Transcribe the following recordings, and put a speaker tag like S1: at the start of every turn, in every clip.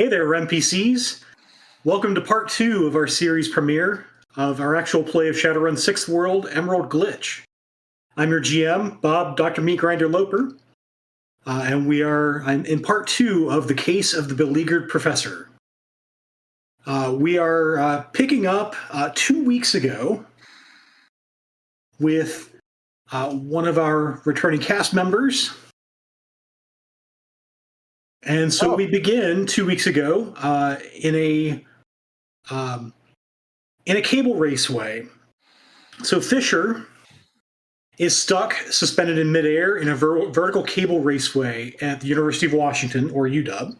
S1: Hey there, NPCs. Welcome to part 2 of our series premiere of our actual play of Shadowrun 6th World Emerald Glitch. I'm your GM, Bob Dr. Meat Grinder Loper, and I'm in part 2 of the case of the Beleaguered Professor. We are picking up 2 weeks ago with one of our returning cast members. And so we begin 2 weeks ago in a cable raceway. So Fisher is stuck, suspended in midair in a vertical cable raceway at the University of Washington, or UW.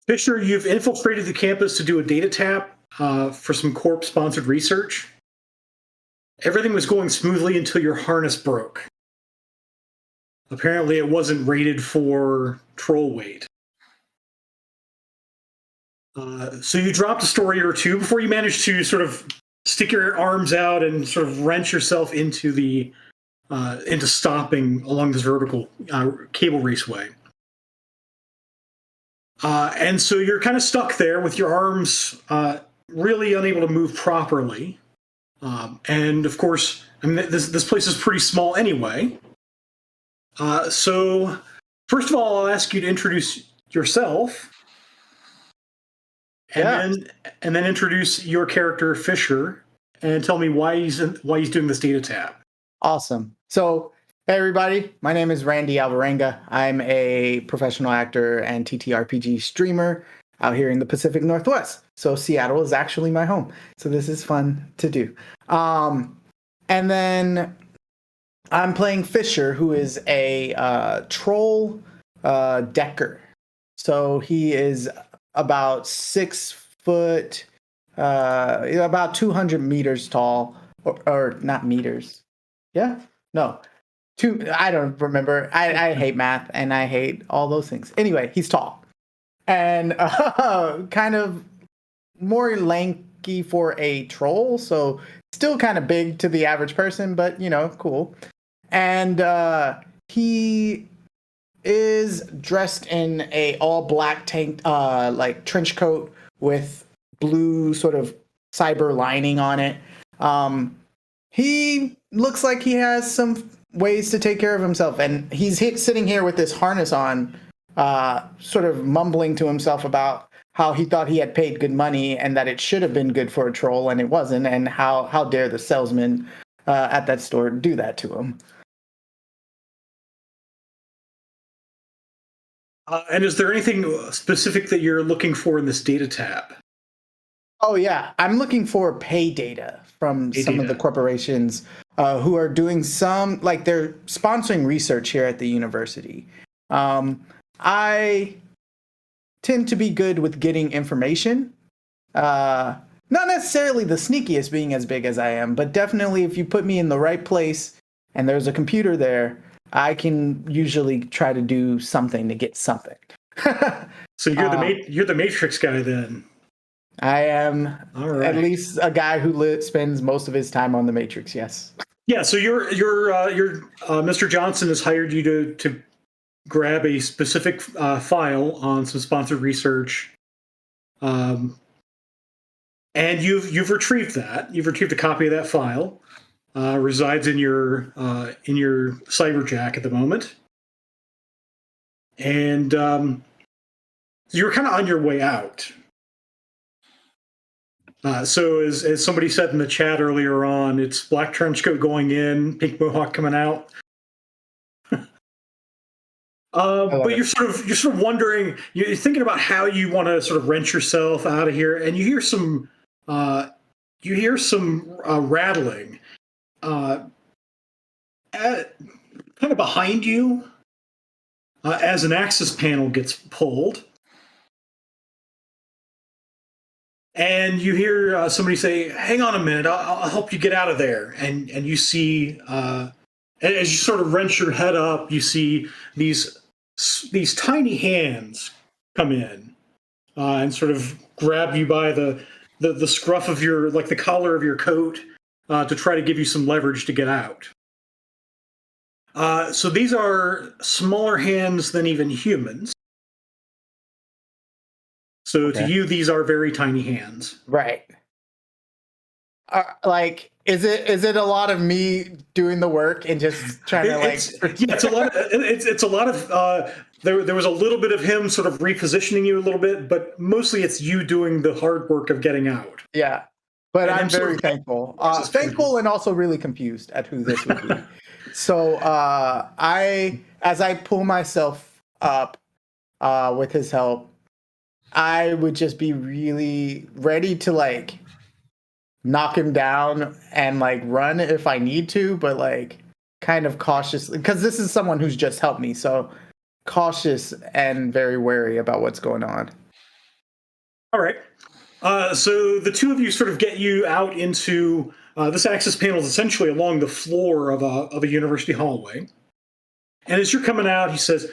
S1: Fisher, you've infiltrated the campus to do a data tap for some corp-sponsored research. Everything was going smoothly until your harness broke. Apparently, it wasn't rated for troll weight. So you dropped a story or two before you managed to sort of stick your arms out and sort of wrench yourself into stopping along this vertical cable raceway. And so you're kind of stuck there with your arms really unable to move properly. And of course, I mean, this place is pretty small anyway. So first of all, I'll ask you to introduce yourself. And then introduce your character Fisher, and tell me why he's doing this data tap.
S2: Awesome. So, hey everybody, my name is Randy Alvarenga. I'm a professional actor and TTRPG streamer out here in the Pacific Northwest. So Seattle is actually my home. So this is fun to do. And then I'm playing Fisher, who is a troll decker. So he is about 6 foot, about 200 meters tall, or not meters. Yeah, no, I don't remember. I hate math and I hate all those things. Anyway, he's tall and kind of more lanky for a troll, so still kind of big to the average person, but cool. And he is dressed in a all black tank, like trench coat with blue sort of cyber lining on it. He looks like he has some ways to take care of himself, and he's sitting here with this harness on, sort of mumbling to himself about how he thought he had paid good money and that it should have been good for a troll and it wasn't, and how dare the salesman at that store do that to him.
S1: And is there anything specific that you're looking for in this data tab?
S2: Oh, yeah. I'm looking for pay data from some of the corporations who are doing they're sponsoring research here at the university. I tend to be good with getting information. Not necessarily the sneakiest, being as big as I am, but definitely if you put me in the right place and there's a computer there, I can usually try to do something to get something.
S1: So you're the Matrix guy then.
S2: I am at least a guy who spends most of his time on the Matrix. Yes.
S1: Yeah. So you're Mr. Johnson has hired you to grab a specific file on some sponsored research, and you've retrieved that. You've retrieved a copy of that file. Resides in your cyberjack at the moment, and you're kind of on your way out. So as somebody said in the chat earlier on, it's black trench coat going in, pink mohawk coming out. But you're sort of wondering, you're thinking about how you want to sort of wrench yourself out of here, and you hear some rattling. Kind of behind you, as an access panel gets pulled, and you hear somebody say, "Hang on a minute, I'll help you get out of there." And you see, as you sort of wrench your head up, you see these tiny hands come in and sort of grab you by the scruff of the collar of your coat to try to give you some leverage to get out. So these are smaller hands than even humans. So to
S2: Okay.
S1: you, these are very tiny hands.
S2: Right. Like, is it a lot of me doing the work and just trying to like?
S1: It's a lot of it's a lot of there was a little bit of him sort of repositioning you a little bit, but mostly it's you doing the hard work of getting out.
S2: Yeah. But
S1: And
S2: I'm
S1: him sort
S2: very
S1: of
S2: thankful.
S1: towards his
S2: Thankful and also really confused at who this would be. So as I pull myself up with his help, I would just be really ready to like knock him down and like run if I need to, but like kind of cautiously because this is someone who's just helped me. So cautious and very wary about what's going on.
S1: All right. So the two of you sort of get you out into this access panel is essentially along the floor of a university hallway. And as you're coming out, he says,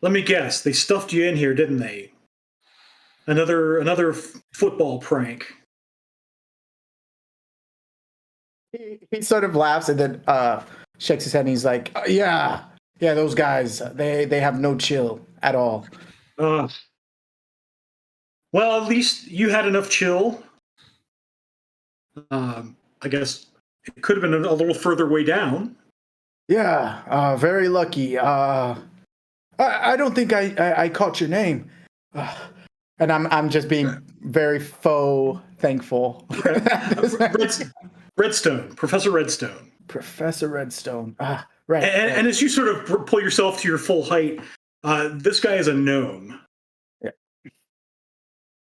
S1: "Let me guess, they stuffed you in here, didn't they? Another football prank."
S2: He sort of laughs and then shakes his head and he's like, yeah, yeah, those guys, they have no chill at all.
S1: Uh, well, at least you had enough chill. I guess it could have been a little further way down.
S2: Yeah, very lucky. I don't think I caught your name. And I'm just being very faux thankful.
S1: Okay. Redstone, Professor Redstone.
S2: Professor Redstone. Right,
S1: And,
S2: right.
S1: and as you sort of pull yourself to your full height, this guy is a gnome.
S2: Yeah.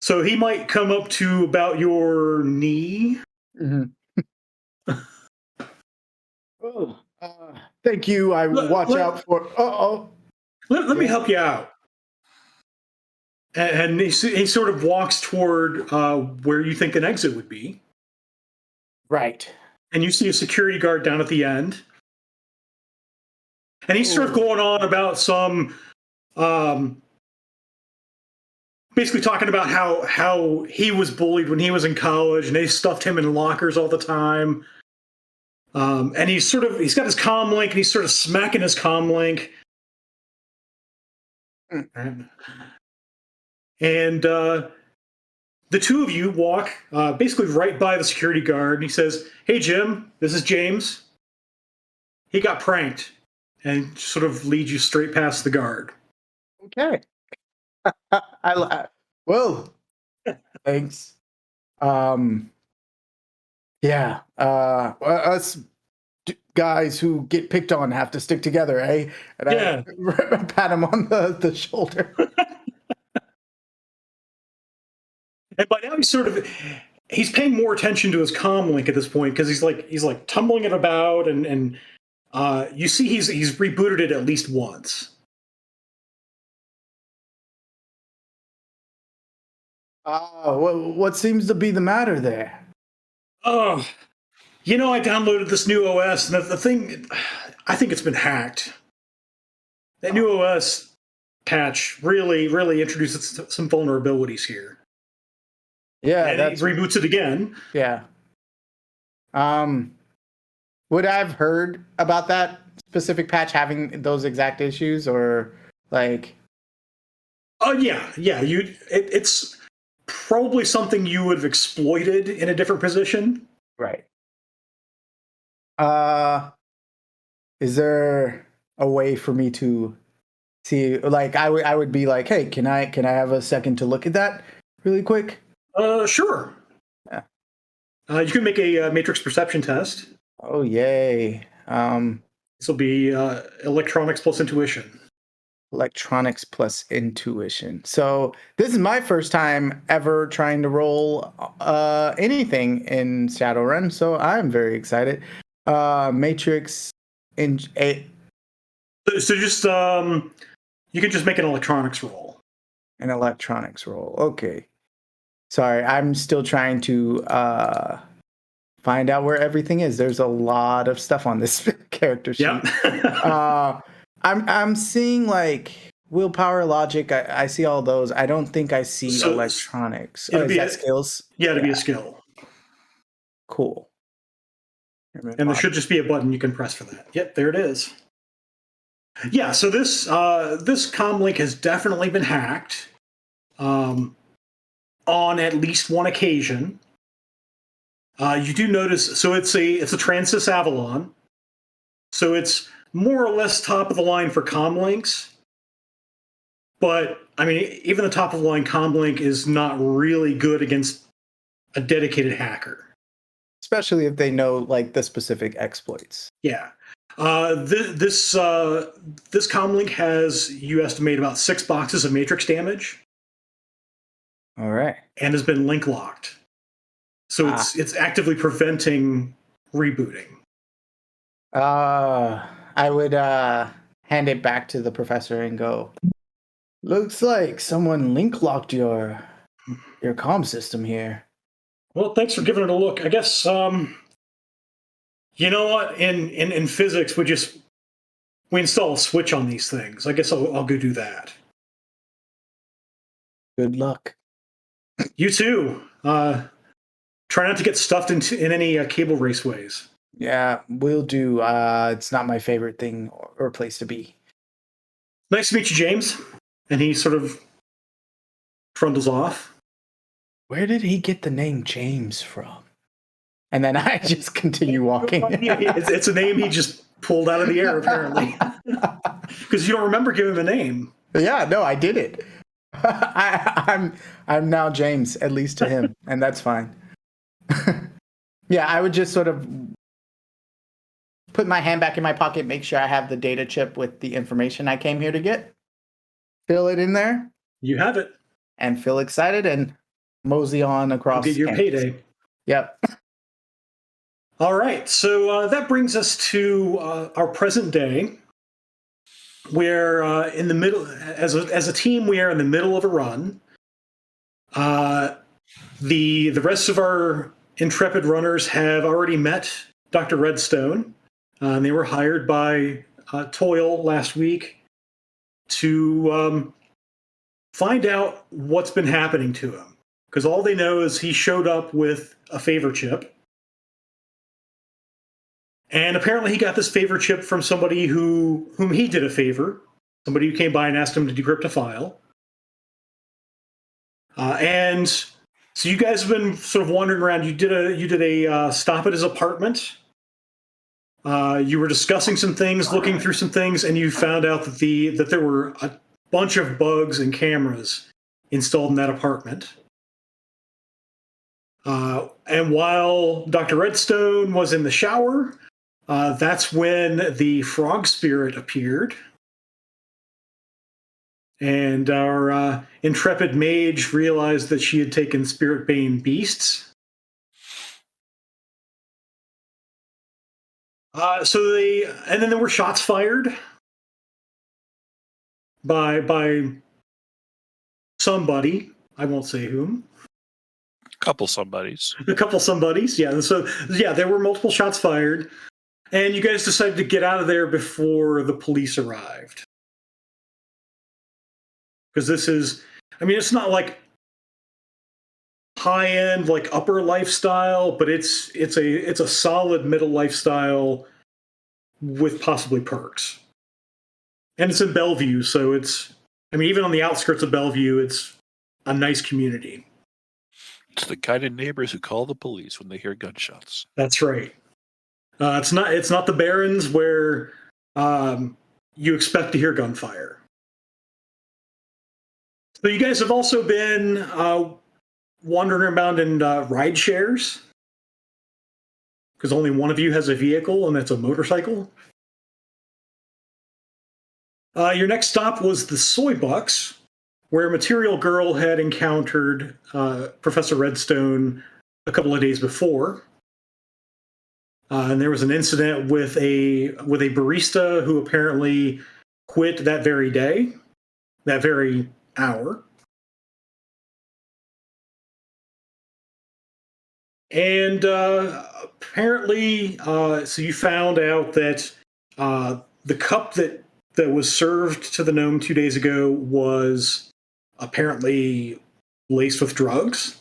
S1: So he might come up to about your knee.
S2: Mm-hmm. Oh, thank you. I will watch out for.
S1: Let me
S2: Yeah.
S1: help you out. And he sort of walks toward where you think an exit would be.
S2: Right.
S1: And you see a security guard down at the end. And he's sort of
S2: Ooh.
S1: going on about some, basically talking about how he was bullied when he was in college and they stuffed him in lockers all the time. And he's got his comm link and he's sort of smacking his comm link.
S2: Mm.
S1: And the two of you walk basically right by the security guard. And he says, "Hey, Jim, this is James. He got pranked," and sort of leads you straight past the guard.
S2: Okay. Well, thanks. Um, yeah. Us guys who get picked on have to stick together, eh? And
S1: Yeah.
S2: I pat him on the shoulder.
S1: And by now he's paying more attention to his comm link at this point because he's like tumbling it about and you see he's rebooted it at least once.
S2: What seems to be the matter there?
S1: Oh, I downloaded this new OS and the thing, I think it's been hacked. That new OS patch really introduces some vulnerabilities here.
S2: Yeah,
S1: And
S2: that's
S1: it reboots it again.
S2: yeah. Would I have heard about that specific patch having those exact issues, or like?
S1: Oh yeah. It's probably something you would have exploited in a different position.
S2: Right. Uh, is there a way for me to see? Like, I would be like, hey, can I have a second to look at that really quick?
S1: Sure.
S2: Yeah.
S1: You can make a matrix perception test.
S2: Oh yay.
S1: This will be electronics plus intuition.
S2: Electronics plus intuition. So this is my first time ever trying to roll anything in Shadowrun, so I'm very excited. Matrix in a
S1: So just you can just make an electronics roll.
S2: an electronics roll. Okay. Sorry, I'm still trying to find out where everything is. There's a lot of stuff on this character sheet.
S1: Yeah.
S2: I'm seeing like willpower, logic. I see all those. I don't think I see electronics.
S1: It'll
S2: Is
S1: be
S2: that skills?
S1: Yeah, to be a skill.
S2: Cool.
S1: And there should just be a button you can press for that. Yep, there it is. Yeah, so this comm link has definitely been hacked. on at least one occasion. You do notice, so it's a Transys Avalon, so it's more or less top of the line for comlinks. But I mean, even the top of the line comlink is not really good against a dedicated hacker.
S2: Especially if they know like the specific exploits.
S1: Yeah. This comlink has, you estimate, about 6 boxes of matrix damage.
S2: All right.
S1: And has been link locked. So it's actively preventing rebooting.
S2: I would hand it back to the professor and go, looks like someone link locked your comm system here.
S1: Well, thanks for giving it a look. I guess you know what? In physics, we install a switch on these things. I guess I'll go do that.
S2: Good luck.
S1: You too. Try not to get stuffed in any cable raceways.
S2: Yeah, will do. It's not my favorite thing or place to be.
S1: Nice to meet you, James. And he sort of trundles off.
S2: Where did he get the name James from? And then I just continue walking.
S1: It's a name he just pulled out of the air, apparently. Because you don't remember giving him a name.
S2: Yeah, no, I did it. I'm now James, at least to him, and that's fine. Yeah, I would just sort of put my hand back in my pocket, make sure I have the data chip with the information I came here to get, fill it in there.
S1: You have it.
S2: And feel excited and mosey on across.
S1: Get your
S2: campus.
S1: payday.
S2: Yep.
S1: All right, so that brings us to our present day, where in the middle, as a team, we are in the middle of a run. The rest of our intrepid runners have already met Dr. Redstone. And they were hired by Toil last week to find out what's been happening to him. Because all they know is he showed up with a favor chip. And apparently he got this favor chip from somebody whom he did a favor. Somebody who came by and asked him to decrypt a file. And so you guys have been sort of wandering around. You did a stop at his apartment. You were discussing some things, looking through some things, and you found out that there were a bunch of bugs and cameras installed in that apartment. And while Dr. Redstone was in the shower, that's when the frog spirit appeared. And our intrepid mage realized that she had taken spirit bane beasts. And then there were shots fired by somebody. I won't say whom.
S3: A couple somebodies,
S1: yeah. So, yeah, there were multiple shots fired. And you guys decided to get out of there before the police arrived. Because this is, I mean, it's not like high-end, like upper lifestyle, but it's a solid middle lifestyle with possibly perks. And it's in Bellevue, so even on the outskirts of Bellevue, it's a nice community.
S3: It's the kind of neighbors who call the police when they hear gunshots.
S1: That's right. It's not the Barrens where you expect to hear gunfire. So you guys have also been wandering around in ride shares, because only one of you has a vehicle, and that's a motorcycle. Your next stop was the Soy Bucks, where Material Girl had encountered Professor Redstone a couple of days before. And there was an incident with a barista who apparently quit that very day, that very hour. And apparently, so you found out that the cup that was served to the gnome 2 days ago was apparently laced with drugs.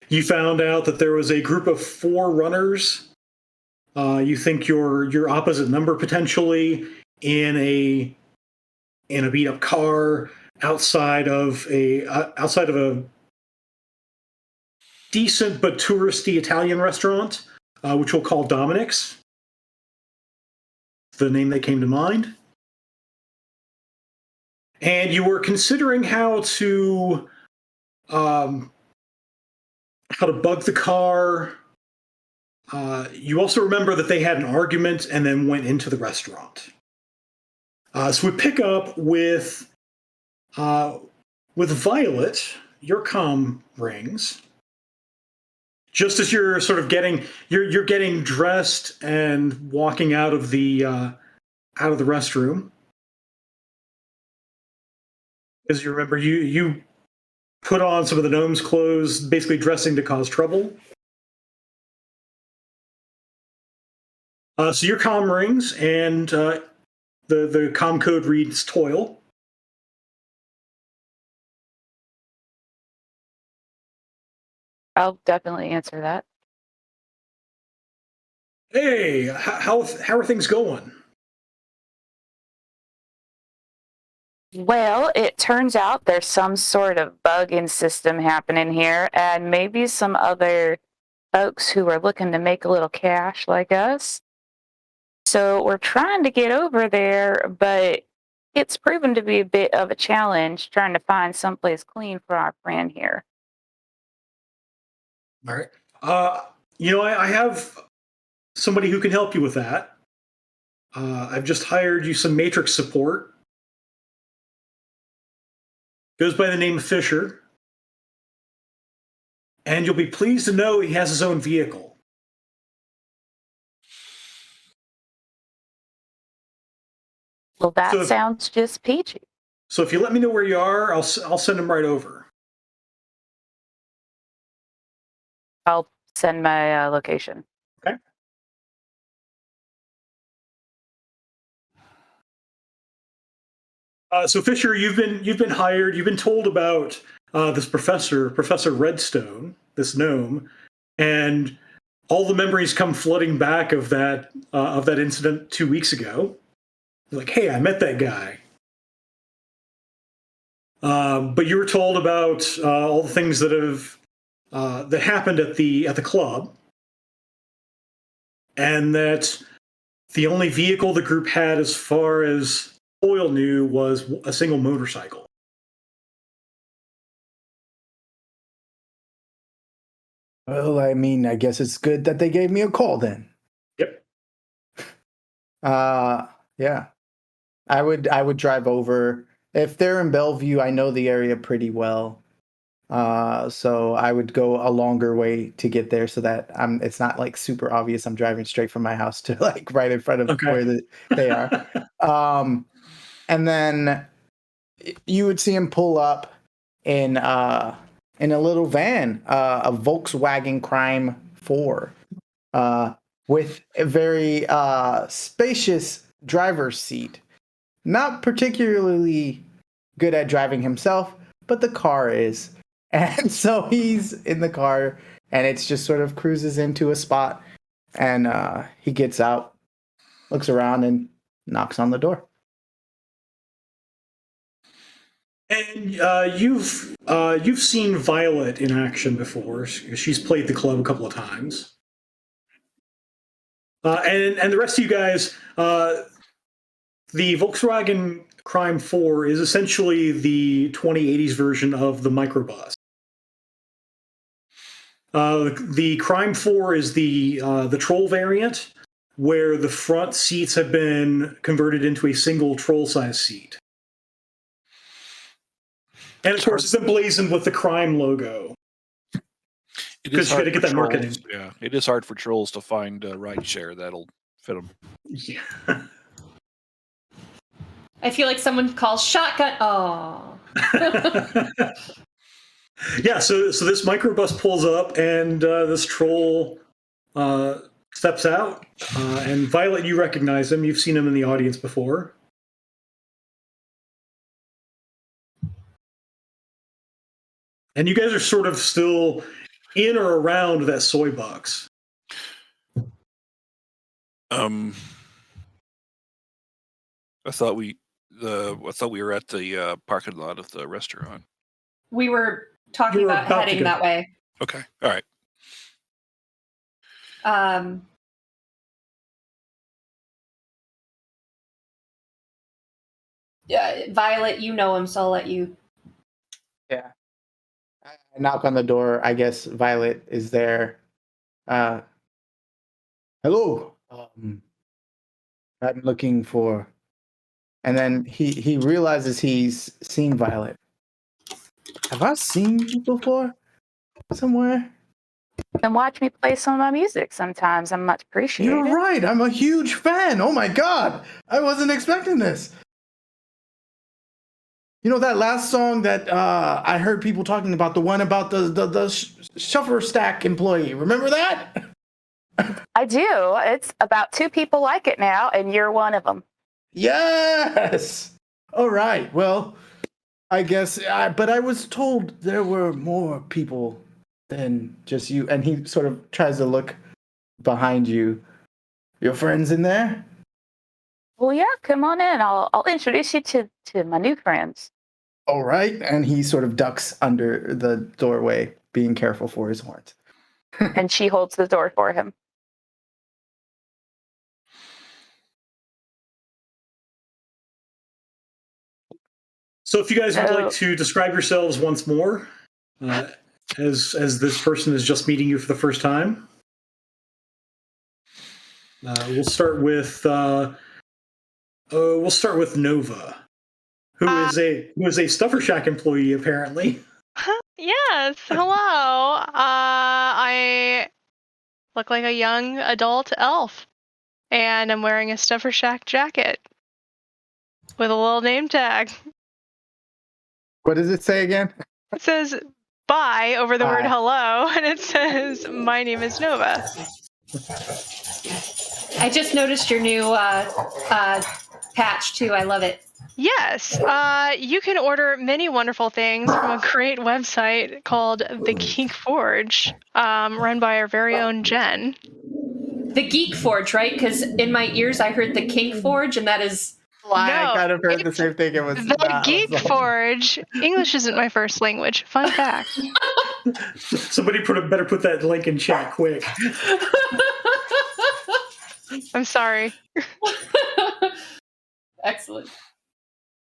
S1: You found out that there was a group of 4 runners. You think your opposite number potentially in a beat up car, outside of a decent but touristy Italian restaurant, which we'll call Dominic's. The name that came to mind. And you were considering how to bug the car. You also remember that they had an argument and then went into the restaurant. So we pick up with Violet. Your comm rings just as you're sort of getting dressed and walking out of the restroom. Because you remember you put on some of the gnome's clothes, basically dressing to cause trouble. So your comm rings, and the comm code reads toil.
S4: I'll definitely answer that.
S1: Hey, how are things going?
S4: Well, it turns out there's some sort of bug-in system happening here, and maybe some other folks who are looking to make a little cash like us. So we're trying to get over there, but it's proven to be a bit of a challenge trying to find someplace clean for our friend here.
S1: All right. I have somebody who can help you with that. I've just hired you some Matrix support. Goes by the name of Fisher. And you'll be pleased to know he has his own vehicle.
S4: Well, that sounds just peachy.
S1: So if you let me know where you are, I'll send him right over.
S4: I'll send my location.
S1: Okay. So Fisher, you've been hired. You've been told about this Professor Redstone, this gnome, and all the memories come flooding back of that incident 2 weeks ago. You're like, hey, I met that guy. But you were told about all the things that happened at the club, and that the only vehicle the group had, as far as Oil knew, was a single motorcycle.
S2: Well, I mean, I guess it's good that they gave me a call then.
S1: Yep.
S2: Yeah. I would drive over. If they're in Bellevue, I know the area pretty well. So I would go a longer way to get there so that it's not like super obvious I'm driving straight from my house to like right in front of where they are. And then you would see him pull up in a little van, a Volkswagen Crime 4, with a very spacious driver's seat. Not particularly good at driving himself, but the car is. And so he's in the car, and it's just sort of cruises into a spot, and he gets out, looks around, and knocks on the door.
S1: And you've seen Violet in action before. She's played the club a couple of times. And the rest of you guys, the Volkswagen Crime 4 is essentially the 2080s version of the microbus. The Crime 4 is the troll variant, where the front seats have been converted into a single troll-size seat. And of course, it's emblazoned with the Crime logo. Because you got to get that marketing.
S3: Yeah, it is hard for trolls to find a ride share that'll fit them.
S1: Yeah.
S5: I feel like someone calls shotgun. Oh.
S1: Yeah, so this microbus pulls up, and this troll steps out. And Violet, you recognize him. You've seen him in the audience before. And you guys are sort of still in or around that soy box.
S3: I thought we I thought we were at the parking lot of the restaurant.
S5: We were talking
S1: You were
S5: about
S1: about to
S5: heading
S1: go.
S5: that way.
S3: Okay. All right.
S5: Yeah, Violet, you know him, so I'll let you.
S2: Yeah. I knock on the door. I guess Violet is there. Hello. I'm looking for. And then he realizes he's seen Violet. Have I seen you before? Somewhere?
S4: And watch me play some of my music sometimes. I'm much appreciated.
S2: You're right. I'm a huge fan. Oh my god. I wasn't expecting this. You know that last song that I heard people talking about, the one about the shuffler stack employee. Remember that?
S4: I do. It's about 2 people like it now, and you're one of them.
S2: Yes. All right. Well, I guess. But I was told there were more people than just you. And he sort of tries to look behind you. Your friends in there?
S4: Well, yeah, come on in. I'll introduce you to my new friends.
S2: All right. And he sort of ducks under the doorway, being careful for his horns.
S4: And she holds the door for him.
S1: So if you guys would like to describe yourselves once more, as this person is just meeting you for the first time, we'll start with Nova, who is a Stuffer Shack employee apparently.
S6: Yes. Hello. I look like a young adult elf, and I'm wearing a Stuffer Shack jacket with a little name tag.
S2: What does it say again?
S6: It says "bye" over the word
S2: Bye.
S6: "hello," and it says "My name is Nova."
S5: I just noticed your new patch too. I love it.
S6: Yes. You can order many wonderful things from a great website called The Geek Forge, run by our very own Jen.
S5: The Geek Forge, right? Because in my ears I heard the Kink Forge, and that is
S2: Why
S6: No,
S2: I kind of heard the
S6: it's
S2: same thing. It was
S6: The
S2: not.
S6: Geek Forge. English isn't my first language. Fun fact.
S1: Somebody better put that link in chat quick.
S6: I'm sorry.
S5: excellent.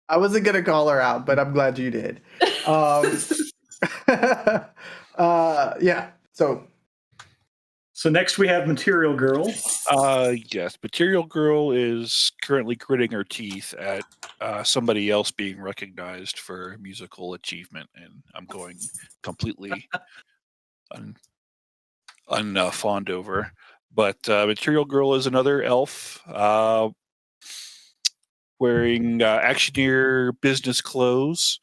S2: I wasn't gonna call her out, but I'm glad you did. Yeah.
S1: So next we have Material Girl.
S3: Yes, Material Girl is currently gritting her teeth at somebody else being recognized for musical achievement, and I'm going completely unfond over. But Material Girl is another elf wearing actioneer business clothes.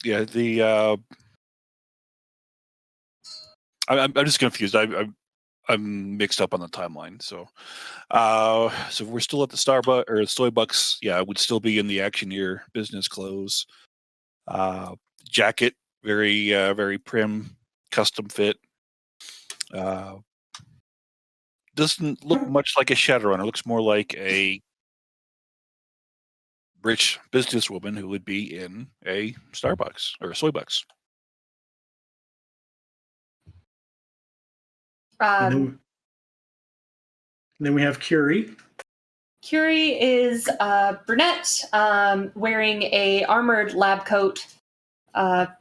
S3: Yeah, I'm just confused. I'm mixed up on the timeline. So we're still at the Starbucks or Stoybucks. Yeah, I would still be in the actioneer business clothes. Jacket, very prim, custom fit. Doesn't look much like a shadowrunner. Looks more like a rich businesswoman who would be in a Starbucks or a Stoybucks.
S1: And then we have Curie.
S5: Curie is a brunette wearing a armored lab coat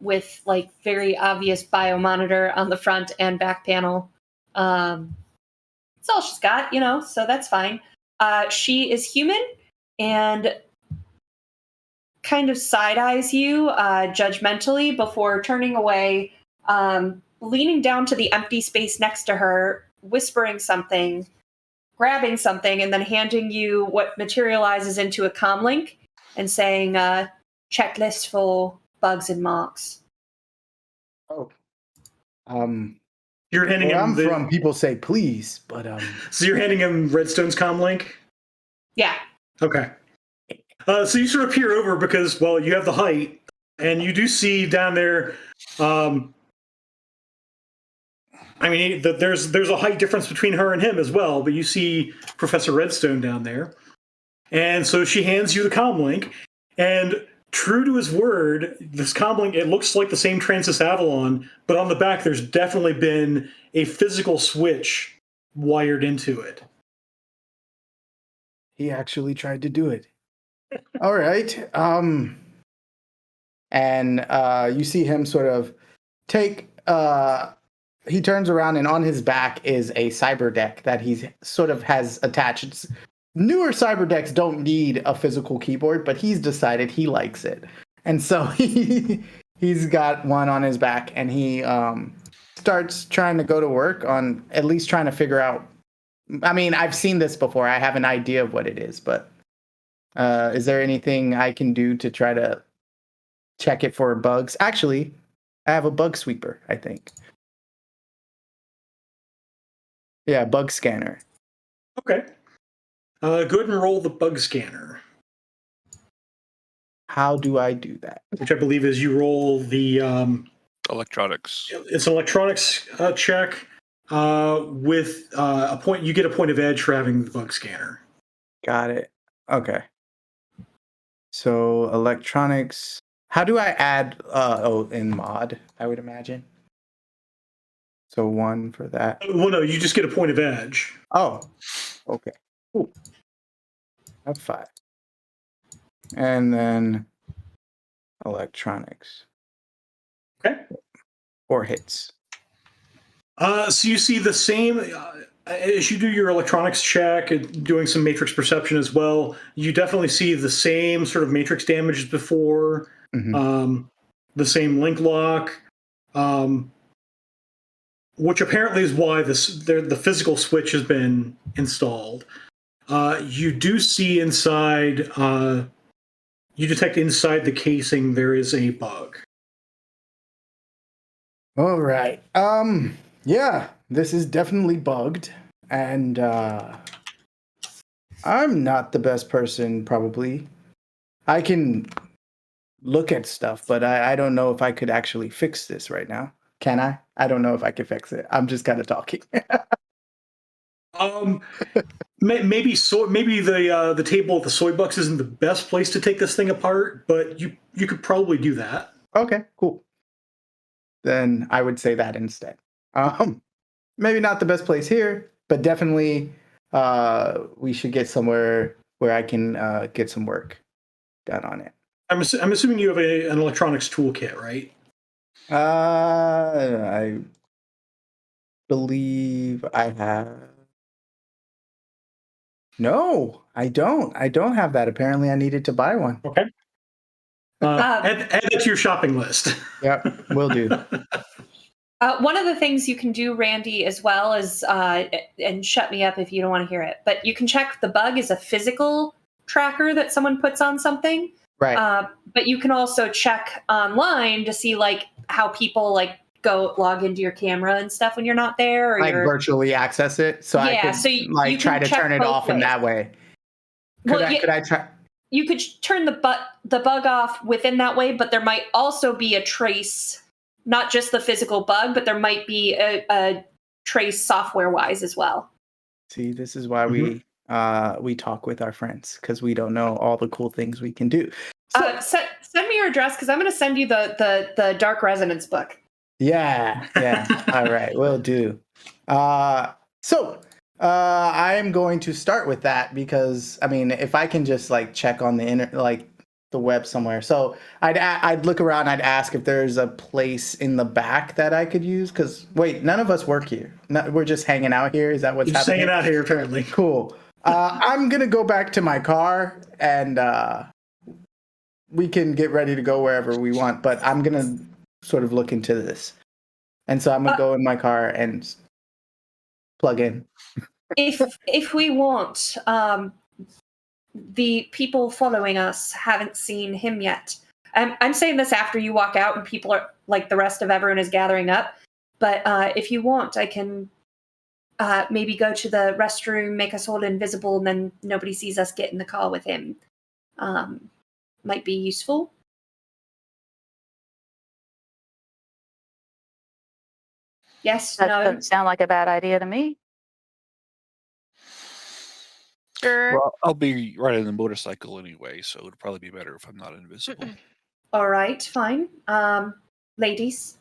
S5: with like very obvious biomonitor on the front and back panel. That's all she's got, so that's fine. She is human and kind of side-eyes you judgmentally before turning away, leaning down to the empty space next to her, whispering something, grabbing something, and then handing you what materializes into a comm link and saying, checklist for bugs and marks.
S2: Oh.
S1: You're handing
S2: Where
S1: him
S2: I'm from, people say please, but
S1: So you're handing him Redstone's comm link?
S5: Yeah.
S1: Okay. So you sort of peer over because, well, you have the height, and you do see down there I mean, there's a height difference between her and him as well, but you see Professor Redstone down there. And so she hands you the comlink, and true to his word, this comlink, it looks like the same Transys Avalon, but on the back there's definitely been a physical switch wired into it.
S2: He actually tried to do it. All right. And you see him sort of take he turns around, and on his back is a cyber deck that he's sort of has attached. Newer cyber decks don't need a physical keyboard, but he's decided he likes it. And so he's got one on his back, and he starts trying to go to work on at least trying to figure out. I mean, I've seen this before. I have an idea of what it is, but is there anything I can do to try to check it for bugs? Actually, I have a bug sweeper, I think. Yeah, bug scanner.
S1: Okay. Go ahead and roll the bug scanner,
S2: How do I do that?
S1: which I believe is you roll the
S3: Electronics.
S1: it's an electronics check with a point. You get a point of edge for having the bug scanner.
S2: Got it. Okay. So electronics. How do I add? In mod, I would imagine. So 1 for that.
S1: Well, no, you just get a point of edge.
S2: Oh, okay. Cool. Up 5. And then electronics.
S1: Okay.
S2: Or hits.
S1: So you see the same as you do your electronics check and doing some matrix perception as well. You definitely see the same sort of matrix damage as before.
S2: Mm-hmm.
S1: The same link lock, which apparently is why the physical switch has been installed. You do see inside. You detect inside the casing there is a bug.
S2: All right. Yeah, this is definitely bugged, and I'm not the best person, probably. I can look at stuff, but I don't know if I could actually fix this right now. Can I? I don't know if I can fix it. I'm just kind of talking.
S1: Maybe the table at the soy bucks isn't the best place to take this thing apart, but you could probably do that.
S2: Okay, cool. Then I would say that instead. Maybe not the best place here, but definitely we should get somewhere where I can get some work done on it.
S1: I'm assuming you have an electronics toolkit, right?
S2: I believe I have. No, I don't. I don't have that. Apparently, I needed to buy one.
S1: Okay. Add that to your shopping list.
S2: Yep, will do.
S5: One of the things you can do, Randy, as well is, and shut me up if you don't want to hear it, but you can check the bug is a physical tracker that someone puts on something.
S2: Right.
S5: But you can also check online to see like how people like go log into your camera and stuff when you're not there, or
S2: Like
S5: you're
S2: virtually access it, so I could
S5: you
S2: try
S5: can
S2: to turn it
S5: both
S2: off in
S5: ways.
S2: that way. Could I try?
S5: You could turn the bug off within that way, but there might also be a trace, not just the physical bug, but there might be a trace software-wise as well.
S2: See, this is why we talk with our friends, because we don't know all the cool things we can do. So,
S5: send me your address because I'm going to send you the Dark Resonance book.
S2: Yeah. All right, will do. So I am going to start with that because I mean, if I can just like check on the the web somewhere. So I'd look around. I'd ask if there's a place in the back that I could use. Because wait, none of us work here. We're just hanging out here. Is that what's
S1: Just
S2: happening?
S1: hanging out here, apparently.
S2: Cool. I'm gonna go back to my car and we can get ready to go wherever we want. But I'm gonna sort of look into this, and so I'm gonna go in my car and plug in.
S5: If we want, the people following us haven't seen him yet. I'm saying this after you walk out and people are like the rest of everyone is gathering up. But if you want, I can maybe go to the restroom, make us all invisible, and then nobody sees us get in the car with him. Might be useful. Yes,
S4: That
S5: no.
S4: doesn't sound like a bad idea to me.
S6: Sure.
S3: Well, I'll be riding the motorcycle anyway, so it would probably be better if I'm not invisible.
S5: All right, fine. Ladies.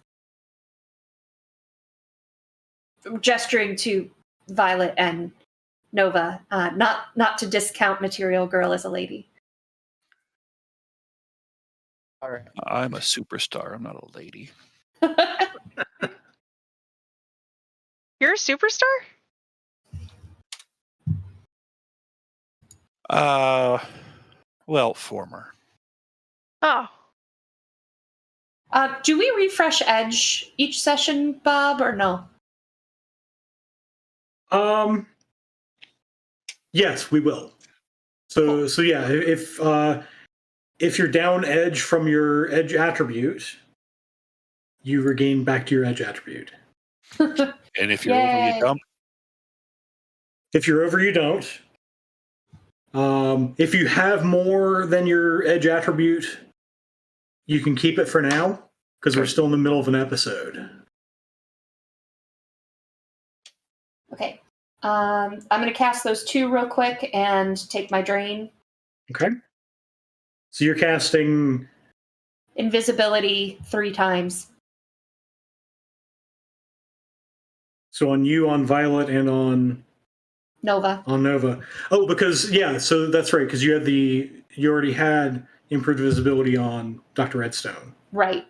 S5: Gesturing to Violet and Nova, not to discount Material Girl as a lady.
S2: All right.
S3: I'm a superstar. I'm not a lady.
S6: You're a superstar?
S3: Well, former.
S6: Oh.
S5: Do we refresh Edge each session, Bob, or no?
S1: Yes, we will. So yeah, if you're down edge from your edge attribute, you regain back to your edge attribute.
S3: And if you're over, you
S5: Yay.
S3: dump.
S1: If you're over, you don't. If you have more than your edge attribute, you can keep it for now because we're still in the middle of an episode.
S5: Okay. I'm going to cast those 2 real quick and take my drain.
S1: Okay. So you're casting.
S5: Invisibility 3 times.
S1: So on you, on Violet, and on
S5: Nova.
S1: Nova. Oh, because yeah, so that's right, because you already had improved visibility on Dr. Redstone.
S5: Right.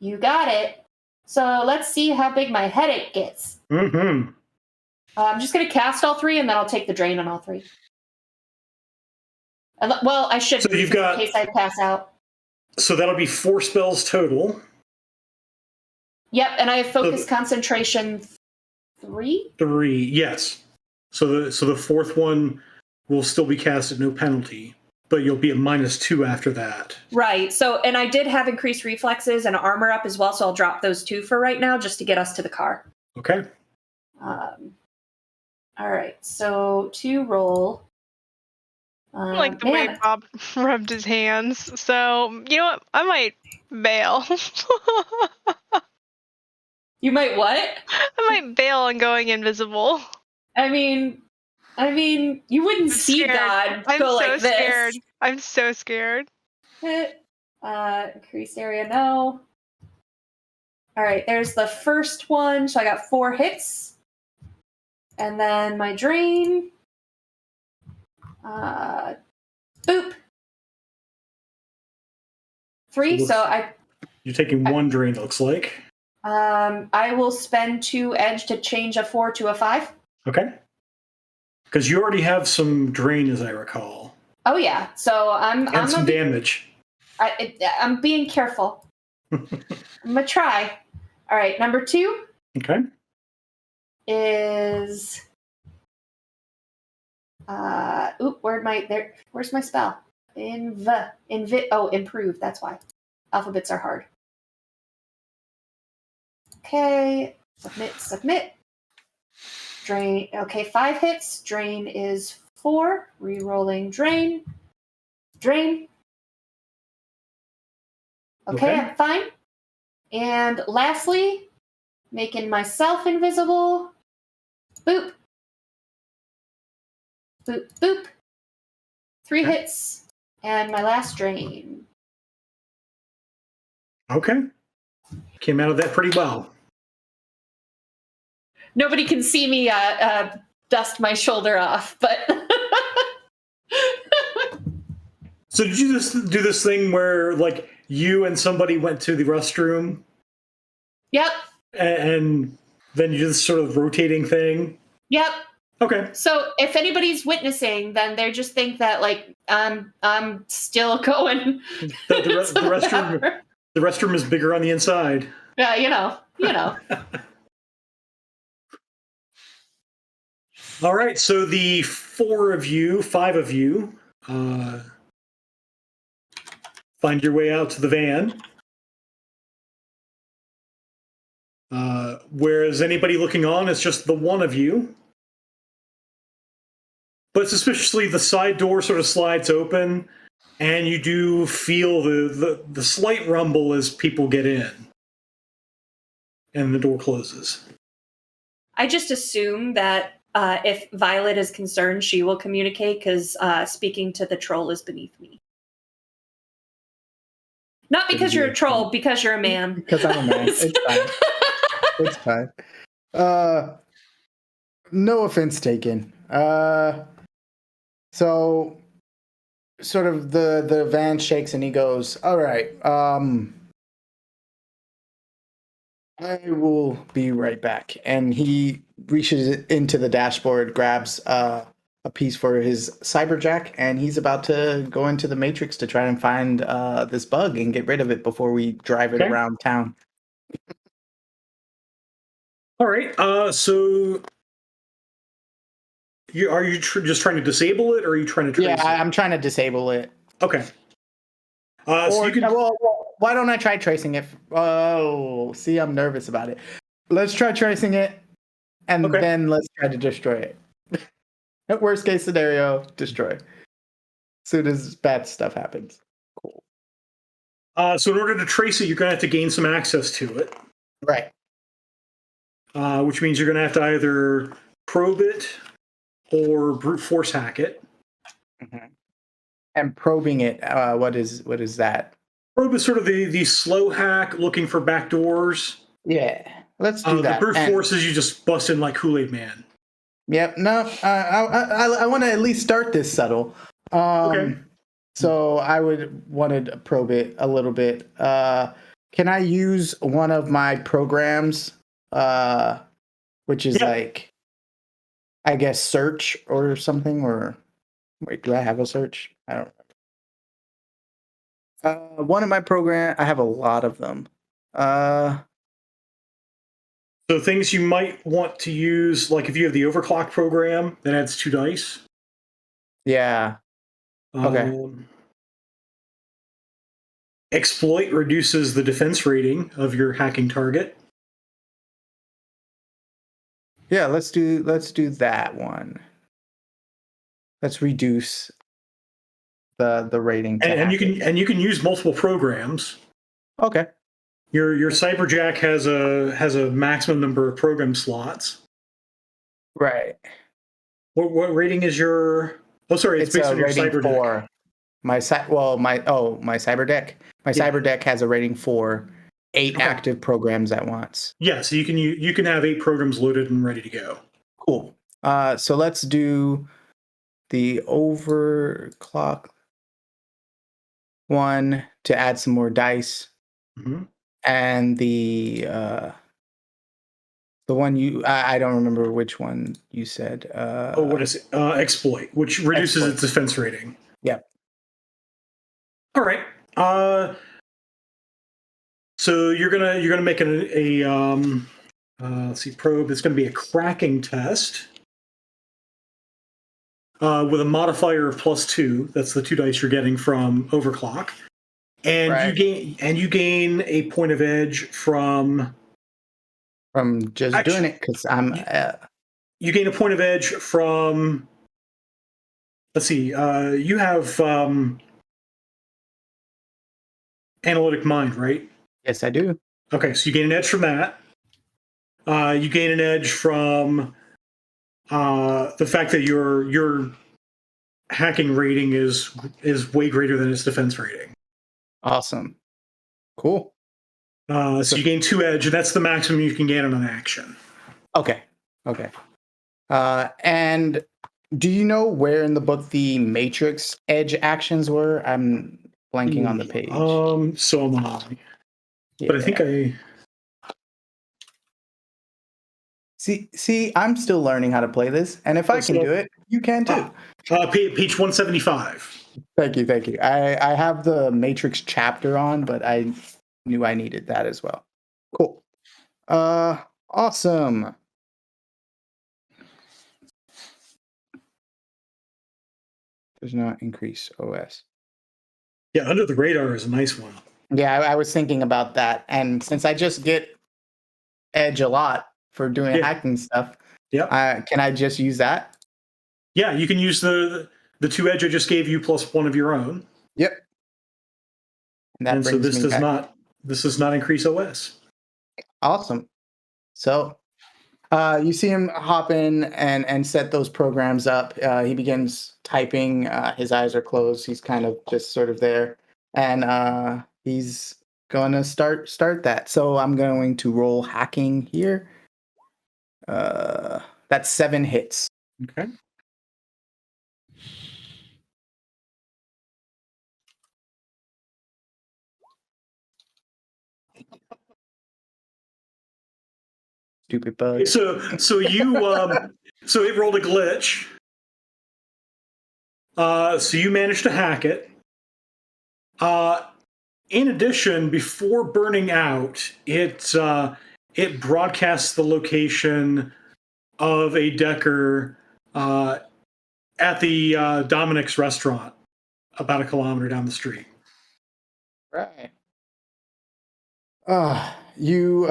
S5: You got it. So let's see how big my headache gets.
S1: Mm-hmm.
S5: I'm just going to cast all 3, and then I'll take the drain on all 3. Well, I should,
S1: So you've got,
S5: in case I pass out.
S1: So that'll be 4 spells total.
S5: Yep, and I have focus concentration 3.
S1: 3, yes. So the 4th one will still be cast at no penalty, but you'll be at -2 after that.
S5: Right. So, and I did have increased reflexes and armor up as well, so I'll drop those 2 for right now just to get us to the car.
S1: Okay.
S5: All right. So to roll.
S6: I like the way Bob rubbed his hands. So, you know what? I might bail.
S5: You might what?
S6: I might bail on going invisible.
S5: I mean, you wouldn't see
S6: scared.
S5: God
S6: I'm
S5: go
S6: so
S5: like
S6: scared.
S5: this.
S6: I'm so scared.
S5: Increase area, no. All right, there's the first one. So I got 4 hits. And then my drain. Boop. 3, so
S1: You're taking 1 drain, it looks like.
S5: I will spend 2 edge to change a 4 to a 5.
S1: Okay. Because you already have some drain, as I recall.
S5: Oh yeah, so I'm
S1: some damage.
S5: I'm being careful. I'm gonna try. All right, number 2.
S1: Okay.
S5: Is where's my spell? Improve, that's why. Alphabets are hard. Okay, submit. Drain, okay, 5 hits. Drain is 4. Rerolling drain. Okay, I'm fine. And lastly, making myself invisible. Boop. Boop, boop. 3 hits. And my last drain.
S1: Okay. Came out of that pretty well.
S5: Nobody can see me dust my shoulder off, but...
S1: So did you just do this thing where, like, you and somebody went to the restroom?
S5: Yep.
S1: And then you do this sort of rotating thing?
S5: Yep.
S1: Okay.
S5: So if anybody's witnessing, then they just think that, like, I'm still going.
S1: The restroom is bigger on the inside.
S5: Yeah, you know.
S1: All right, so the 5 of you, find your way out to the van. Whereas anybody looking on, it's just the one of you. But suspiciously, the side door sort of slides open, and you do feel the slight rumble as people get in. and the door closes.
S5: I just assume that if Violet is concerned, she will communicate because speaking to the troll is beneath me. Not because you're a troll, because you're a man.
S2: Because I'm a man. It's fine. It's fine. No offense taken. So sort of the van shakes and he goes, all right, I will be right back. And he reaches into the dashboard, grabs a piece for his cyberjack, and he's about to go into the matrix to try and find this bug and get rid of it before we drive it around town.
S1: All right. So are you just trying to disable it, or are you trying to trace it?
S2: I'm trying to disable it.
S1: Okay. So you can.
S2: Well, why don't I try tracing it? Oh, see, I'm nervous about it. Let's try tracing it, and then let's try to destroy it. At worst case scenario, destroy. Soon as bad stuff happens. Cool.
S1: So in order to trace it, you're going to have to gain some access to it.
S2: Right.
S1: Which means you're going to have to either probe it or brute force hack it.
S2: Mm-hmm. And probing it, what is that?
S1: Probe is sort of the slow hack, looking for back doors.
S2: Yeah, let's do that.
S1: The brute force is you just bust in like Kool-Aid Man.
S2: Yep. No, I want to at least start this subtle. So I would want to probe it a little bit. Can I use one of my programs, which is like, I guess, search or something? Or wait, do I have a search? I don't remember. One of my programs, I have a lot of them.
S1: So things you might want to use, like if you have the overclock program, that adds 2 dice.
S2: Yeah. Okay.
S1: Exploit reduces the defense rating of your hacking target.
S2: Yeah, let's do that one. Let's reduce the rating.
S1: And you can use multiple programs.
S2: Okay.
S1: Your cyberjack has a maximum number of program slots.
S2: Right.
S1: What rating is your? Oh, sorry, it's based on your cyberdeck.
S2: 4. My cyberdeck. My cyberdeck has a rating 4. 8 active programs at once.
S1: Yeah, so you can have 8 programs loaded and ready to go.
S2: Cool. So let's do the overclock one to add some more dice, and the one I don't remember which one you said.
S1: What is it? Exploit, which reduces its defense rating.
S2: Yep.
S1: All right. So you're gonna make a let's see, probe. It's gonna be a cracking test with a modifier of +2. That's the 2 dice you're getting from overclock, and you gain a point of edge from
S2: just doing it because I'm.
S1: You gain a point of edge from. Let's see. You have analytic mind, right?
S2: Yes, I do.
S1: Okay, so you gain an edge from that. You gain an edge from the fact that your hacking rating is way greater than its defense rating.
S2: Awesome. Cool.
S1: So you gain 2 edge, and that's the maximum you can gain on an action.
S2: Okay. And do you know where in the book the Matrix edge actions were? I'm blanking on the page.
S1: So am I. But I think I
S2: see. I'm still learning how to play this, and if I can do it, you can too.
S1: Page 175.
S2: Thank you. I have the Matrix chapter on, but I knew I needed that as well. Cool. Awesome. Does not increase OS.
S1: Yeah, under the radar is a nice one.
S2: Yeah, I was thinking about that, and since I just get edge a lot for doing hacking stuff, can I just use that?
S1: Yeah, you can use the 2 edge I just gave you plus 1 of your own.
S2: Yep.
S1: And so this does not increase OS.
S2: Awesome. So you see him hop in and set those programs up. He begins typing. His eyes are closed. He's kind of just sort of there, and he's going to start that. So I'm going to roll hacking here. That's 7 hits.
S1: Okay.
S2: Stupid bug.
S1: So you so it rolled a glitch. So you managed to hack it. In addition, before burning out, it broadcasts the location of a Decker at the Dominic's restaurant, about a kilometer down the street.
S2: Right. You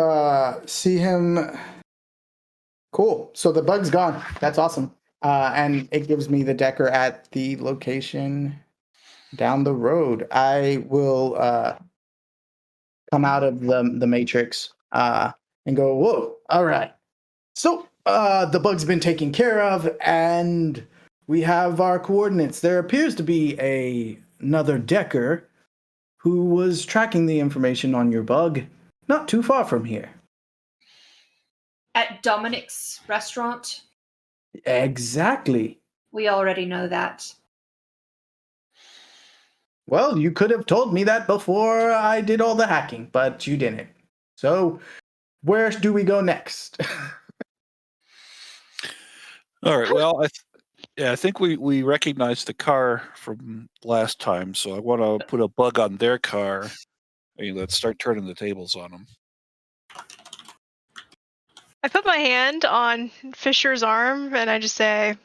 S2: see him. Cool. So the bug's gone. That's awesome. And it gives me the Decker at the location down the road. I will come out of the matrix and go, whoa, all right. So the bug's been taken care of, and we have our coordinates. There appears to be another Decker who was tracking the information on your bug not too far from here.
S5: At Dominic's restaurant?
S2: Exactly.
S5: We already know that.
S2: Well, you could have told me that before I did all the hacking, but you didn't. So, where do we go next?
S3: All right. Well, I think we recognize the car from last time, so I want to put a bug on their car. Let's start turning the tables on them.
S6: I put my hand on Fisher's arm and I just say,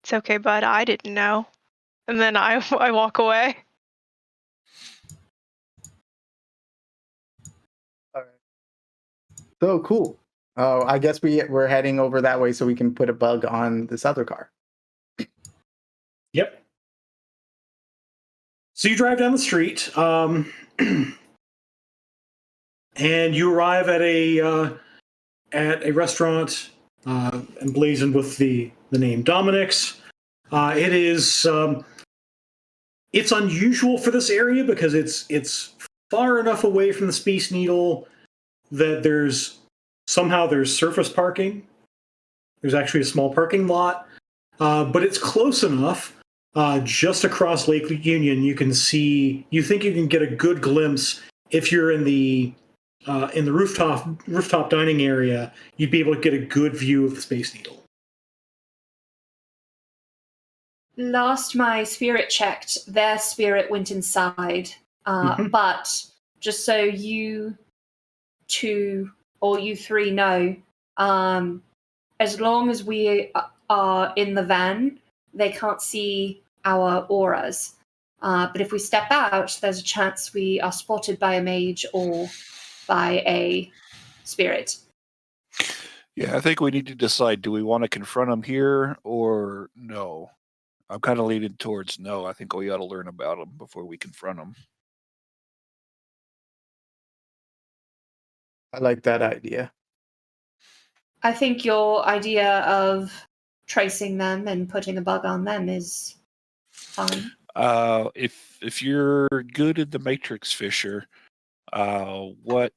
S6: "It's okay, bud. I didn't know." And then I walk away.
S2: All right. So cool. Oh, I guess we're heading over that way so we can put a bug on this other car.
S1: Yep. So you drive down the street, and you arrive at a restaurant emblazoned with the name Dominic's. It is it's unusual for this area because it's far enough away from the Space Needle that there's surface parking. There's actually a small parking lot, but it's close enough. Just across Lake Union, you think you can get a good glimpse if you're in the rooftop dining area. You'd be able to get a good view of the Space Needle.
S5: Last my spirit checked, their spirit went inside. But just so you two or you three know, as long as we are in the van, they can't see our auras. But if we step out, there's a chance we are spotted by a mage or by a spirit.
S3: Yeah, I think we need to decide, do we want to confront them here or no? I'm kind of leaning towards no. I think we ought to learn about them before we confront them.
S2: I like that idea.
S5: I think your idea of tracing them and putting a bug on them is fine.
S3: If you're good at the Matrix, Fisher, what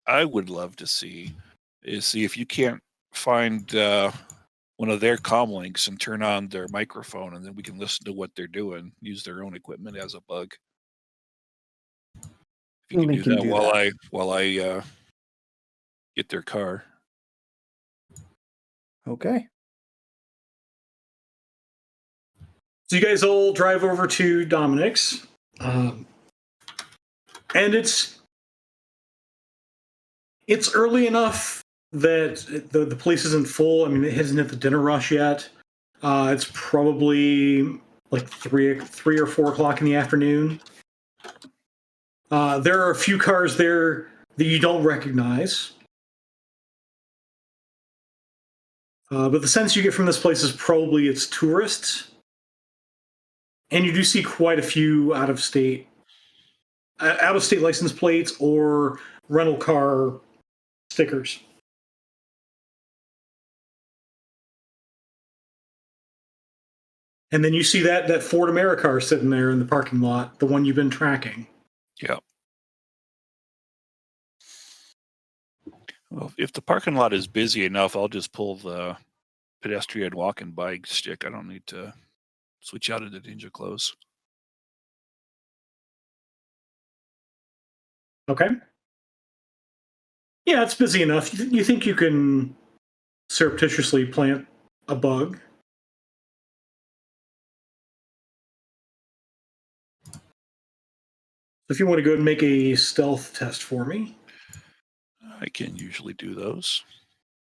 S3: I would love to see is if you can't find one of their comm links and turn on their microphone, and then we can listen to what they're doing, use their own equipment as a bug. If you can do that while I get their car.
S2: Okay.
S1: So you guys all drive over to Dominic's, and it's early enough that the place isn't full. I mean, it hasn't hit the dinner rush yet. It's probably like 3 or 4 o'clock in the afternoon. There are a few cars there that you don't recognize. But the sense you get from this place is probably it's tourists. And you do see quite a few out-of-state license plates or rental car stickers. And then you see that Ford Americar sitting there in the parking lot, the one you've been tracking.
S3: Yeah. Well, if the parking lot is busy enough, I'll just pull the pedestrian walk and bike stick. I don't need to switch out into ninja clothes.
S1: Okay. Yeah, it's busy enough. You think you can surreptitiously plant a bug? If you want to go ahead and make a stealth test for me,
S3: I can usually do those.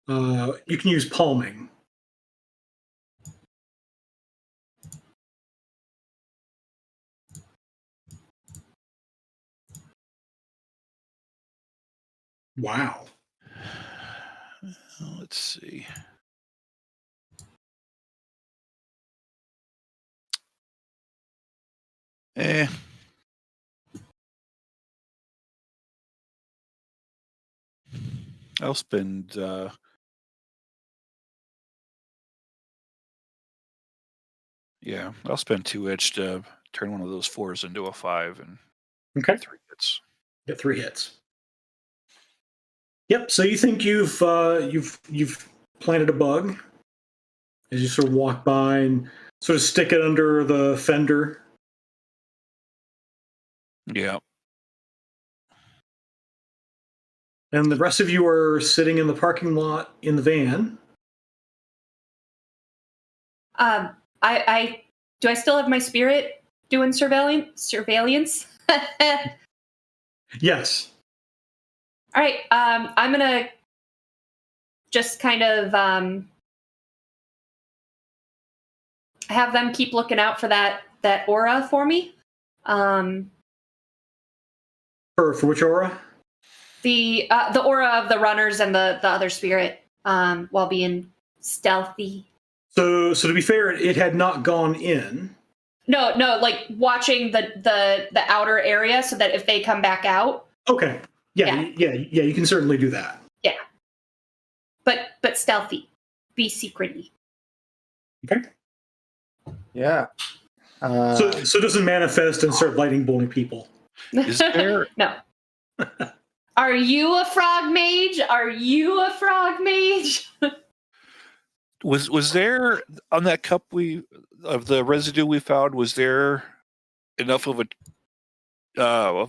S1: you can use palming. Wow.
S3: Let's see. I'll spend I'll spend 2 itch to turn one of those 4s into a 5 and
S1: Okay.
S3: 3 hits.
S1: Get 3 hits. Yep. So you think you've planted a bug as you sort of walk by and sort of stick it under the fender.
S3: Yeah.
S1: And the rest of you are sitting in the parking lot in the van.
S5: I do I still have my spirit doing surveillance?
S1: Yes.
S5: All right. I'm gonna just kind of have them keep looking out for that aura for me.
S1: For which aura?
S5: The aura of the runners and the other spirit while being stealthy.
S1: So to be fair, it had not gone in.
S5: No, like watching the outer area so that if they come back out.
S1: Okay. Yeah. You can certainly do that.
S5: Yeah. But stealthy. Be secret-y.
S1: Okay.
S2: Yeah.
S1: So it doesn't manifest and start lighting bowling people.
S3: Is there
S5: No. Are you a frog mage? Are you a frog mage?
S3: was there on that cup of the residue we found, was there enough of a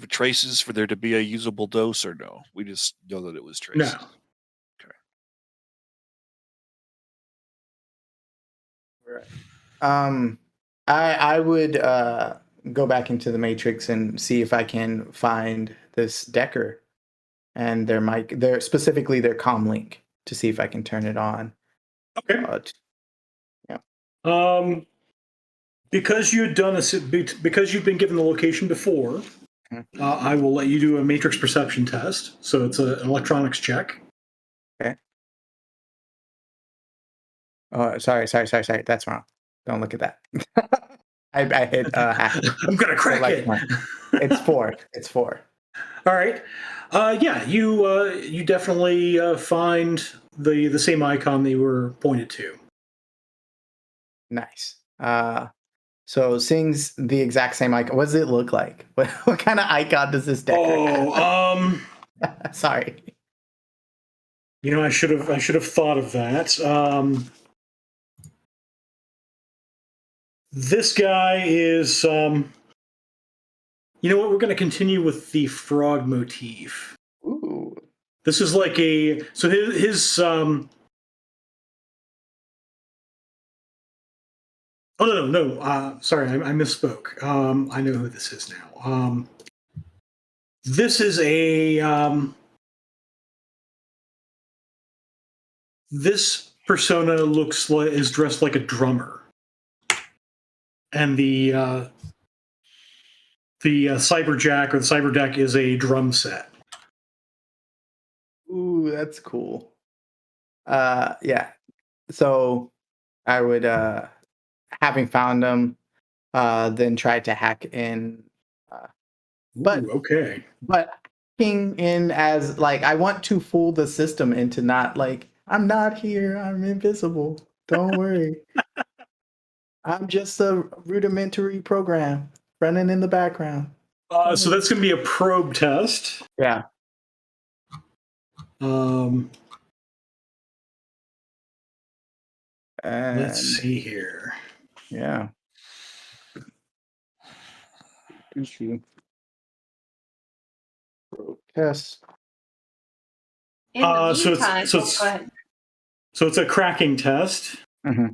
S3: traces for there to be a usable dose, or no? We just know that it was traces.
S1: No.
S2: I would go back into the matrix and see if I can find this Decker and their mic, specifically their comm link, to see if I can turn it on.
S1: Okay.
S2: Yeah.
S1: Because you've been given the location before, I will let you do a matrix perception test. So it's an electronics check.
S2: Okay. Oh, sorry. That's wrong. Don't look at that. I hit half.
S1: I'm gonna crack it.
S2: It's 4. It's 4.
S1: All right. Yeah, you definitely find the same icon they were pointed to.
S2: Nice. So seeing the exact same icon, what does it look like? What kind of icon does this Decker have? Sorry.
S1: I should have thought of that. This guy is. You know what? We're going to continue with the frog motif.
S2: Ooh.
S1: This is like his. Oh no! Sorry, I misspoke. I know who this is now. This is a. This persona is dressed like a drummer, and the cyberjack or the cyberdeck is a drum set.
S2: Ooh, that's cool. Yeah. So I would, having found them, then try to hack in. But
S1: Ooh, okay.
S2: But in as like I want to fool the system into not like I'm not here, I'm invisible. Don't worry. I'm just a rudimentary program running in the background.
S1: So that's going to be a probe test.
S2: Yeah. And
S1: Let's see here.
S2: yeah. Issue. Test.
S5: In the
S1: So
S5: meantime,
S1: it's- so
S5: oh,
S1: it's-
S5: go ahead.
S1: So it's a cracking test.
S2: Mm-hmm.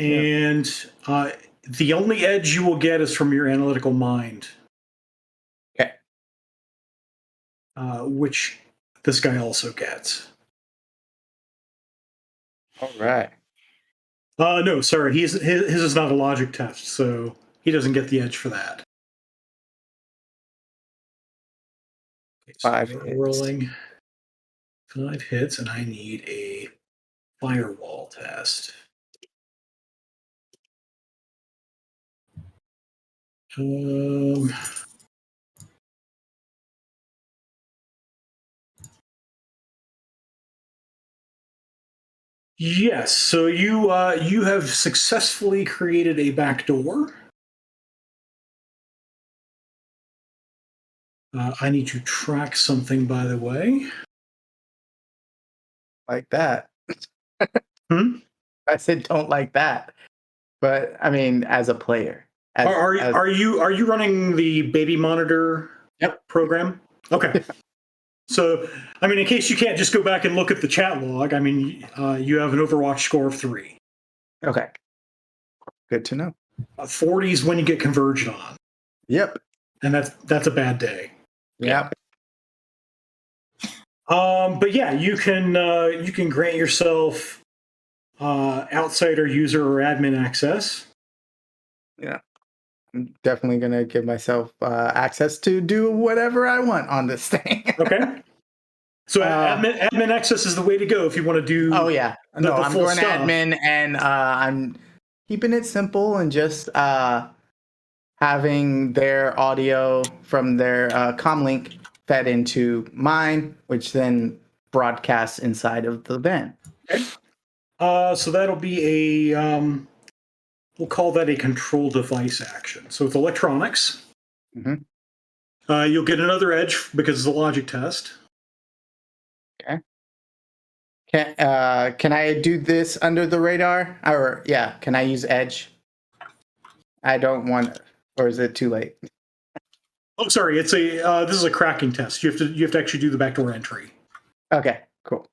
S1: And the only edge you will get is from your analytical mind.
S2: Okay.
S1: Which this guy also gets.
S2: All right.
S1: No, sorry. His is not a logic test, so he doesn't get the edge for that. Okay, so
S2: 5
S1: we're
S2: hits.
S1: rolling 5 hits, and I need a firewall test. Yes. So you have successfully created a backdoor. I need to track something, by the way.
S2: Like that.
S1: Hmm?
S2: I said don't like that. But I mean as a player.
S1: Are you running the baby monitor program? Okay. So, I mean, in case you can't just go back and look at the chat log, I mean, you have an Overwatch score of 3.
S2: Okay. Good to know.
S1: 40 is when you get converged on,
S2: Yep.
S1: and that's a bad day.
S2: Yep.
S1: But yeah, you can grant yourself outsider user or admin access.
S2: Yeah. I'm definitely gonna give myself access to do whatever I want on this thing.
S1: Okay. So admin access is the way to go if you want to do.
S2: Oh yeah, no, I'm
S1: full
S2: going
S1: stuff.
S2: admin, and I'm keeping it simple and just having their audio from their comlink fed into mine, which then broadcasts inside of the van.
S1: Okay. So that'll be a we'll call that a control device action. So it's electronics.
S2: Mhm.
S1: You'll get another edge because it's a logic test.
S2: Okay. Can I do this under the radar? Or yeah, can I use edge? I don't want, or is it too late?
S1: Oh, sorry. It's a this is a cracking test. You have to actually do the backdoor entry.
S2: Okay, cool.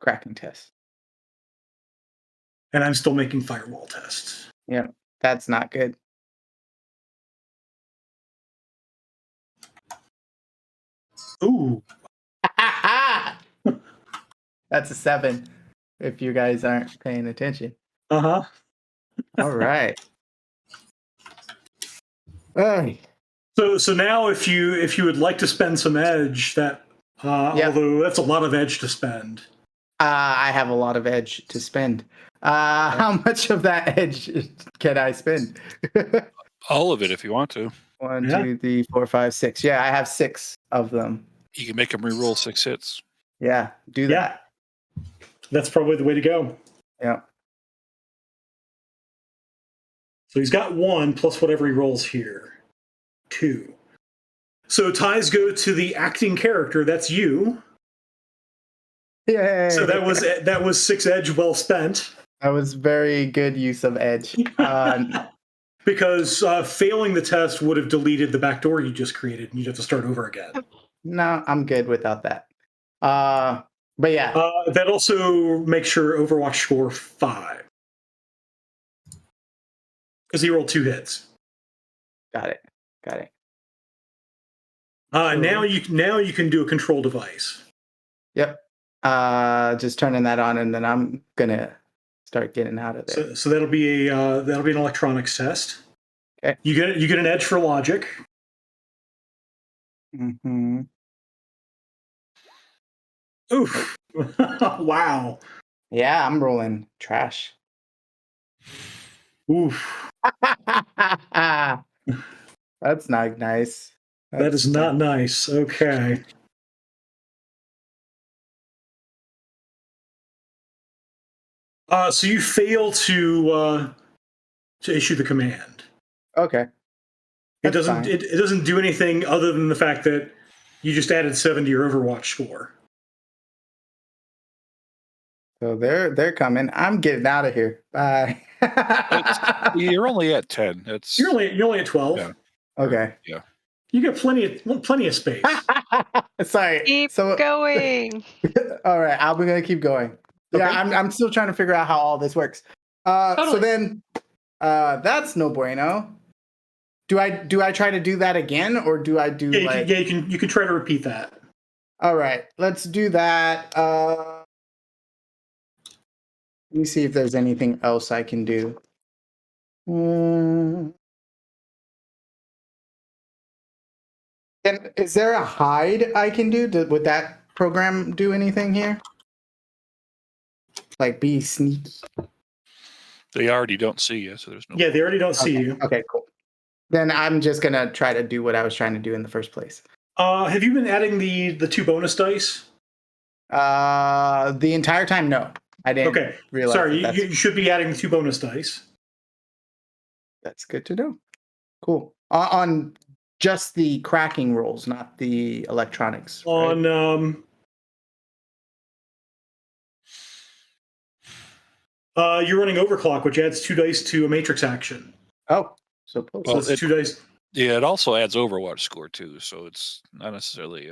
S2: Cracking test.
S1: And I'm still making firewall tests.
S2: Yeah, that's not good.
S1: Ooh.
S2: That's a 7. If you guys aren't paying attention.
S1: Uh-huh.
S2: All right. Hey.
S1: So now if you would like to spend some edge, that although that's a lot of edge to spend.
S2: I have a lot of edge to spend. How much of that edge can I spend?
S3: All of it if you want to.
S2: 1,
S1: Yeah.
S2: 2, 3, 4, 5, 6. Yeah, I have 6 of them.
S3: You can make them re-roll 6 hits.
S2: Yeah, do that.
S1: Yeah. That's probably the way to go.
S2: Yeah.
S1: So he's got 1 plus whatever he rolls here. 2. So ties go to the acting character. That's you.
S2: Yay.
S1: So that was 6 edge well spent.
S2: That was very good use of edge.
S1: Because failing the test would have deleted the backdoor you just created, and you'd have to start over again.
S2: No, I'm good without that. But yeah.
S1: That also makes your Overwatch score 5. Because he rolled 2 hits.
S2: Got it.
S1: Now you can do a control device.
S2: Yep. Just turning that on, and then I'm gonna start getting out of there.
S1: So that'll be an electronics test.
S2: Okay.
S1: You get an edge for logic.
S2: Mm-hmm.
S1: Oof! Wow.
S2: Yeah, I'm rolling trash.
S1: Oof.
S2: That's not nice.
S1: That is not nice. Okay. So you fail to issue the command.
S2: Okay.
S1: It
S2: That's
S1: doesn't.
S2: fine.
S1: It doesn't do anything other than the fact that you just added 7 to your Overwatch score.
S2: So they're coming. I'm getting out of here. Bye.
S3: You're only at 10. That's
S1: You're only at 12.
S3: Yeah.
S2: Okay.
S3: Yeah.
S1: You got plenty of space.
S2: Sorry.
S6: Keep
S2: So
S6: going.
S2: all right, I'm gonna keep going. Yeah,
S1: Okay.
S2: I'm still trying to figure out how all this works. So
S5: Totally.
S2: then that's no bueno. Do I try to do that again, or do I do like
S1: You can try to repeat that.
S2: all right, let's do that. Let me see if there's anything else I can do. And is there a hide I can do? Would that program do anything here? Like be sneaky?
S3: They already don't see you, so there's no.
S1: Yeah, they already don't see
S2: Okay.
S1: you.
S2: Okay, cool. Then I'm just gonna try to do what I was trying to do in the first place.
S1: Have you been adding the 2 bonus dice?
S2: The entire time, no. I didn't
S1: Okay.
S2: realize
S1: Sorry,
S2: that
S1: you should be adding the 2 bonus dice.
S2: that's good to know. Cool. On just the cracking rolls, not the electronics. Right?
S1: On you're running overclock, which adds 2 dice to a matrix action.
S2: Oh, so close.
S1: So
S3: Well,
S1: it's 2 dice.
S3: Yeah, it also adds Overwatch score too, so it's not necessarily.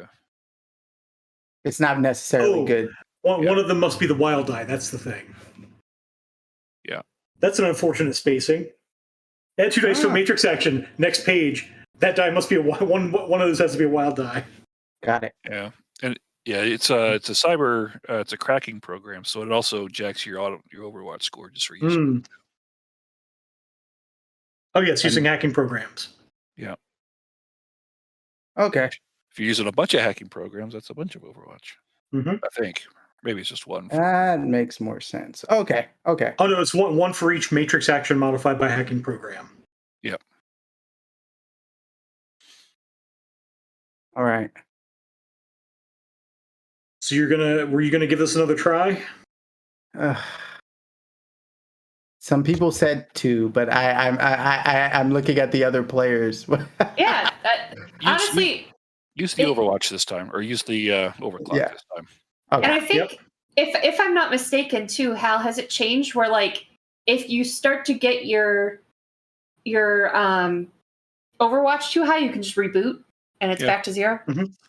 S2: It's not necessarily
S1: Oh.
S2: good.
S1: One of them must be the wild die. That's the thing.
S3: Yeah.
S1: That's an unfortunate spacing. Add 2 dice to a matrix action. Next page. That die must be a one. One of those has to be a wild die.
S2: Got it.
S3: Yeah, and yeah, it's a cyber, it's a cracking program, so it also jacks your Overwatch score just for using.
S1: Oh yeah, it's using hacking programs.
S3: Yeah.
S2: Okay.
S3: If you're using a bunch of hacking programs, that's a bunch of Overwatch.
S1: Mm-hmm.
S3: I think maybe it's just one.
S2: That makes more sense. Okay. Okay.
S1: Oh no, it's one for each matrix action modified by hacking program.
S3: Yep.
S2: All right.
S1: So were you gonna give this another try?
S2: Some people said 2, but I'm looking at the other players.
S5: Yeah. Honestly,
S3: Use the Overwatch this time, or use the Overclock this time.
S2: Okay.
S5: and I think if I'm not mistaken too, Hal, has it changed where like if you start to get your Overwatch too high, you can just reboot and it's back to 0?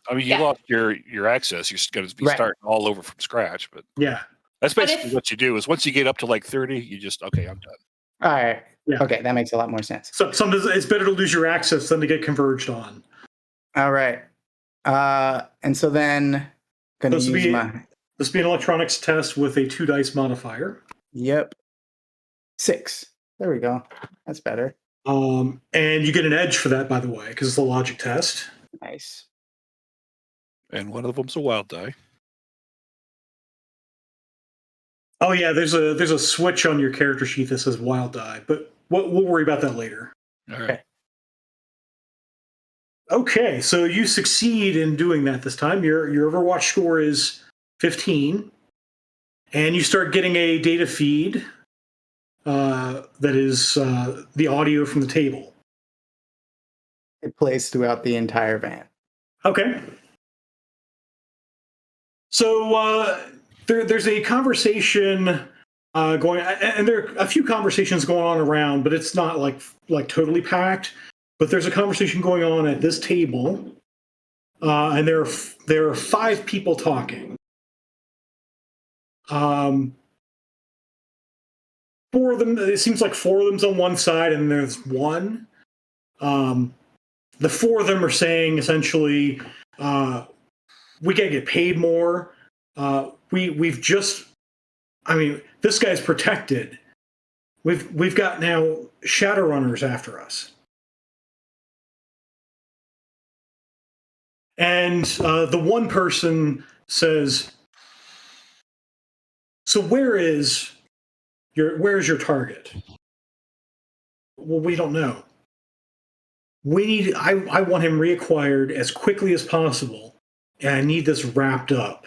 S3: I mean, you lost your access. You're going to be starting all over from scratch. But
S1: yeah,
S3: that's basically what you do. Is once you get up to like 30, you just I'm done.
S2: All right.
S1: Yeah.
S2: Okay, that makes a lot more sense.
S1: So sometimes it's better to lose your access than to get converged on.
S2: All right. And so then gonna use
S1: this be an electronics test with a 2 dice modifier.
S2: Yep. 6. There we go. That's better.
S1: And you get an edge for that, by the way, because it's a logic test.
S2: Nice.
S3: And one of them's a wild die.
S1: Oh yeah, there's a switch on your character sheet that says wild die, but we'll worry about that later.
S3: All right.
S1: Okay, so you succeed in doing that this time. Your Overwatch score is 15, and you start getting a data feed that is the audio from the table.
S2: It plays throughout the entire van.
S1: Okay. So there's a conversation going, and there are a few conversations going on around, but it's not like totally packed. But there's a conversation going on at this table, and there are 5 people talking. 4 of them. It seems like 4 of them's on one side, and there's one. The 4 of them are saying essentially, we gotta get paid more. We've just, I mean, this guy's protected. We've got now shadowrunners after us. And the one person says, "So where's your target?" Well, we don't know. I want him reacquired as quickly as possible, and I need this wrapped up.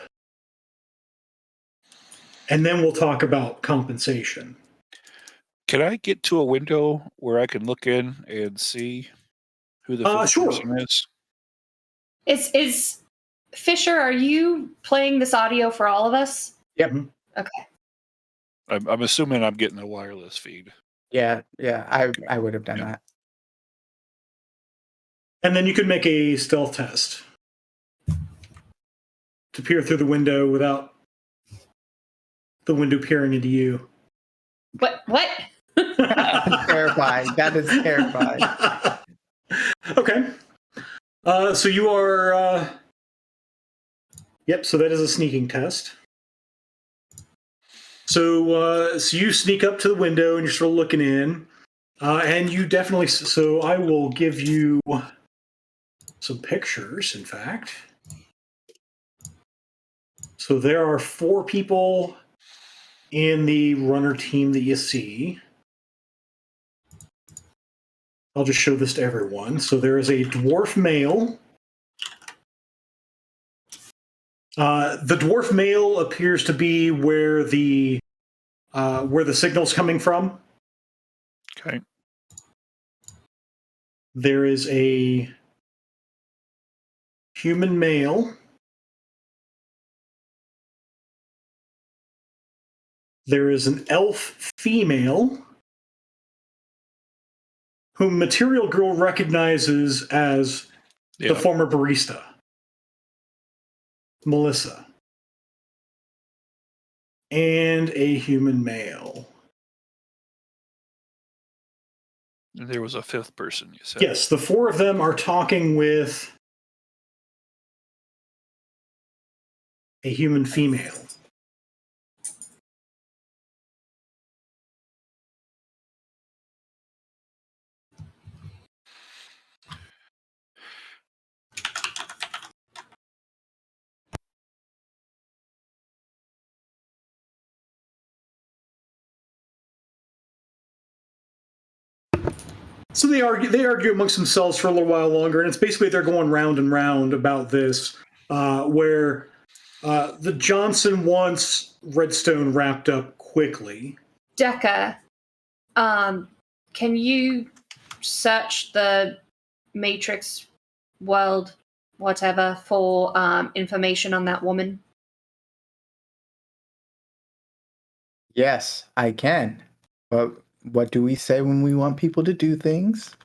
S1: And then we'll talk about compensation.
S3: Can I get to a window where I can look in and see who the fifth
S1: Sure.
S3: person is?
S5: Is Fisher, are you playing this audio for all of us?
S2: Yep.
S5: Okay.
S3: I'm assuming I'm getting a wireless feed.
S2: Yeah, I would have done that.
S1: And then you can make a stealth test to peer through the window without the window peering into you.
S5: What?
S2: Terrifying. That is terrifying.
S1: Okay. So you are. Yep. So that is a sneaking test. So you sneak up to the window and you're sort of looking in, and you definitely. So I will give you some pictures. In fact, so there are 4 people in the runner team that you see. I'll just show this to everyone. So there is a dwarf male. The dwarf male appears to be where the signal's coming from.
S3: Okay.
S1: There is a human male. There is an elf female whom Material Girl recognizes as the former barista, Melissa. And a human male.
S3: There was a 5th person, you said.
S1: Yes, the 4 of them are talking with a human female. So they argue amongst themselves for a little while longer, and it's basically they're going round and round about this, where the Johnson wants Redstone wrapped up quickly.
S5: Decca, can you search the Matrix world, whatever, for information on that woman?
S2: Yes, I can. But what do we say when we want people to do things?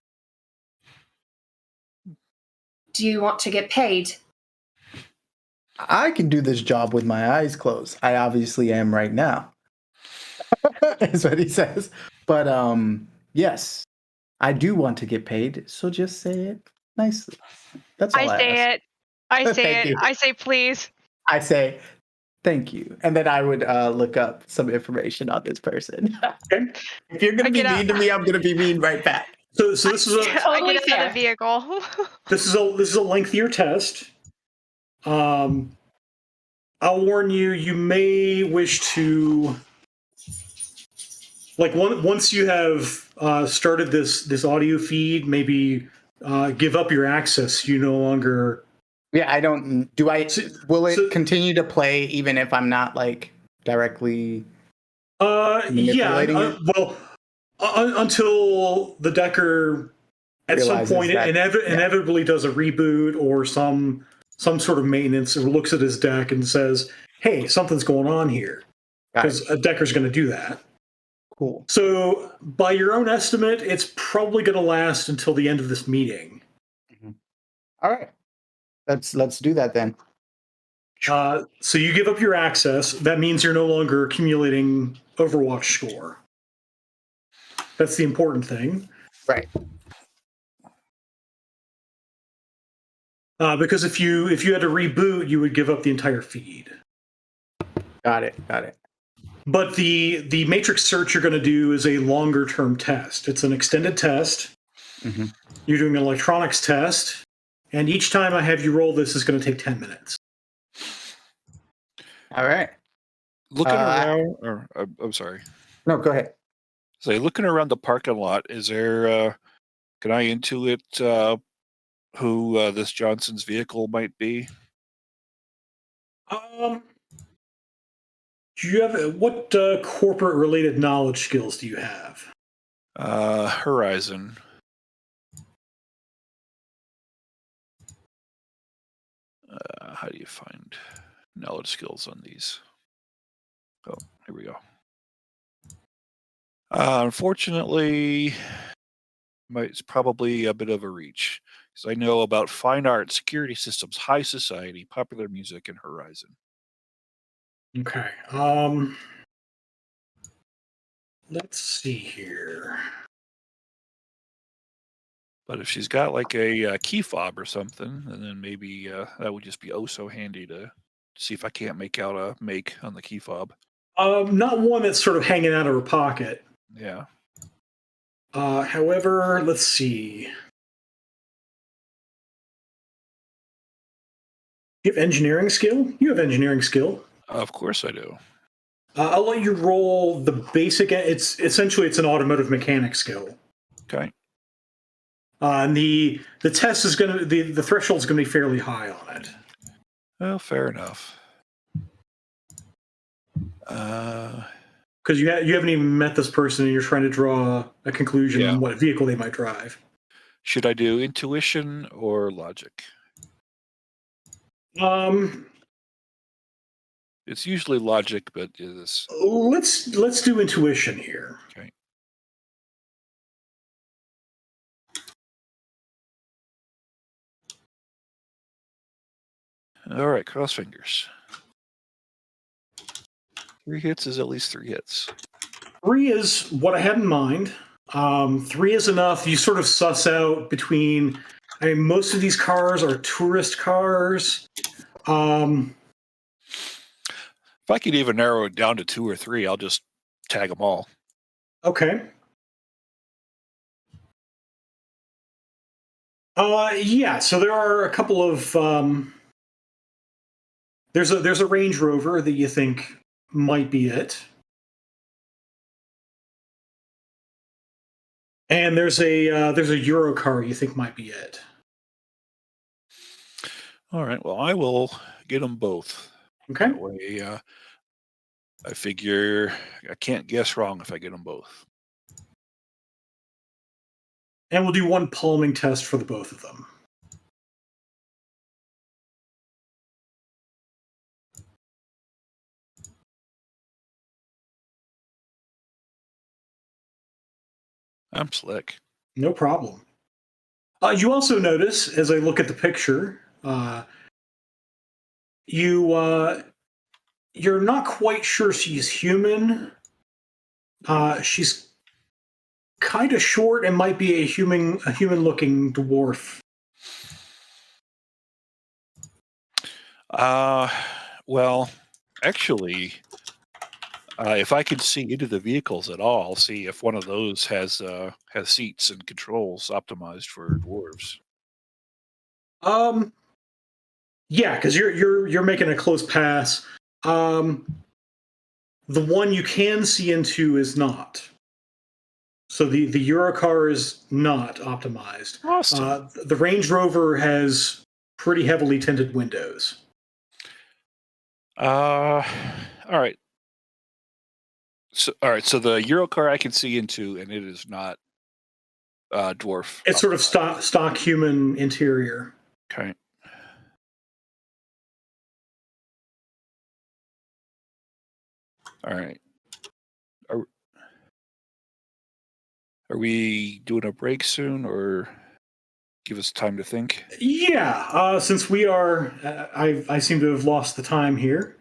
S5: Do you want to get paid?
S2: I can do this job with my eyes closed. I obviously am right now. Is what he says. But yes, I do want to get paid, so just say it nicely. That's all I
S6: say
S2: ask.
S6: it. I say
S2: Thank
S6: it.
S2: you.
S6: I say please.
S2: I say thank you. And then I would look up some information on this person.
S1: Okay.
S2: If you're gonna
S6: I
S2: be
S6: get
S2: mean to me, I'm gonna be mean right back.
S1: So this is a
S6: I
S5: Totally
S6: get out of the
S5: fair.
S6: vehicle.
S1: this is a lengthier test. I'll warn you, you may wish to, like, once you have started this audio feed, maybe give up your access. You no longer.
S2: Yeah, I don't. Do I? Will it
S1: so-
S2: continue to play even if I'm not like directly?
S1: Yeah.
S2: Manipulating it?
S1: Well, until the Decker at some
S2: Realizes
S1: point
S2: that-
S1: inevitably does a reboot or some sort of maintenance, or looks at his deck and says, "Hey, something's going on here,"
S2: Got it.
S1: because a Decker's going to do that.
S2: Cool.
S1: So, by your own estimate, it's probably going to last until the end of this meeting.
S2: All right. Let's do that then.
S1: So you give up your access. That means you're no longer accumulating Overwatch score. That's the important thing.
S2: Right.
S1: Because if you had to reboot, you would give up the entire feed.
S2: Got it.
S1: But the matrix search you're going to do is a longer term test. It's an extended test.
S2: Mm-hmm.
S1: You're doing an electronics test, and each time I have you roll this is going to take 10 minutes.
S2: All right.
S3: Looking around, or I'm sorry.
S2: No, go ahead.
S3: So looking around the parking lot, is there Can I intuit who this Johnson's vehicle might be?
S1: Do you have what corporate related knowledge skills do you have?
S3: Horizon. How do you find knowledge skills on these? Oh, here we go. Unfortunately, it's probably a bit of a reach because I know about fine art, security systems, high society, popular music, and Horizon.
S1: Okay. Let's see here.
S3: But if she's got like a key fob or something, and then maybe that would just be oh so handy to see if I can't make out a make on the key fob.
S1: Not one that's sort of hanging out of her pocket.
S3: Yeah.
S1: However, let's see. You have engineering skill? You have engineering skill.
S3: Of course I do.
S1: I'll let you roll the basic. It's essentially an automotive mechanic skill.
S3: Okay.
S1: And the test is going to the threshold is going to be fairly high on it.
S3: Well, fair enough.
S1: Because you haven't even met this person and you're trying to draw a conclusion on what vehicle they might drive.
S3: Should I do intuition or logic? It's usually logic, but this.
S1: Let's do intuition here.
S3: Okay. All right, cross fingers. 3 hits is at least 3 hits.
S1: 3 is what I had in mind. 3 is enough. You sort of suss out between. I mean, most of these cars are tourist cars.
S3: If I could even narrow it down to 2 or 3, I'll just tag them all.
S1: Okay. Yeah. So there are a couple of. There's a Range Rover that you think might be it. And there's a Euro car you think might be it.
S3: All right. Well, I will get them both.
S1: Okay.
S3: That way, I figure I can't guess wrong if I get them both.
S1: And we'll do one palming test for the both of them.
S3: I'm slick.
S1: No problem. You also notice, as I look at the picture, you're not quite sure she's human. She's kind of short and might be a human-looking dwarf.
S3: Well, actually, if I could see into the vehicles at all, I'll see if one of those has seats and controls optimized for dwarves.
S1: Yeah, because you're making a close pass. The one you can see into is not. So the Eurocar is not optimized.
S3: Awesome.
S1: The Range Rover has pretty heavily tinted windows.
S3: All right. So the Eurocar I can see into, and it is not dwarf.
S1: It's sort of stock human interior.
S3: Okay. All right. Are we doing a break soon, or give us time to think?
S1: Yeah, since we are, I seem to have lost the time here.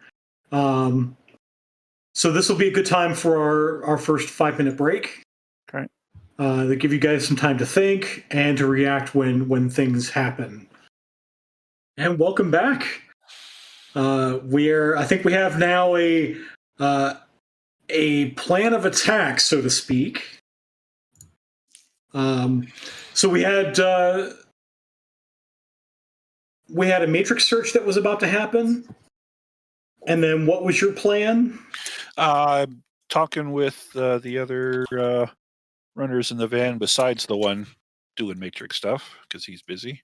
S1: So this will be a good time for our first 5-minute break.
S3: Okay.
S1: To give you guys some time to think and to react when things happen. And welcome back. I think we have now a plan of attack, so to speak. So we had a matrix search that was about to happen. And then what was your plan?
S3: Talking with the other runners in the van besides the one doing Matrix stuff because he's busy.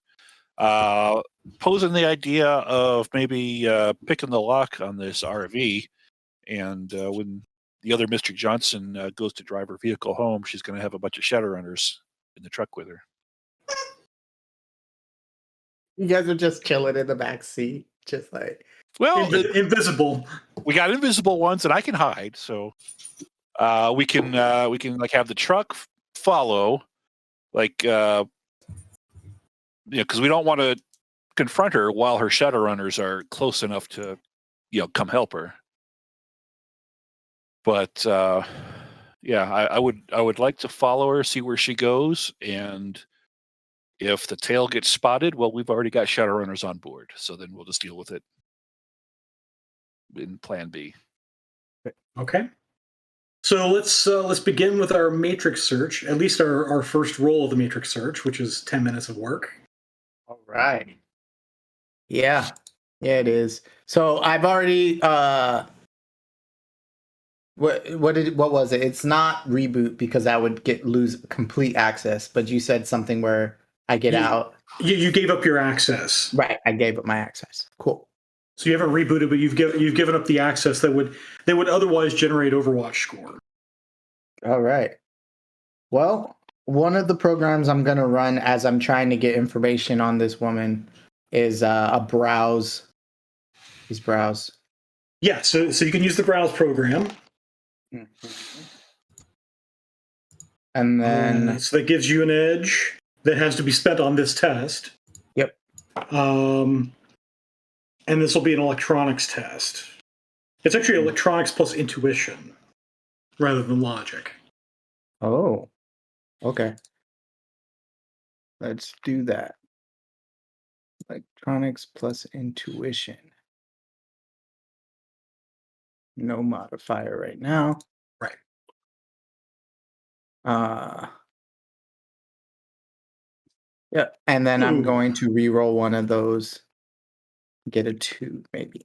S3: Posing the idea of maybe picking the lock on this RV, and when the other Mr. Johnson goes to drive her vehicle home, she's going to have a bunch of shadowrunners in the truck with her.
S2: You guys are just chilling in the back seat, just like.
S3: Well,
S1: Invisible.
S3: we got invisible ones, and I can hide, so we can like have the truck follow, like because we don't want to confront her while her shadowrunners are close enough to come help her. But I would like to follow her, see where she goes, and if the tail gets spotted, well, we've already got shadowrunners on board, so then we'll just deal with it in Plan B.
S1: Okay. So let's begin with our matrix search. At least our first roll of the matrix search, which is 10 minutes of work.
S2: All right. Yeah, it is. So I've already what was it? It's not reboot because I would lose complete access. But you said something where I get out.
S1: You gave up your access.
S2: Right, I gave up my access. Cool.
S1: So you haven't rebooted, but you've given up the access that would otherwise generate Overwatch score.
S2: All right. Well, one of the programs I'm going to run as I'm trying to get information on this woman is a browse. Is browse.
S1: Yeah, so you can use the browse program.
S2: And then
S1: so that gives you an edge that has to be spent on this test.
S2: Yep.
S1: And this will be an electronics test. It's actually electronics plus intuition rather than logic.
S2: Oh. Okay. Let's do that. Electronics plus intuition. No modifier right now.
S1: Right.
S2: Yeah, and then I'm going to re-roll one of those. Get a 2, maybe.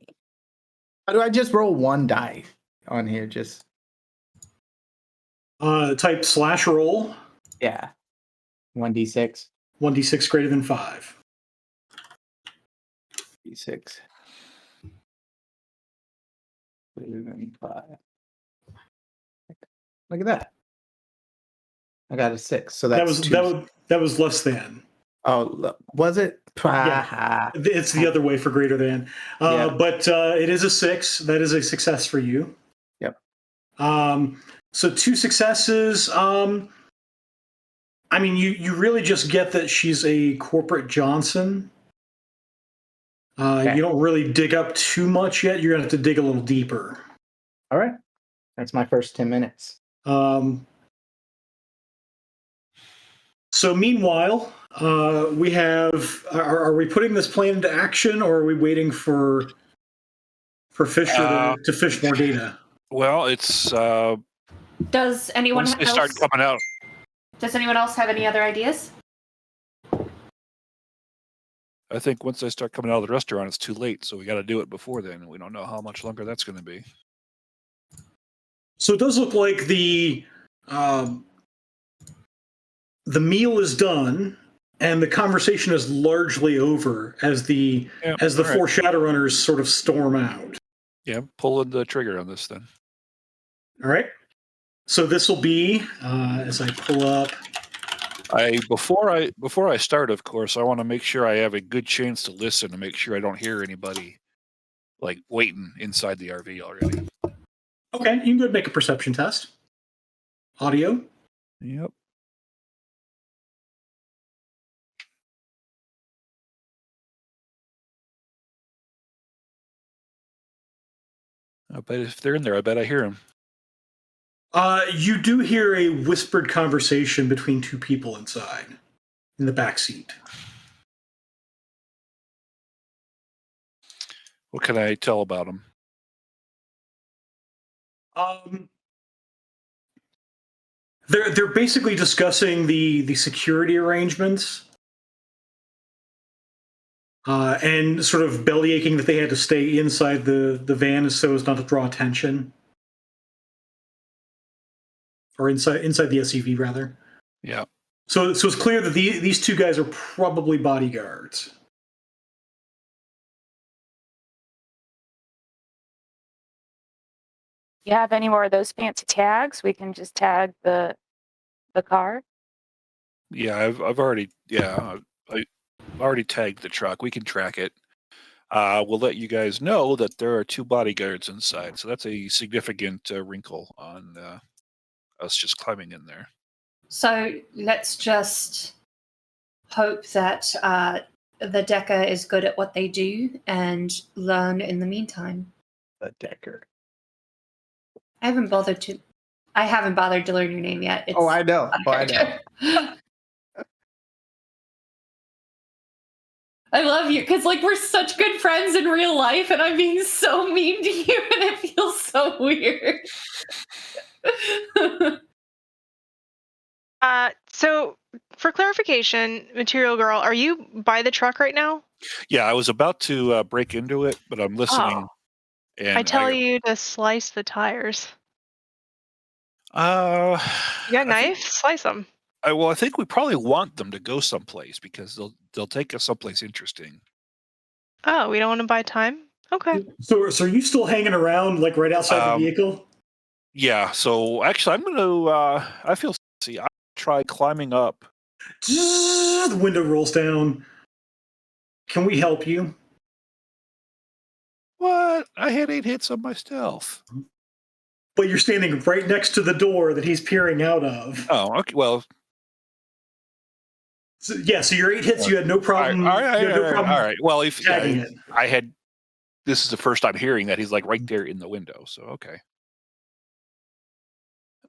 S2: How do I just roll one die on here? Just
S1: type /roll.
S2: Yeah. 1d6.
S1: 1d6 greater than 5.
S2: D6. Greater than 5. Look at that. I got a 6. So that's
S1: that was less than.
S2: Oh, was it?
S1: Yeah. It's the other way for greater than. But it is a 6. That is a success for you.
S2: Yep.
S1: So 2 successes. I mean, you really just get that she's a corporate Johnson. Okay. You don't really dig up too much yet. You're going to have to dig a little deeper.
S2: All right. That's my first 10 minutes.
S1: So meanwhile, we have. Are we putting this plan into action, or are we waiting for Fisher to fish more data?
S3: Well, it's.
S5: Does anyone
S3: once they start coming out?
S5: Does anyone else have any other ideas?
S3: I think once they start coming out of the restaurant, it's too late. So we got to do it before then, and we don't know how much longer that's going to be.
S1: So it does look like the meal is done, and the conversation is largely over as the 4 Shadowrunners sort of storm out. Yeah,
S3: pulling the trigger on this then.
S1: All right. So this will be as I pull up.
S3: Before I start, of course, I want to make sure I have a good chance to listen to make sure I don't hear anybody like waiting inside the RV already.
S1: Okay, you can go make a perception test. Audio.
S3: Yep. I bet if they're in there, I bet I hear them.
S1: You do hear a whispered conversation between 2 people inside, in the back seat.
S3: What can I tell about them?
S1: They're basically discussing the security arrangements, and sort of bellyaching that they had to stay inside the van so as not to draw attention. Or inside the SUV, rather.
S3: Yeah.
S1: So it's clear that these two guys are probably bodyguards.
S4: You have any more of those fancy tags? We can just tag the car.
S3: Yeah, I've already I already tagged the truck. We can track it. We'll let you guys know that there are 2 bodyguards inside, so that's a significant wrinkle on us just climbing in there.
S5: So let's just hope that the Decker is good at what they do and learn in the meantime.
S2: The Decker.
S5: I haven't bothered to learn your name yet.
S2: Oh, I know. Oh, I know.
S5: I love you because like we're such good friends in real life, and I'm being so mean to you, and it feels so weird.
S6: So for clarification, Material Girl, are you by the truck right now?
S3: Yeah, I was about to break into it, but I'm listening. And
S6: I tell you to slice the tires.
S3: You
S6: You got a knife? Slice them.
S3: I think we probably want them to go someplace because they'll take us someplace interesting.
S6: Oh, we don't want to buy time? Okay.
S1: So are you still hanging around like right outside the vehicle?
S3: Yeah. So actually, I'm gonna. I feel. See, I try climbing up.
S1: The window rolls down. Can we help you?
S3: What? I had 8 hits on my stealth.
S1: But you're standing right next to the door that he's peering out of.
S3: Oh, okay. Well.
S1: So your 8 hits, you had no problem.
S3: All right. Well, if
S1: tagging it.
S3: I had. This is the first time hearing that he's like right there in the window. So okay.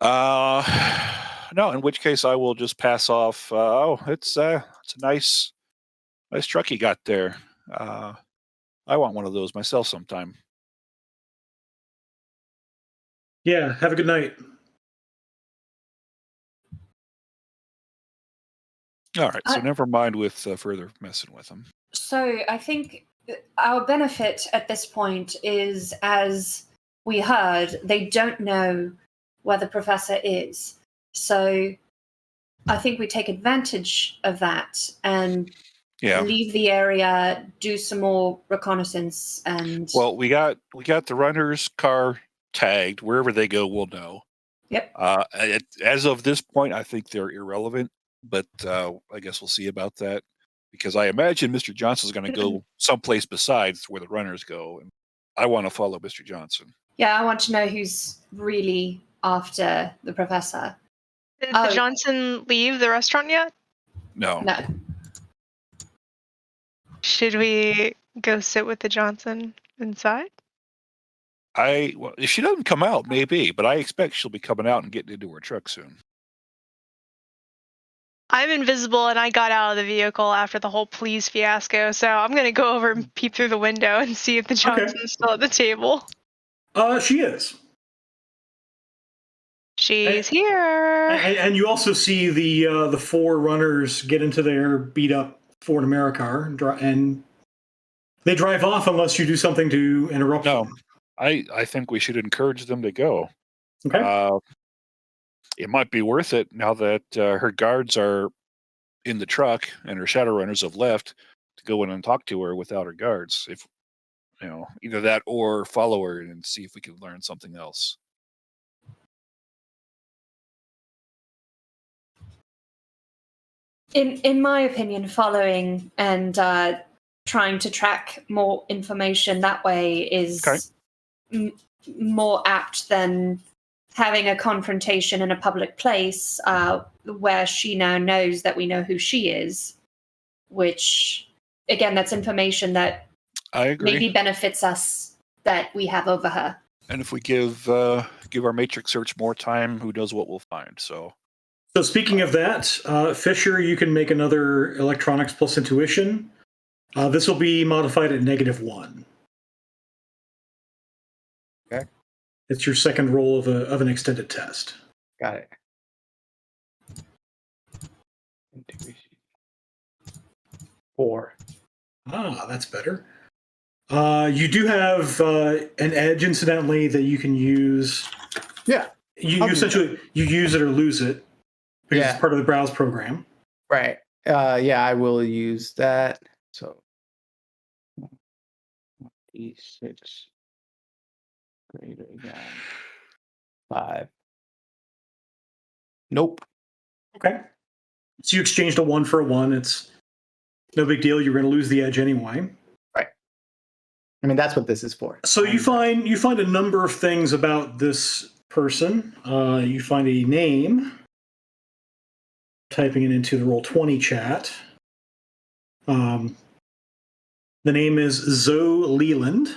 S3: No. In which case, I will just pass off. It's a nice truck you got there. I want one of those myself sometime.
S1: Yeah. Have a good night.
S3: All right. So never mind with further messing with them.
S5: So I think our benefit at this point is, as we heard, they don't know where the professor is. So I think we take advantage of that and leave the area, do some more reconnaissance, and
S3: well, we got the runner's car tagged. Wherever they go, we'll know.
S5: Yep.
S3: As of this point, I think they're irrelevant, but I guess we'll see about that because I imagine Mr. Johnson's going to go someplace besides where the runners go, and I want to follow Mr. Johnson.
S5: Yeah, I want to know who's really after the professor.
S6: Did the Johnson leave the restaurant yet?
S3: No.
S6: Should we go sit with the Johnson inside?
S3: Well, if she doesn't come out, maybe, but I expect she'll be coming out and getting into her truck soon.
S6: I'm invisible and I got out of the vehicle after the whole please fiasco, so I'm going to go over and peep through the window and see if the Johnson's still at the table.
S1: She is.
S6: She's here.
S1: And you also see the 4 runners get into their beat up Ford Americar and they drive off unless you do something to interrupt them.
S3: I think we should encourage them to go.
S1: Okay.
S3: It might be worth it now that her guards are in the truck and her shadowrunners have left to go in and talk to her without her guards. If either that or follow her and see if we can learn something else.
S5: In my opinion, following and trying to track more information that way is more apt than having a confrontation in a public place where she now knows that we know who she is, which, again, that's information that
S3: I agree.
S5: maybe benefits us that we have over her.
S3: And if we give our matrix search more time, who knows what we'll find. So
S1: speaking of that, Fisher, you can make another electronics plus intuition. This will be modified at -1.
S2: Okay.
S1: It's your second roll of an extended test.
S2: Got it. Intuition. 4.
S1: That's better. You do have an edge, incidentally, that you can use.
S2: Yeah.
S1: You essentially you use it or lose it. because
S2: Yeah.
S1: it's part of the browse program.
S2: Right. Yeah, I will use that. So D6 greater than 5. Nope.
S1: Okay. So you exchanged a 1 for a 1. It's no big deal. You're going to lose the edge anyway.
S2: Right. I mean, that's what this is for.
S1: So you find a number of things about this person. You find a name. Typing it into the Roll20 chat. The name is Zoe Leland.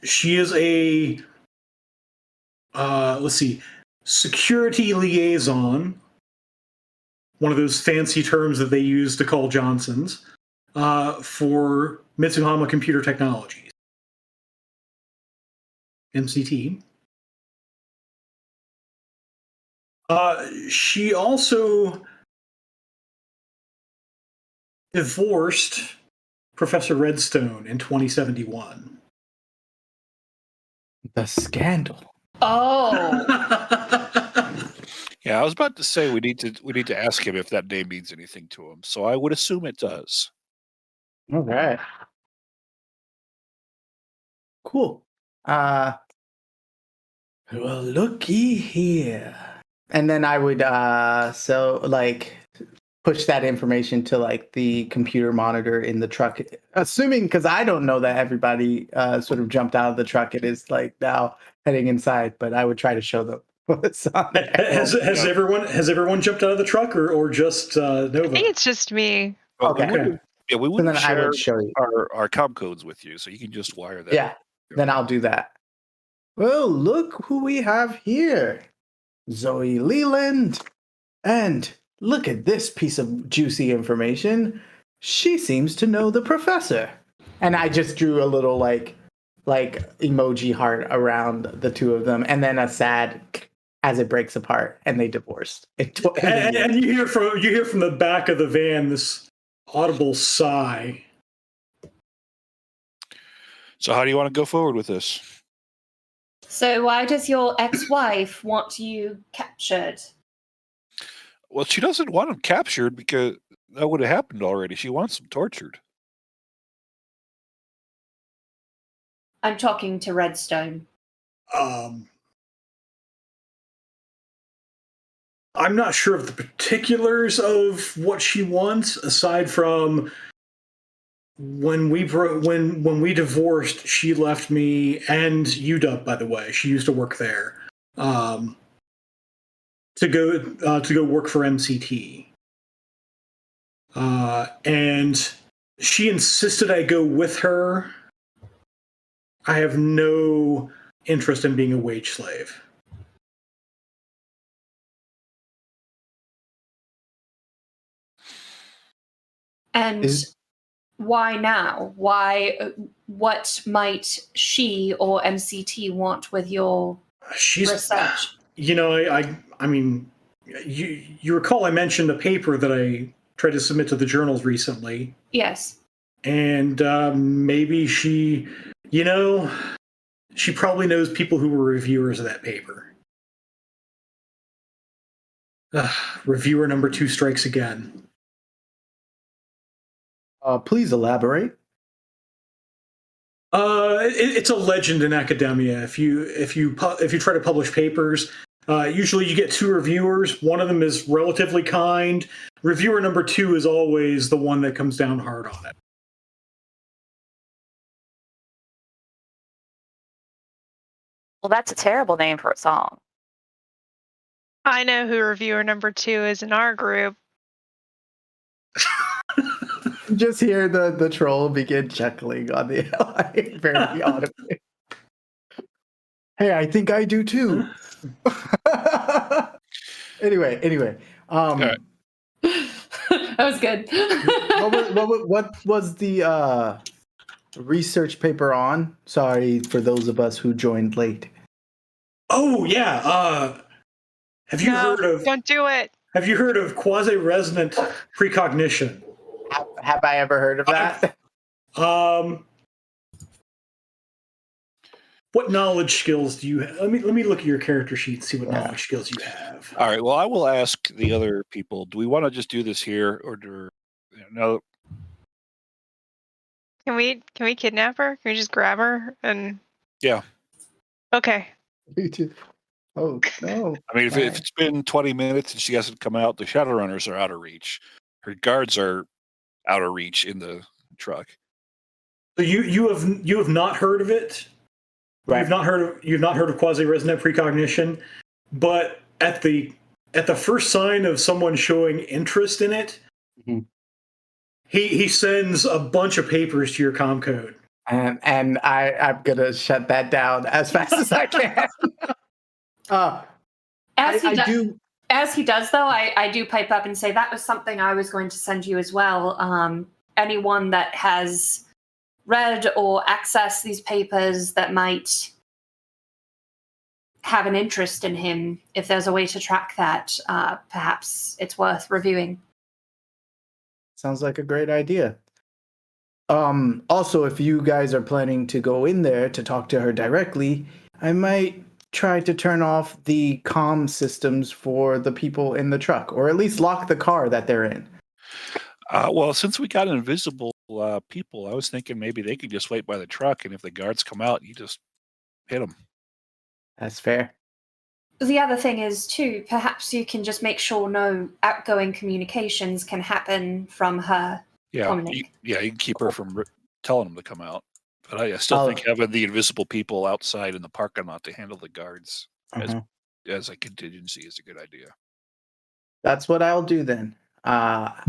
S1: She is a security liaison. One of those fancy terms that they use to call Johnsons for Mitsuhama Computer Technologies, MCT. She also divorced Professor Redstone in 2071.
S2: The scandal.
S5: Oh.
S3: Yeah, I was about to say we need to ask him if that name means anything to him. So I would assume it does.
S2: Okay. Cool. Well, looky here. And then I would push that information to like the computer monitor in the truck, assuming, because I don't know that everybody sort of jumped out of the truck. It is like now heading inside, but I would try to show them what's on there.
S1: Has everyone jumped out of the truck or just Nova?
S6: I think it's just me.
S3: Well,
S2: Okay.
S3: we
S2: So
S3: wouldn't
S2: then I
S3: share
S2: would show you.
S3: our com codes with you, so you can just wire that.
S2: Yeah, then I'll do that. Well, look who we have here. Zoe Leland. And look at this piece of juicy information. She seems to know the professor. And I just drew a little like emoji heart around the two of them, and then a sad as it breaks apart, and they divorced.
S1: And you hear from the back of the van this audible sigh.
S3: So how do you want to go forward with this?
S5: So why does your ex-wife want you captured?
S3: Well, she doesn't want him captured because that would have happened already. She wants him tortured.
S5: I'm talking to Redstone.
S1: I'm not sure of the particulars of what she wants, aside from when we divorced, she left me and UW, by the way. She used to work there. To go work for MCT. And she insisted I go with her. I have no interest in being a wage slave.
S5: And why now? What might she or MCT want with your research?
S1: I mean, you recall I mentioned a paper that I tried to submit to the journals recently.
S5: Yes.
S1: And maybe she probably knows people who were reviewers of that paper. Reviewer number 2 strikes again.
S2: Please elaborate.
S1: It's a legend in academia. If you try to publish papers, usually you get 2 reviewers. One of them is relatively kind. Reviewer number 2 is always the one that comes down hard on it.
S4: Well, that's a terrible name for a song.
S6: I know who reviewer number 2 is in our group.
S2: Just hear the troll begin chuckling on the line very audibly. Hey, I think I do too. Anyway.
S5: That was good.
S2: What was the research paper on? Sorry for those of us who joined late.
S1: Oh yeah. Have you heard of?
S6: Don't do it.
S1: Have you heard of quasi-resonant precognition?
S2: Have I ever heard of that?
S1: What knowledge skills do you have? Let me look at your character sheet and see what knowledge skills you have.
S3: All right. Well, I will ask the other people. Do we want to just do this here, or do no?
S6: Can we kidnap her? Can we just grab her and?
S3: Yeah.
S6: Okay.
S2: Oh no!
S3: I mean, if it's been 20 minutes and she hasn't come out, the shadowrunners are out of reach. Her guards are out of reach in the truck.
S1: So you have not heard of it. Right. You've not heard of quasi-resonant precognition, but at the first sign of someone showing interest in it,
S2: mm-hmm.
S1: he sends a bunch of papers to your comm code.
S2: And I'm gonna shut that down as fast as I can.
S5: As he does, though, I do pipe up and say that was something I was going to send you as well. Anyone that has read or accessed these papers that might have an interest in him, if there's a way to track that, perhaps it's worth reviewing.
S2: Sounds like a great idea. Also, if you guys are planning to go in there to talk to her directly, I might try to turn off the comm systems for the people in the truck, or at least lock the car that they're in.
S3: Well, since we got invisible people, I was thinking maybe they could just wait by the truck, and if the guards come out, you just hit them.
S2: That's fair.
S5: The other thing is, too, perhaps you can just make sure no outgoing communications can happen from her.
S3: Yeah, you can keep her from telling them to come out. But I still think having the invisible people outside in the parking lot to handle the guards as a contingency is a good idea.
S2: That's what I'll do then.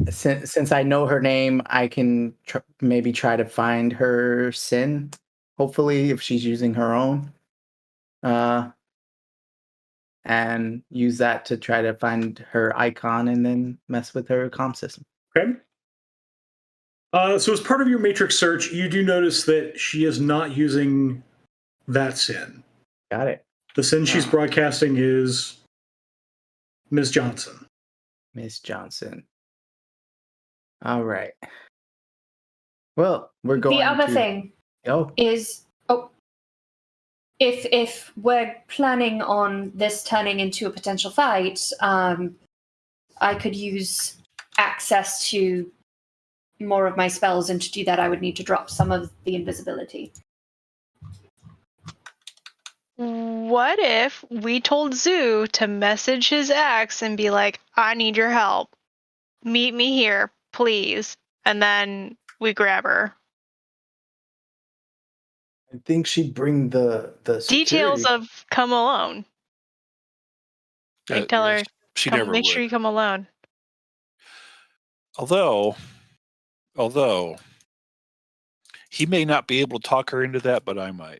S2: Since I know her name, I can maybe try to find her SIN, hopefully, if she's using her own. And use that to try to find her icon and then mess with her comm system.
S1: Okay. So as part of your matrix search, you do notice that she is not using that SIN.
S2: Got it.
S1: The SIN she's broadcasting is Ms. Johnson.
S2: Miss Johnson. All right. Well, we're going
S5: The other thing is, if we're planning on this turning into a potential fight, I could use access to more of my spells, and to do that I would need to drop some of the invisibility.
S6: What if we told Zoo to message his ex and be like, I need your help. Meet me here, please. And then we grab her.
S2: I think she'd bring the
S6: details of come alone. Tell her,
S3: she never
S6: make
S3: would.
S6: sure you come alone.
S3: Although he may not be able to talk her into that, but I might.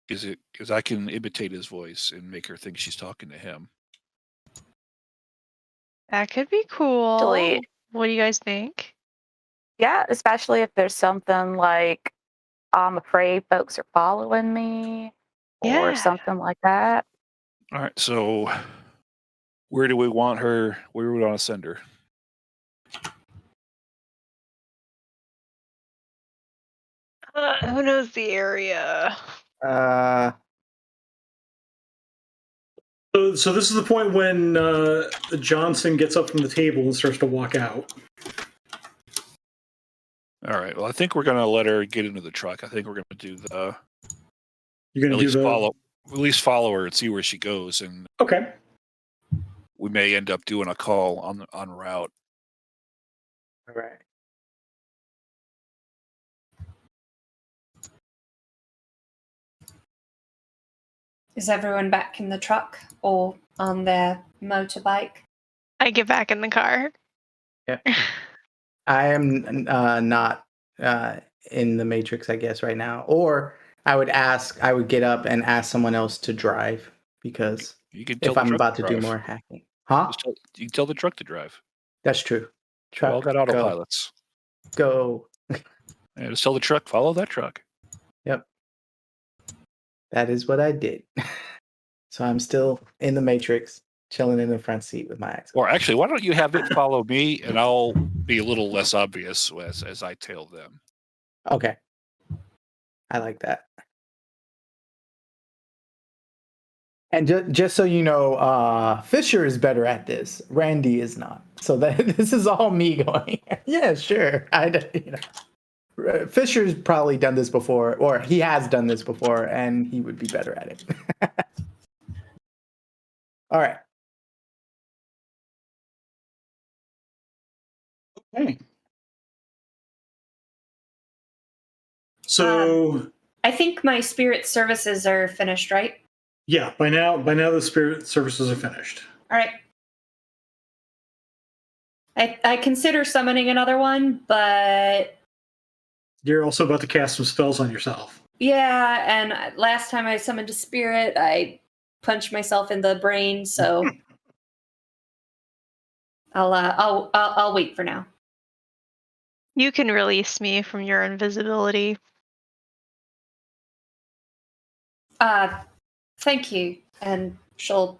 S3: Because I can imitate his voice and make her think she's talking to him.
S6: That could be cool.
S4: Delete.
S6: What do you guys think?
S4: Yeah, especially if there's something like, I'm afraid folks are following me or something like that.
S3: All right, so where do we want her? Where do we want to send her?
S6: Who knows the area?
S1: So this is the point when Johnson gets up from the table and starts to walk out.
S3: All right. Well, I think we're gonna let her get into the truck. I think we're gonna do the.
S1: You're gonna
S3: at least follow her and see where she goes, and
S1: okay.
S3: We may end up doing a call on route.
S2: All right.
S5: Is everyone back in the truck or on their motorbike?
S6: I get back in the car.
S2: Yeah. I am not in the Matrix, I guess, right now. Or I would get up and ask someone else to drive, because if I'm about to do more hacking. Huh?
S3: You can tell the truck to drive.
S2: That's true.
S3: Truck, all got autopilots.
S2: Go.
S3: Yeah, just tell the truck, follow that truck.
S2: Yep. That is what I did. So I'm still in the Matrix, chilling in the front seat with my ex.
S3: Or actually, why don't you have it follow me, and I'll be a little less obvious as I tail them.
S2: Okay. I like that. And just so you know, Fisher is better at this. Randy is not. So that this is all me going. Yeah, sure. Fisher's probably done this before, or he has done this before, and he would be better at it. All right.
S1: Okay. So
S5: I think my spirit services are finished, right?
S1: yeah, by now the spirit services are finished.
S5: All right. I consider summoning another one, but
S1: You're also about to cast some spells on yourself.
S5: yeah, and last time I summoned a spirit, I punched myself in the brain, so I'll wait for now.
S6: You can release me from your invisibility.
S5: Thank you. And she'll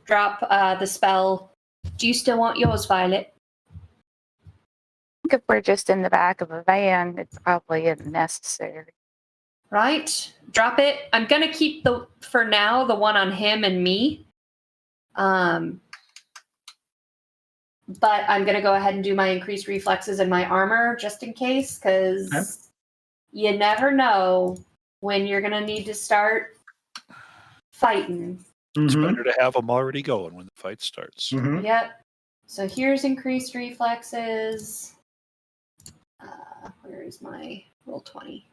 S5: drop the spell. Do you still want yours, Violet?
S4: I think if we're just in the back of a van, it's probably unnecessary.
S5: Right. Drop it. I'm gonna keep for now the one on him and me. But I'm gonna go ahead and do my increased reflexes and my armor just in case, because you never know when you're gonna need to start fighting.
S3: It's
S1: Mhm.
S3: better to have them already going when the fight starts.
S1: Mhm.
S5: Yep. So here's increased reflexes. Where is my roll 20?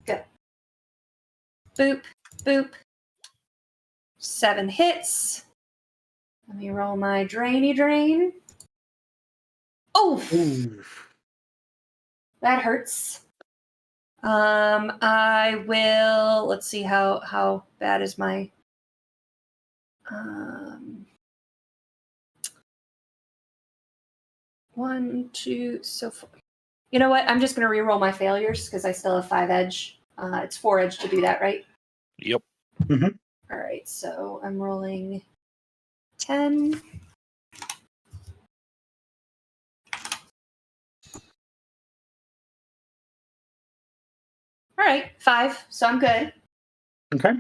S5: Go. Boop, boop. 7 hits. Let me roll my drain. Oh,
S1: Ooh.
S5: that hurts. I will. Let's see how bad is my. 1, 2, so 4. You know what? I'm just gonna re-roll my failures because I still have 5 edge. It's 4 edge to do that, right?
S3: Yep.
S5: All right. So I'm rolling 10. All right, 5. So I'm good.
S1: Okay.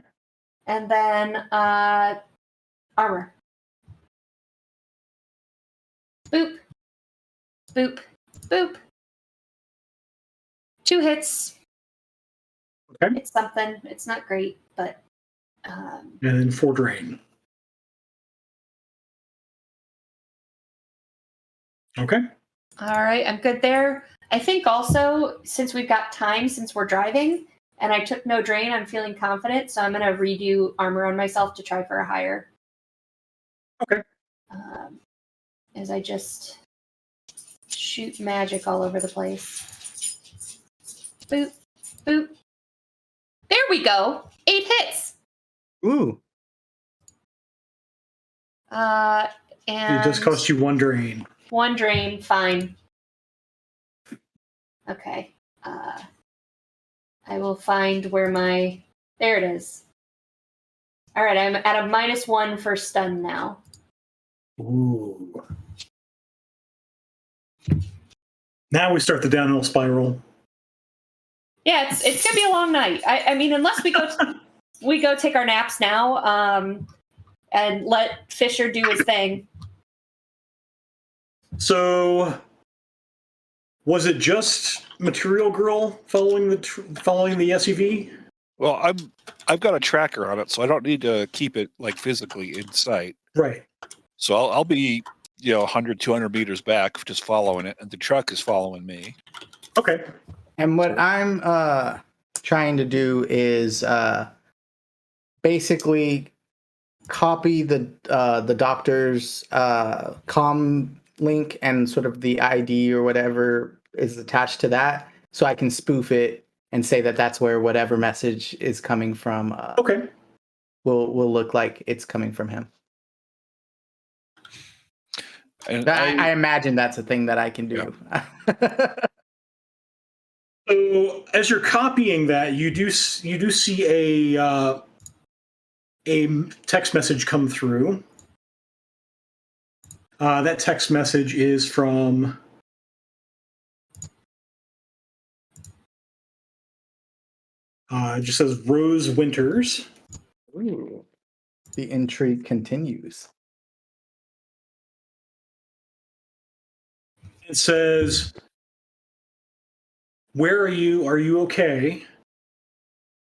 S5: And then armor. Boop. Boop. Boop. 2 hits.
S1: Okay.
S5: It's something. It's not great, but.
S1: And then 4 drain. Okay.
S5: All right, I'm good there. I think also, since we've got time, since we're driving, and I took no drain, I'm feeling confident, so I'm going to redo armor on myself to try for a higher.
S1: Okay.
S5: As I just shoot magic all over the place. Boop, boop. There we go. 8 hits.
S2: Ooh.
S5: And
S1: It just cost you 1 drain.
S5: 1 drain, fine. Okay. I will find where my. There it is. All right, I'm at a -1 for stun now.
S1: Ooh. Now we start the downhill spiral.
S5: Yeah, it's gonna be a long night. I mean, unless we go take our naps now, and let Fisher do his thing.
S1: So, was it just Material Girl following the SUV?
S3: Well, I've got a tracker on it, so I don't need to keep it like physically in sight.
S1: Right.
S3: So I'll be 100, 200 meters back, just following it, and the truck is following me.
S1: Okay.
S2: And what I'm trying to do is basically copy the doctor's com link and sort of the ID or whatever is attached to that, so I can spoof it and say that that's where whatever message is coming from.
S1: Okay.
S2: Will look like it's coming from him.
S3: And
S2: I imagine that's a thing that I can do. Yeah.
S1: So as you're copying that, you do see a text message come through. That text message is from It just says Rose Winters.
S2: Ooh. The intrigue continues.
S1: It says, "Where are you? Are you okay?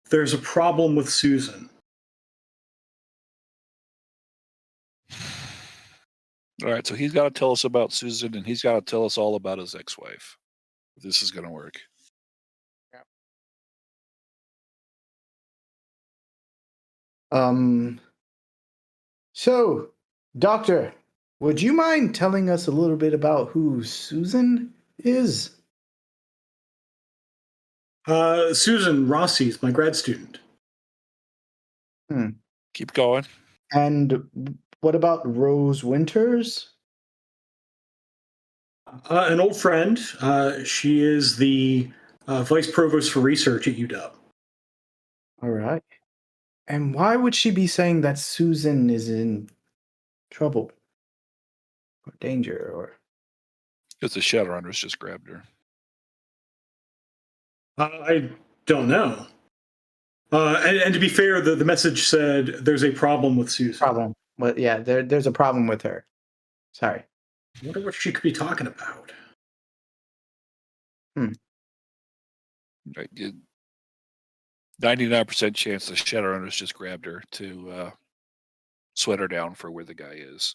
S1: There's a problem with Susan."
S3: All right, so he's got to tell us about Susan, and he's got to tell us all about his ex-wife. This is going to work.
S2: So, Doctor, would you mind telling us a little bit about who Susan is?
S1: Susan Rossi is my grad student.
S3: Keep going.
S2: And what about Rose Winters?
S1: An old friend. She is the vice provost for research at UW.
S2: All right. And why would she be saying that Susan is in trouble or danger or?
S3: Because the shadowrunners just grabbed her.
S1: I don't know. And to be fair, the message said there's a problem with Susan.
S2: Problem. But yeah, there's a problem with her. Sorry.
S1: I wonder what she could be talking about.
S3: Right. 99% chance the shadowrunners just grabbed her to sweat her down for where the guy is.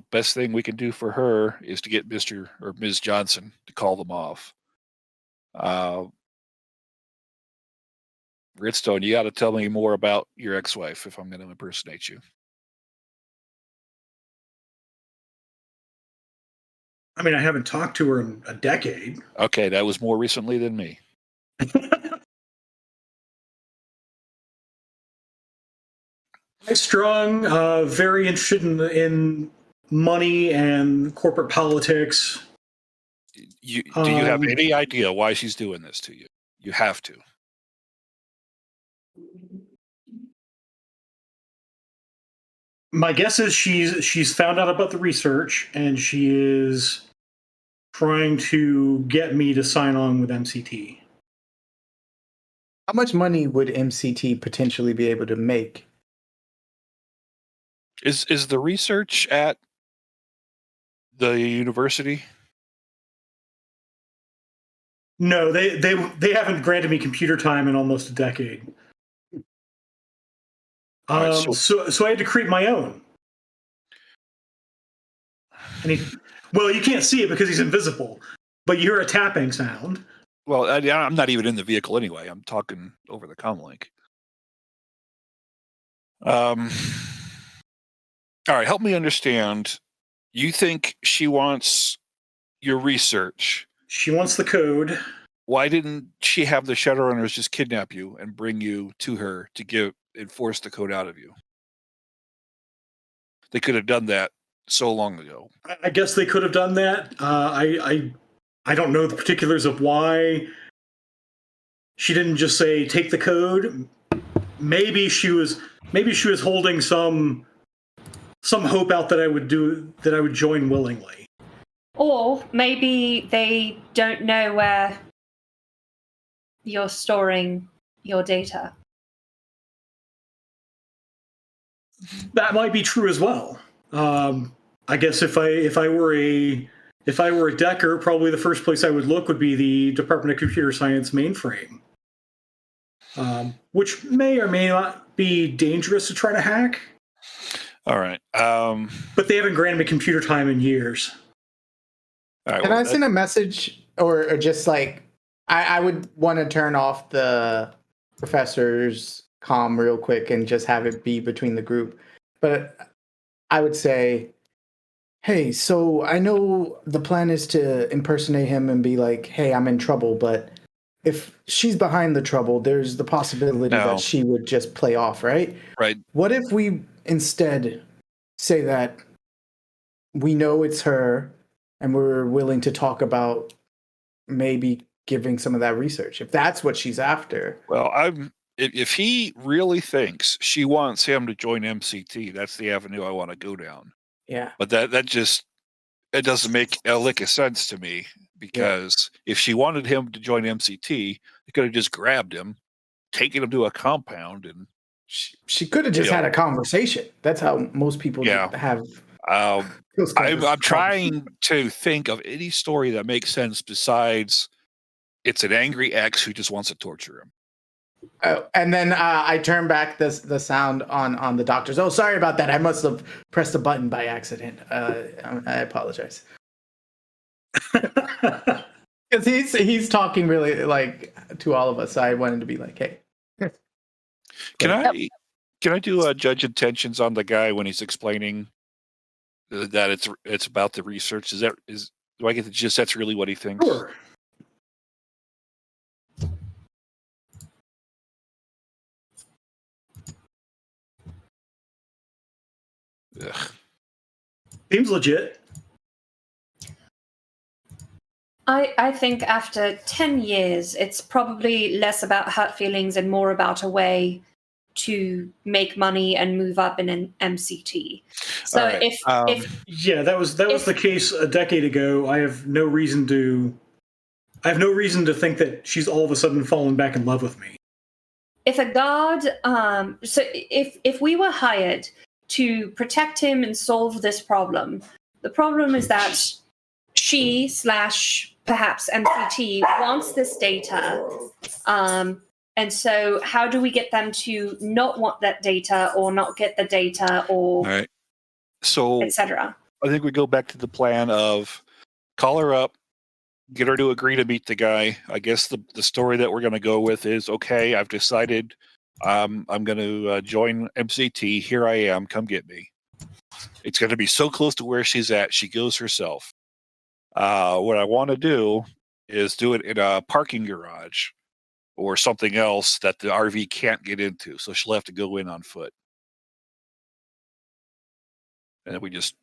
S3: Best thing we can do for her is to get Mr. or Ms. Johnson to call them off. Redstone, you got to tell me more about your ex-wife if I'm going to impersonate you.
S1: I mean, I haven't talked to her in a decade.
S3: Okay, that was more recently than me.
S1: High strung, very interested in money and corporate politics.
S3: Do you have any idea why she's doing this to you? You have to.
S1: My guess is she's found out about the research and she is trying to get me to sign on with MCT.
S2: How much money would MCT potentially be able to make?
S3: Is the research at the university?
S1: No, they haven't granted me computer time in almost a decade.
S3: Right,
S1: so I had to create my own. And you can't see it because he's invisible, but you hear a tapping sound.
S3: Well, I'm not even in the vehicle anyway. I'm talking over the comlink. All right, help me understand. You think she wants your research?
S1: She wants the code.
S3: Why didn't she have the shadowrunners just kidnap you and bring you to her to enforce the code out of you? They could have done that so long ago.
S1: I guess they could have done that. I don't know the particulars of why she didn't just say take the code. Maybe she was holding some hope out that I would join willingly.
S5: Or maybe they don't know where you're storing your data.
S1: That might be true as well. I guess if I were a Decker, probably the first place I would look would be the Department of Computer Science mainframe, which may or may not be dangerous to try to hack.
S3: All right.
S1: But they haven't granted me computer time in years.
S3: All right,
S2: Can I send a message or just like I would want to turn off the professor's comm real quick and just have it be between the group. But I would say, hey, so I know the plan is to impersonate him and be like, hey, I'm in trouble, but if she's behind the trouble, there's the possibility that she would just play off, right?
S3: Right.
S2: What if we instead say that we know it's her and we're willing to talk about maybe giving some of that research, if that's what she's after?
S3: Well, if he really thinks she wants him to join MCT, that's the avenue I want to go down.
S2: Yeah.
S3: But that doesn't make a lick of sense to me because if she wanted him to join MCT, they could have just grabbed him, taken him to a compound, and
S2: She could have just had a conversation. That's how most people have. Those kinds of
S3: I'm trying to think of any story that makes sense besides it's an angry ex who just wants to torture him.
S2: And then I turn back the sound on the doctors. Oh, sorry about that. I must have pressed a button by accident. I apologize. Because he's talking really like to all of us. So I wanted to be like, hey.
S3: Can I do judge intentions on the guy when he's explaining that it's about the research? Do I get to just that's really what he thinks?
S1: Sure.
S3: Ugh.
S1: Seems legit.
S5: I think after 10 years, it's probably less about hurt feelings and more about a way to make money and move up in an MCT. So
S3: right.
S5: if
S1: that was the case a decade ago. I have no reason to think that she's all of a sudden fallen back in love with me.
S5: if a guard, so if we were hired to protect him and solve this problem, the problem is that she / perhaps MCT wants this data. And so how do we get them to not want that data or not get the data or
S3: all right. So
S5: etc.?
S3: I think we go back to the plan of call her up, get her to agree to meet the guy. I guess the story that we're going to go with is, okay, I've decided I'm going to join MCT. Here I am. Come get me. It's going to be so close to where she's at. She goes herself. What I want to do is do it in a parking garage or something else that the RV can't get into. So she'll have to go in on foot. And then we just,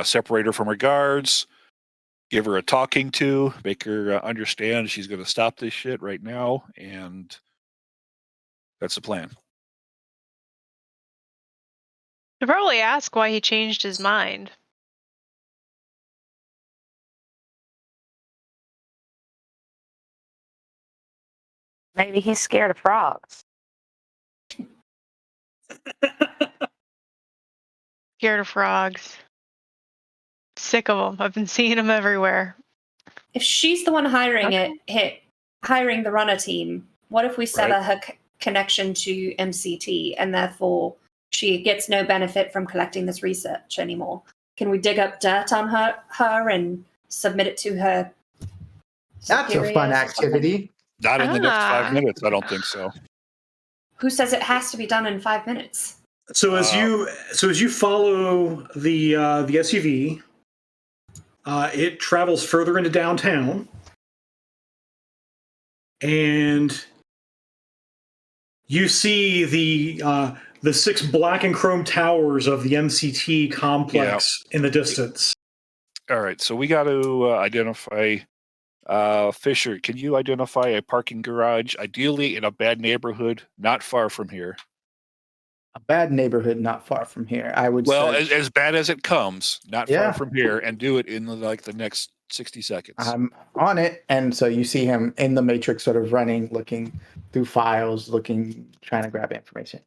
S3: separate her from her guards, give her a talking to, make her understand she's going to stop this shit right now. And that's the plan.
S6: Should probably ask why he changed his mind.
S4: Maybe he's scared of frogs.
S6: Scared of frogs. Sick of them. I've been seeing them everywhere.
S5: If she's the one hiring hiring the runner team, what if we sever her connection to MCT and therefore she gets no benefit from collecting this research anymore? Can we dig up dirt on her and submit it to her?
S2: That's a fun activity.
S3: Not in the next 5 minutes. I don't think so.
S5: Who says it has to be done in 5 minutes?
S1: So as you follow the SUV, it travels further into downtown, and you see the 6 black and chrome towers of the MCT complex in the distance.
S3: All right, so we got to identify. Fisher, can you identify a parking garage, ideally in a bad neighborhood, not far from here?
S2: A bad neighborhood not far from here. I would
S3: say.
S2: Well,
S3: as bad as it comes, not far from here, and do it in the next 60 seconds.
S2: I'm on it. And so you see him in the Matrix sort of running, looking through files, trying to grab information.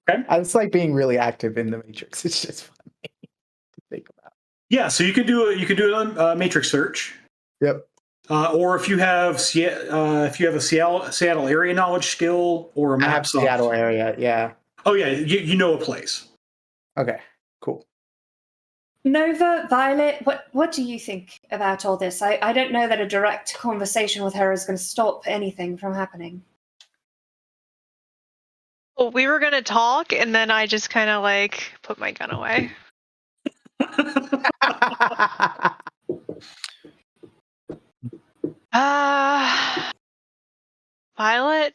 S1: Okay.
S2: It's like being really active in the Matrix. It's just funny to think about.
S1: Yeah, so you could do a Matrix search.
S2: Yep.
S1: Or if you have a Seattle area knowledge skill or a map.
S2: I have Seattle area, yeah.
S1: Oh yeah, you know a place.
S2: Okay, cool.
S5: Nova, Violet, what do you think about all this? I don't know that a direct conversation with her is going to stop anything from happening.
S6: Well, we were going to talk, and then I just kind of put my gun away. Violet?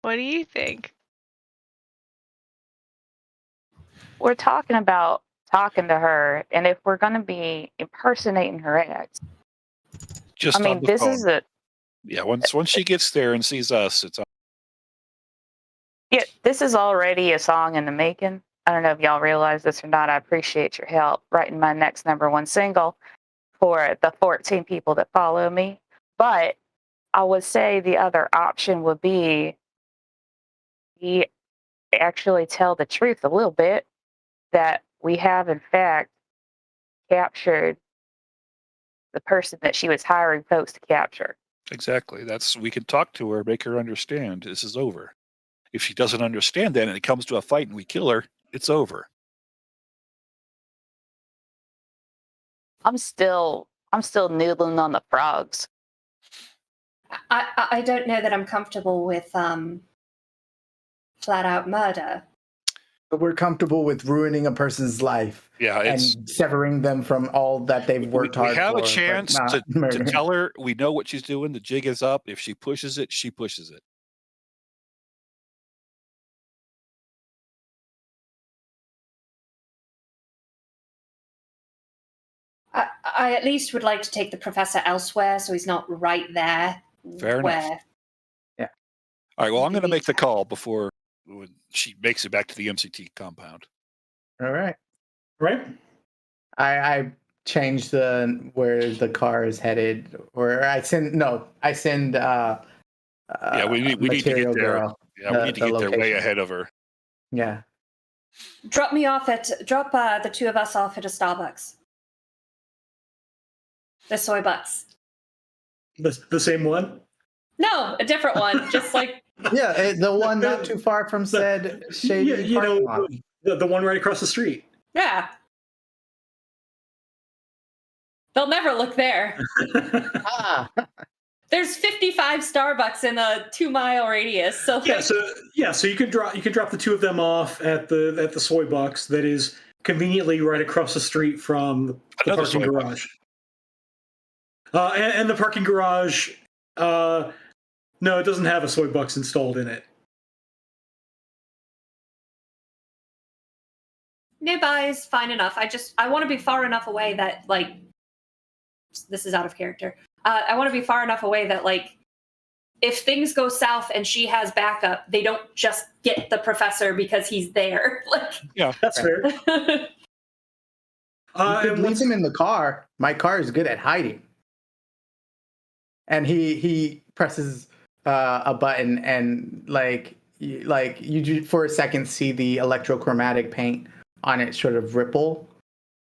S6: What do you think?
S4: We're talking about talking to her, and if we're going to be impersonating her ex,
S3: just on the
S4: this
S3: phone.
S4: is it.
S3: Yeah, once she gets there and sees us, it's on.
S4: Yeah, this is already a song in the making. I don't know if y'all realize this or not. I appreciate your help writing my next #1 single for the 14 people that follow me. But I would say the other option would be we actually tell the truth a little bit, that we have, in fact, captured the person that she was hiring folks to capture.
S3: Exactly. We can talk to her, make her understand this is over. If she doesn't understand that and it comes to a fight and we kill her, it's over.
S4: I'm still noodling on the frogs.
S5: I don't know that I'm comfortable with flat out murder.
S2: But we're comfortable with ruining a person's life
S3: Yeah, it's
S2: and severing them from all that they've worked
S3: we
S2: hard for.
S3: have a
S2: but
S3: chance
S2: not
S3: to
S2: murder.
S3: tell her we know what she's doing. The jig is up. If she pushes it, she pushes it.
S5: I at least would like to take the professor elsewhere so he's not right there.
S3: Fair enough. All right. Well, I'm going to make the call before when she makes it back to the MCT compound.
S2: All right.
S1: Right?
S2: I changed where the car is headed, or I send.
S3: Yeah, we need to
S2: Material
S3: get there.
S2: Girl.
S3: Yeah, we need to get there way
S2: location.
S3: ahead of her.
S2: Yeah.
S5: Drop the two of us off at a Starbucks. The soy bucks.
S1: The same one?
S5: No, a different one. Just like
S2: Yeah, the one not too far from said shady
S1: you know,
S2: parking lot.
S1: the one right across the street.
S5: yeah. They'll never look there.
S2: Ah,
S5: There's 55 Starbucks in a 2-mile radius. So like,
S1: So you can drop the two of them off at the soy bucks that is conveniently right across the street from the
S3: Another
S1: parking
S3: soy buck.
S1: garage. And the parking garage, no, it doesn't have a soy bucks installed in it.
S5: nearby is fine enough. I want to be far enough away that like this is out of character. I want to be far enough away that like if things go south and she has backup, they don't just get the professor because he's there. Like
S3: Yeah,
S1: that's fair.
S2: you could leave him in the car. My car is good at hiding. And he presses a button, and you for a second see the electrochromatic paint on it sort of ripple.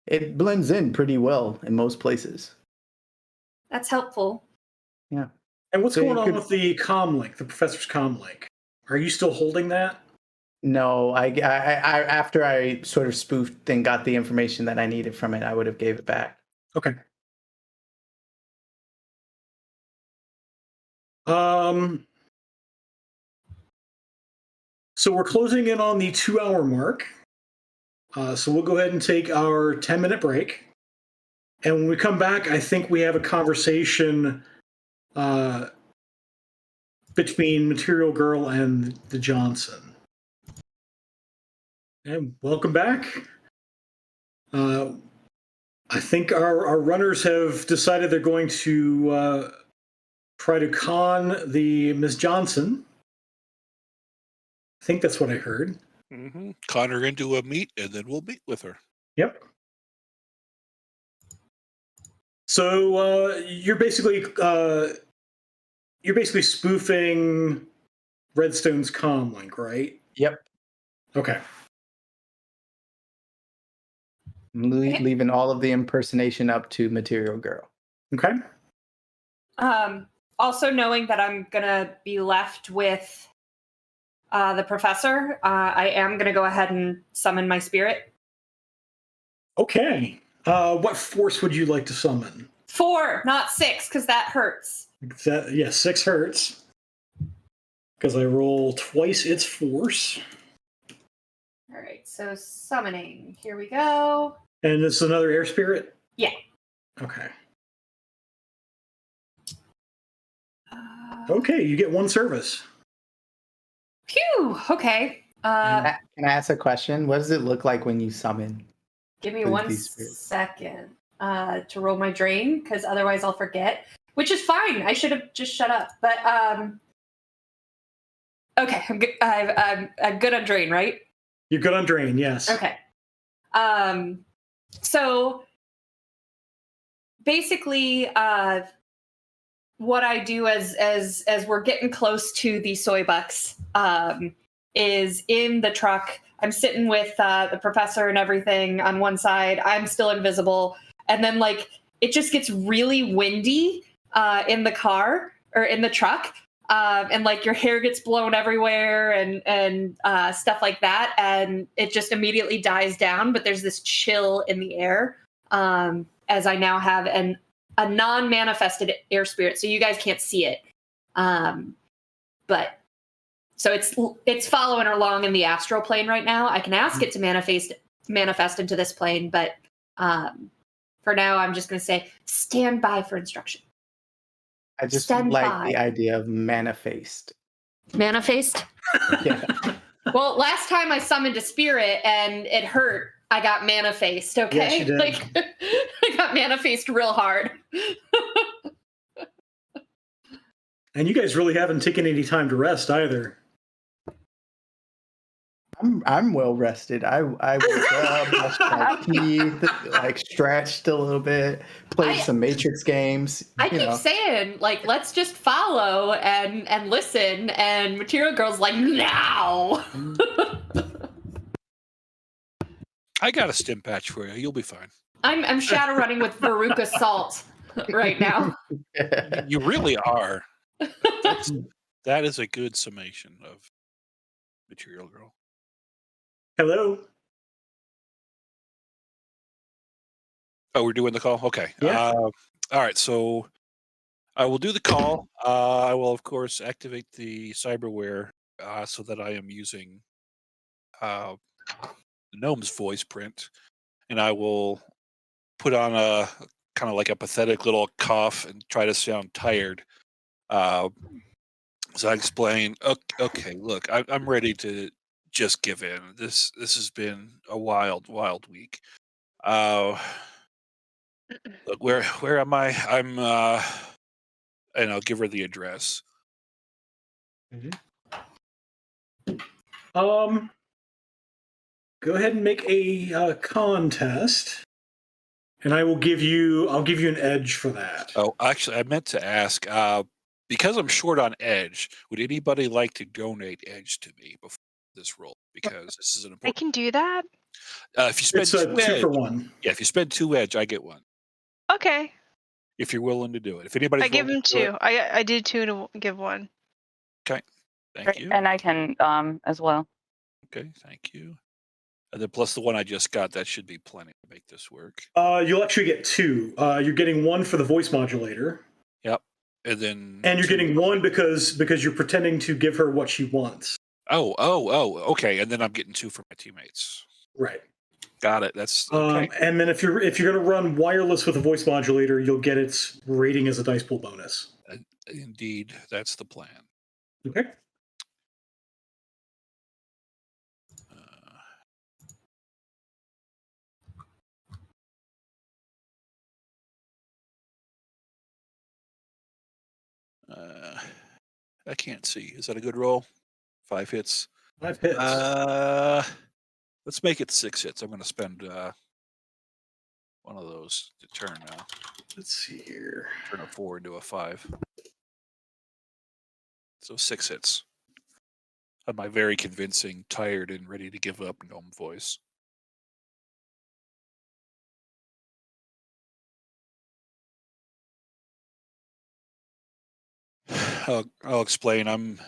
S2: It blends in pretty well in most places.
S5: that's helpful.
S2: Yeah.
S1: And what's
S2: So
S1: going
S2: you
S1: on
S2: could-
S1: with the comm link, the professor's comm link? Are you still holding that?
S2: No, I after I sort of spoofed and got the information that I needed from it, I would have gave it back.
S1: Okay. So we're closing in on the 2-hour mark. So we'll go ahead and take our 10-minute break. And when we come back, I think we have a conversation between Material Girl and the Johnson. And welcome back. I think our runners have decided they're going to try to con the Miss Johnson. I think that's what I heard.
S3: Mm-hmm. Con her into a meet, and then we'll meet with her.
S1: Yep. So you're basically spoofing Redstone's comm link, right?
S2: Yep.
S1: Okay.
S2: Leaving all of the impersonation up to Material Girl.
S1: Okay.
S5: Also knowing that I'm gonna be left with the professor, I am gonna go ahead and summon my spirit.
S1: Okay. What force would you like to summon?
S5: 4, not 6, because that hurts.
S1: 6 hurts. Because I roll twice its force.
S5: All right, so summoning. Here we go.
S1: And it's another air spirit?
S5: Yeah.
S1: Okay. Okay, you get 1 service.
S5: Phew. Okay.
S2: Can I ask a question? What does it look like when you summon?
S5: Give me
S2: Please
S5: 1
S2: be spirit.
S5: second to roll my drain, because otherwise I'll forget. Which is fine. I should have just shut up. But okay, I'm good. I'm good on drain, right?
S1: You're good on drain, yes.
S5: Okay. So basically, what I do as we're getting close to the soy bucks is in the truck. I'm sitting with the professor and everything on one side. I'm still invisible, and then like it just gets really windy in the car or in the truck, and like your hair gets blown everywhere and stuff like that, and it just immediately dies down. But there's this chill in the air as I now have a non-manifested air spirit, so you guys can't see it, but so it's following along in the astral plane right now. I can ask it to manifest into this plane, but for now, I'm just going to say stand by for instruction.
S2: I just
S5: Stand
S2: like
S5: by.
S2: the idea of manifest.
S5: Manifest?
S2: Yeah.
S5: Well, last time I summoned a spirit and it hurt, I got manifest, okay?
S1: Yes, you did.
S5: Like I got manifest real hard.
S1: And you guys really haven't taken any time to rest either.
S2: I'm well rested. I woke up, brushed my teeth, like stretched a little bit, played some Matrix games.
S5: I keep saying, like, let's just follow and listen, and Material Girl's like, now.
S3: I got a stim patch for you. You'll be fine.
S5: I'm shadowrunning with Veruca Salt right now.
S3: You really are. That is a good summation of Material Girl.
S1: Hello?
S3: Oh, we're doing the call? Okay.
S1: Yeah.
S3: All right, so I will do the call. I will, of course, activate the cyberware so that I am using the gnome's voice print, and I will put on a kind of like a pathetic little cough and try to sound tired. So I explain, okay, look, I'm ready to just give in. This has been a wild week. Look, where am I? I'm and I'll give her the address.
S1: Go ahead and make a contest, and I'll give you an edge for that.
S3: Oh, actually, I meant to ask, because I'm short on edge, would anybody like to donate edge to me before this roll? Because this is an
S6: I
S3: important.
S6: can do that.
S3: If you spend
S1: It's a
S3: 2
S1: 2
S3: edge,
S1: for 1.
S3: yeah, if you spend 2 edge, I get 1.
S6: Okay.
S3: If you're willing to do it. If anybody's
S6: I give
S3: willing
S6: him
S3: to do
S6: 2. I did 2 to give 1.
S3: Okay, thank you.
S4: And I can as well.
S3: Okay, thank you. And then plus the 1 I just got, that should be plenty to make this work.
S1: You'll actually get 2. You're getting 1 for the voice modulator.
S3: Yep. And then
S1: you're getting 1 because you're pretending to give her what she wants.
S3: Oh, okay. And then I'm getting 2 for my teammates.
S1: Right.
S3: Got it. That's okay.
S1: And then if you're going to run wireless with a voice modulator, you'll get its rating as a dice pool bonus.
S3: Indeed, that's the plan.
S1: Okay.
S3: I can't see. Is that a good roll? 5 hits.
S1: 5 hits.
S3: Let's make it 6 hits. I'm going to spend one of those to turn.
S1: Let's see here.
S3: Turn a 4 into a 5. So 6 hits. On my very convincing, tired, and ready to give up gnome voice. I'll explain.
S1: Of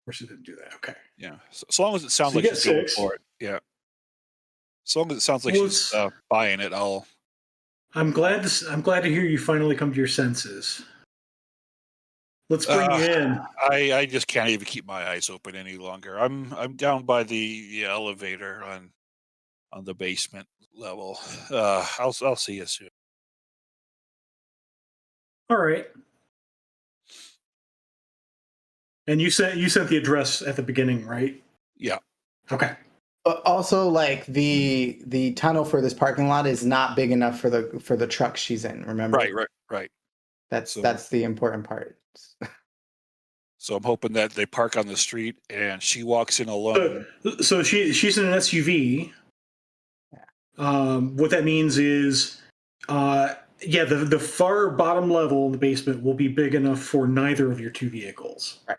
S1: course, you didn't do that. Okay.
S3: Yeah. So, as long as it sounds
S1: So
S3: like
S1: you
S3: she's
S1: get
S3: going
S1: 6.
S3: for it. Yeah. As long as it sounds like
S1: Well,
S3: she's buying it,
S1: I'm glad to hear you finally come to your senses. Let's bring you in.
S3: I just can't even keep my eyes open any longer. I'm down by the elevator on the basement level. I'll see you soon.
S1: All right. And you sent the address at the beginning, right?
S3: Yeah.
S1: Okay.
S2: But also, like the tunnel for this parking lot is not big enough for the truck she's in. Remember?
S3: Right.
S2: That's the important part.
S3: So I'm hoping that they park on the street and she walks in alone.
S1: So she's in an SUV. What that means is, the far bottom level in the basement will be big enough for neither of your two vehicles.
S2: Right.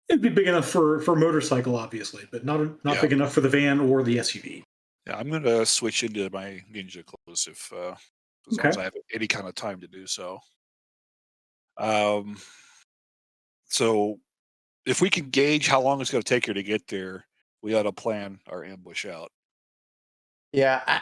S1: It'd be big enough for motorcycle, obviously, but not big enough for the van or the SUV.
S3: Yeah, I'm gonna switch into my ninja clothes if as long as I have any kind of time to do so. So if we can gauge how long it's going to take her to get there, we ought to plan our ambush out.
S2: Yeah.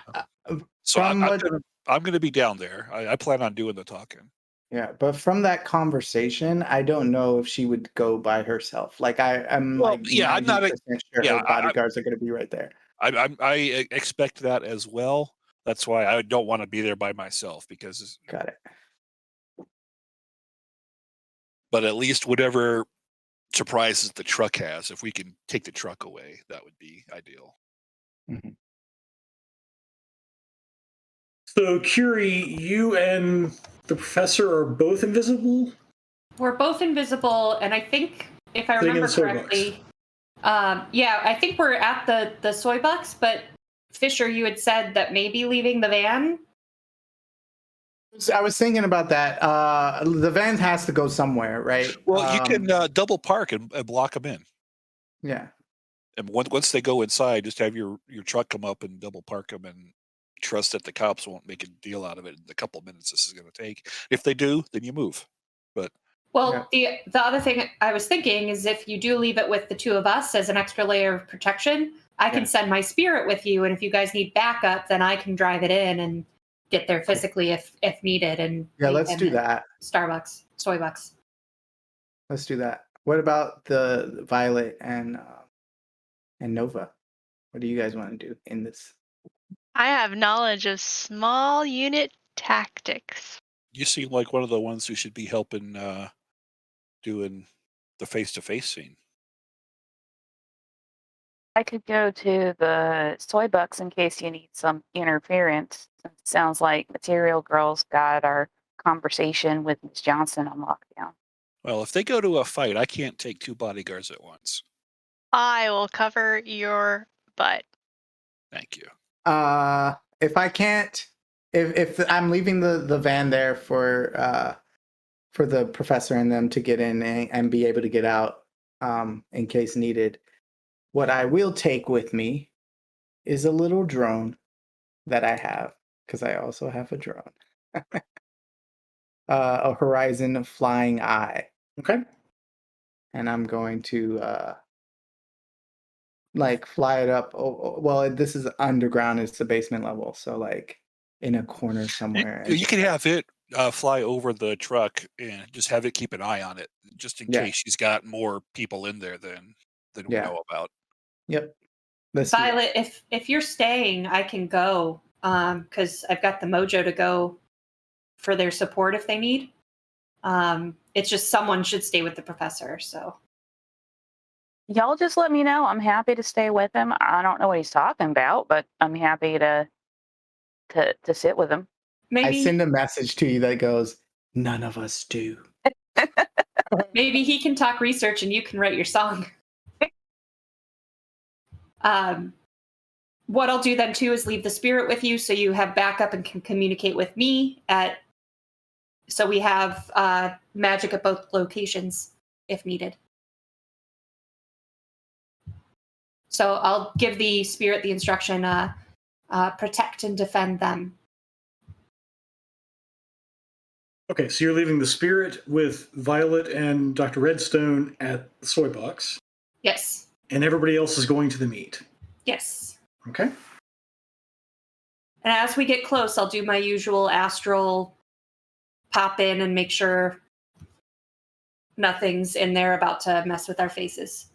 S3: So I'm going to be down there. I plan on doing the talking.
S2: Yeah, but from that conversation, I don't know if she would go by herself. Like I'm
S3: Well,
S2: like
S3: yeah, I'm not
S2: 90% sure
S3: yeah,
S2: her bodyguards are going to be right there.
S3: I expect that as well. That's why I don't want to be there by myself because.
S2: Got it.
S3: But at least whatever surprises the truck has, if we can take the truck away, that would be ideal.
S2: Mm-hmm.
S1: So, Curie, you and the professor are both invisible?
S5: We're both invisible, and I think, if I remember correctly, I think we're at the soy bucks, but Fisher, you had said that maybe leaving the van?
S2: I was thinking about that. The van has to go somewhere, right?
S3: Well, you can double park and block them in.
S2: Yeah.
S3: And once they go inside, just have your truck come up and double park them and trust that the cops won't make a deal out of it in the couple of minutes this is going to take. If they do, then you move. But
S5: the other thing I was thinking is if you do leave it with the two of us as an extra layer of protection, I can send my spirit with you, and if you guys need backup, then I can drive it in and get there physically if needed. And
S2: let's do that.
S5: Soy bucks.
S2: Let's do that. What about the Violet and Nova? What do you guys want to do in this?
S6: I have knowledge of small unit tactics.
S3: You seem like one of the ones who should be helping doing the face-to-face scene.
S4: I could go to the soy bucks in case you need some interference. It sounds like Material Girl's got our conversation with Miss Johnson on lockdown.
S3: Well, if they go to a fight, I can't take two bodyguards at once.
S6: I will cover your butt.
S3: Thank you.
S2: If I can't, if I'm leaving the van there for the professor and them to get in and be able to get out in case needed, what I will take with me is a little drone that I have, because I also have a drone. A Horizon Flying Eye.
S1: Okay.
S2: And I'm going to fly it up. Well, this is underground. It's the basement level, so like in a corner somewhere.
S3: You can have it fly over the truck and just have it keep an eye on it, just in case she's got more people in there than we know about.
S2: Yep.
S5: Violet, if you're staying, I can go because I've got the mojo to go for their support if they need. It's just someone should stay with the professor. So
S4: y'all just let me know. I'm happy to stay with him. I don't know what he's talking about, but I'm happy to sit with him.
S2: I send a message to you that goes, "None of us do."
S5: Maybe he can talk research and you can write your song. What I'll do then too is leave the spirit with you so you have backup and can communicate with me so we have magic at both locations if needed. So I'll give the spirit the instruction, protect and defend them.
S1: Okay, so you're leaving the spirit with Violet and Dr. Redstone at the soy box.
S5: Yes.
S1: And everybody else is going to the meet.
S5: Yes.
S1: Okay.
S5: And as we get close, I'll do my usual astral pop in and make sure nothing's in there about to mess with our faces.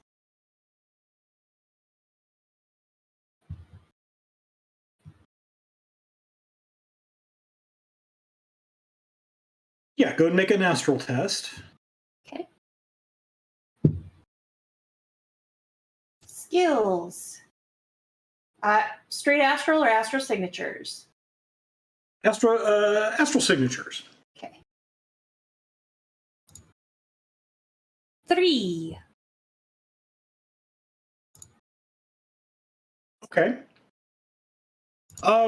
S1: Yeah, go and make an astral test.
S5: Okay. Skills. Straight astral or astral signatures?
S1: Astral signatures.
S5: 3.
S1: Okay.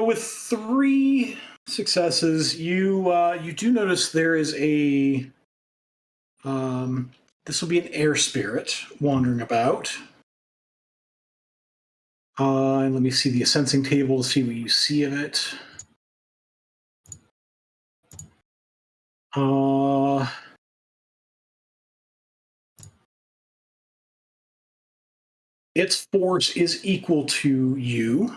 S1: With 3 successes, you do notice there is a this will be an air spirit wandering about. And let me see the sensing table to see what you see of it. Its force is equal to you.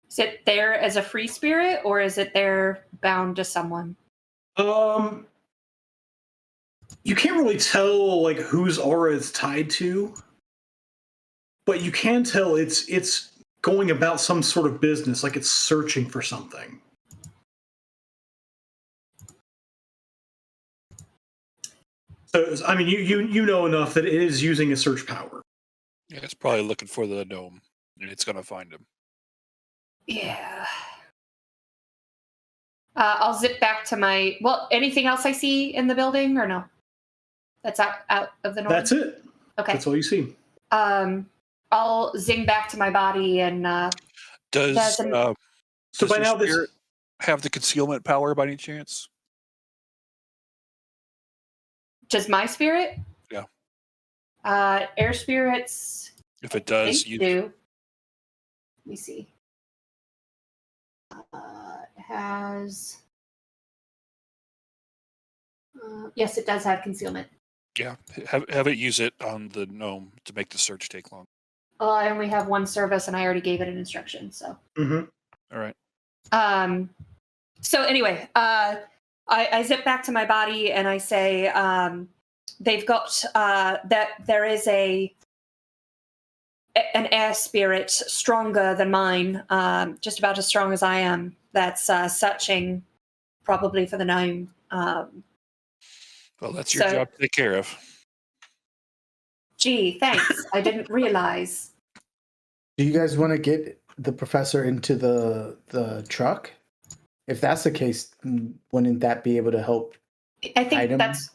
S5: Is it there as a free spirit, or is it there bound to someone?
S1: You can't really tell like whose aura it's tied to, but you can tell it's going about some sort of business, like it's searching for something. So I mean, you know enough that it is using a search power.
S3: Yeah, it's probably looking for the gnome, and it's going to find him.
S5: Yeah. I'll zip back to my. Well, anything else I see in the building, or no? That's out of the norm.
S1: That's it.
S5: Okay.
S1: That's all you see.
S5: I'll zing back to my body and.
S3: Does
S1: So by
S3: your
S1: now this
S3: spirit have the concealment power by any chance?
S5: Does my spirit?
S3: Yeah.
S5: Air spirits.
S3: If it does,
S5: you do. Let me see. It has. Yes, it does have concealment.
S3: Yeah, have it use it on the gnome to make the search take long.
S5: Well, I only have one service, and I already gave it an instruction. So.
S1: Mm-hmm.
S3: All right.
S5: So anyway, I zip back to my body and I say, they've got that there is an air spirit stronger than mine, just about as strong as I am. That's searching, probably for the gnome.
S3: Well, that's your job to take care of.
S5: Gee, thanks. I didn't realize.
S2: Do you guys want to get the professor into the truck? If that's the case, wouldn't that be able to help?
S5: I think that's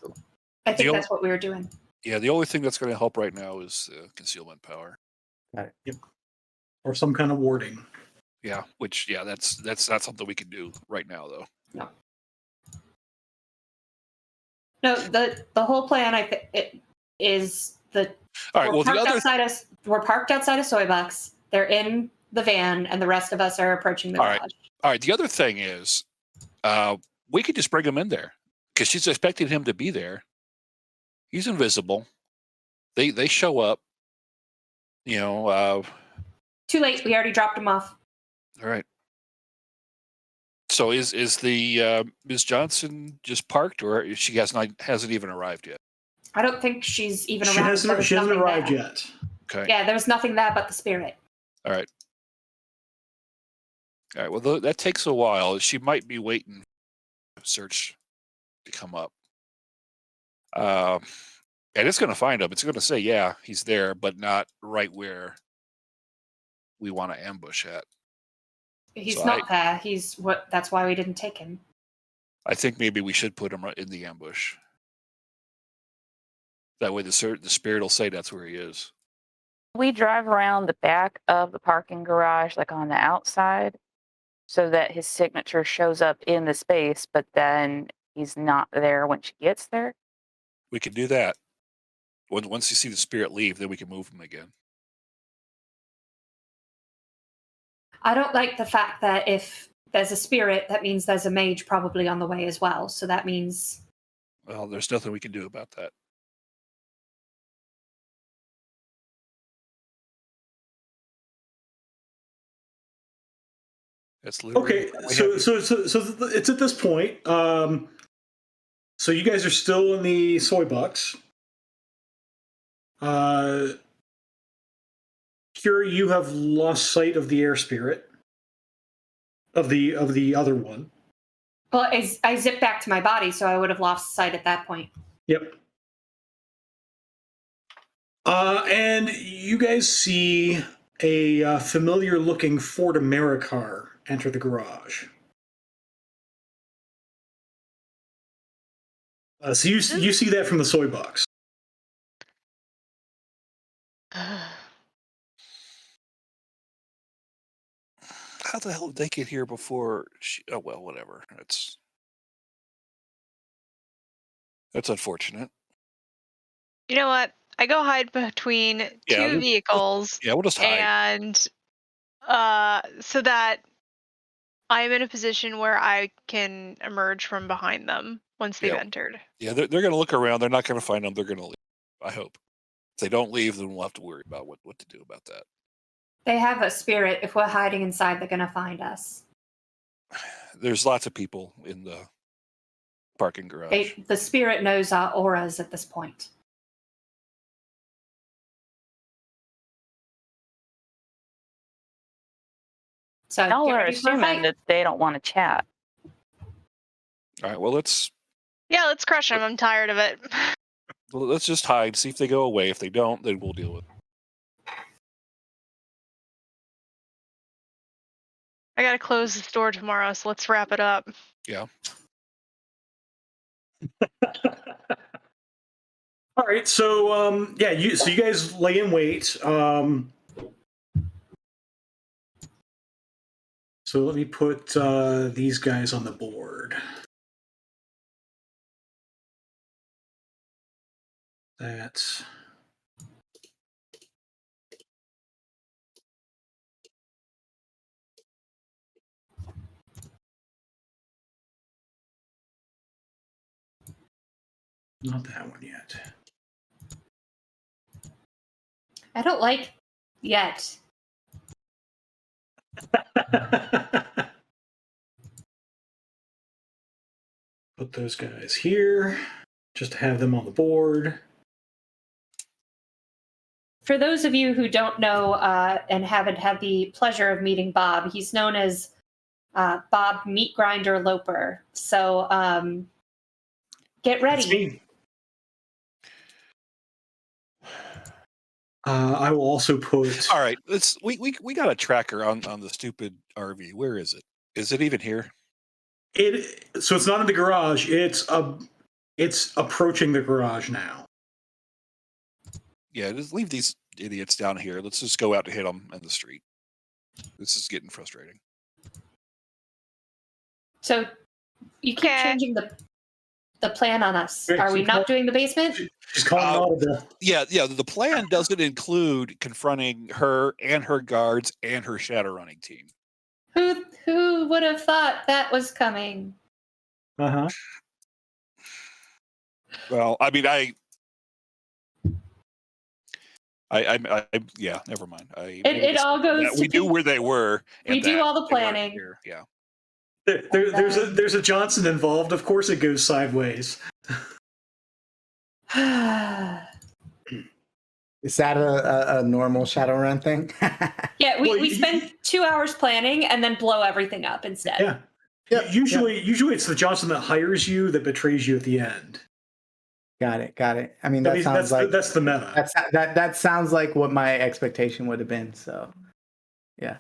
S5: what we were doing.
S3: Yeah, the only thing that's going to help right now is concealment power.
S2: Got it.
S1: Yep. Or some kind of warding.
S3: Yeah, which that's not something we can do right now, though.
S5: No, the whole plan is the.
S3: All right. Well,
S5: we're parked outside of Soybucks. They're in the van, and the rest of us are approaching the garage.
S3: All right. The other thing is, we could just bring him in there because she's expecting him to be there. He's invisible. They show up. You know.
S5: Too late. We already dropped him off.
S3: All right. So is the Ms. Johnson just parked, or she hasn't even arrived yet?
S5: I don't think she's even
S1: She
S5: arrived.
S1: she hasn't arrived yet.
S3: Okay.
S5: Yeah, there was nothing there but the spirit.
S3: All right. All right. Well, that takes a while. She might be waiting for the search to come up. And it's going to find him. It's going to say, yeah, he's there, but not right where we want to ambush at.
S5: He's not there. That's why we didn't take him.
S3: I think maybe we should put him in the ambush. That way the spirit will say that's where he is.
S4: We drive around the back of the parking garage, like on the outside, so that his signature shows up in the space, but then he's not there when she gets there.
S3: We can do that. Once you see the spirit leave, then we can move him again.
S5: I don't like the fact that if there's a spirit, that means there's a mage probably on the way as well. So that means.
S3: Well, there's nothing we can do about that. That's literally
S1: Okay, so it's at this point. So you guys are still in the soy bucks. Curie, you have lost sight of the air spirit of the other one.
S5: Well, I zipped back to my body, so I would have lost sight at that point.
S1: Yep. And you guys see a familiar-looking Ford Americar enter the garage. So you see that from the soy box.
S3: How the hell did they get here before? Oh well, whatever. That's unfortunate.
S6: You know what? I go hide between
S3: Yeah,
S6: two vehicles,
S3: Yeah, we'll just hide.
S6: and so that I'm in a position where I can emerge from behind them once they've
S3: Yeah.
S6: entered.
S3: Yeah, they're going to look around. They're not going to find them. They're going to leave. I hope. If they don't leave, then we'll have to worry about what to do about that.
S5: They have a spirit. If we're hiding inside, they're going to find us.
S3: There's lots of people in the parking garage.
S5: The spirit knows our auras at this point. So
S4: Y'all
S5: get
S4: are
S5: ready for a
S4: assuming
S5: fight.
S4: that they don't want to chat.
S3: All right, well let's
S6: crush them. I'm tired of it.
S3: just hide. See if they go away. If they don't, then we'll deal with it.
S6: I gotta close the store tomorrow, so let's wrap it up.
S3: Yeah.
S1: All right, so you guys lay in wait. So let me put these guys on the board. That's not that one yet.
S5: I don't like yet.
S1: Put those guys here, just to have them on the board.
S5: For those of you who don't know and haven't had the pleasure of meeting Bob, he's known as Bob Meat Grinder Loper. So get
S1: That's
S5: ready.
S1: me. I will also put.
S3: All right, we got a tracker on the stupid RV. Where is it? Is it even here?
S1: So it's not in the garage. It's approaching the garage now.
S3: Yeah, just leave these idiots down here. Let's just go out to hit them in the street. This is getting frustrating.
S5: So you keep changing the plan on us.
S1: Great.
S5: Are we not doing the basement?
S1: She's calling audible.
S3: Yeah. The plan doesn't include confronting her and her guards and her shadowrunning team.
S5: Who would have thought that was coming?
S1: Uh-huh.
S3: Well, I mean, yeah, never mind.
S5: It all goes.
S3: We knew where they were.
S5: We do all the planning.
S3: Yeah.
S1: There's a Johnson involved. Of course, it goes sideways.
S2: Is that a normal Shadowrun thing?
S5: Yeah, we spend 2 hours planning and then blow everything up instead.
S1: Yeah.
S2: Yep,
S1: Usually it's the Johnson that hires you that betrays you at the end.
S2: Got it. I mean, that sounds like
S1: that's the meta.
S2: That sounds like what my expectation would have been. So, yeah.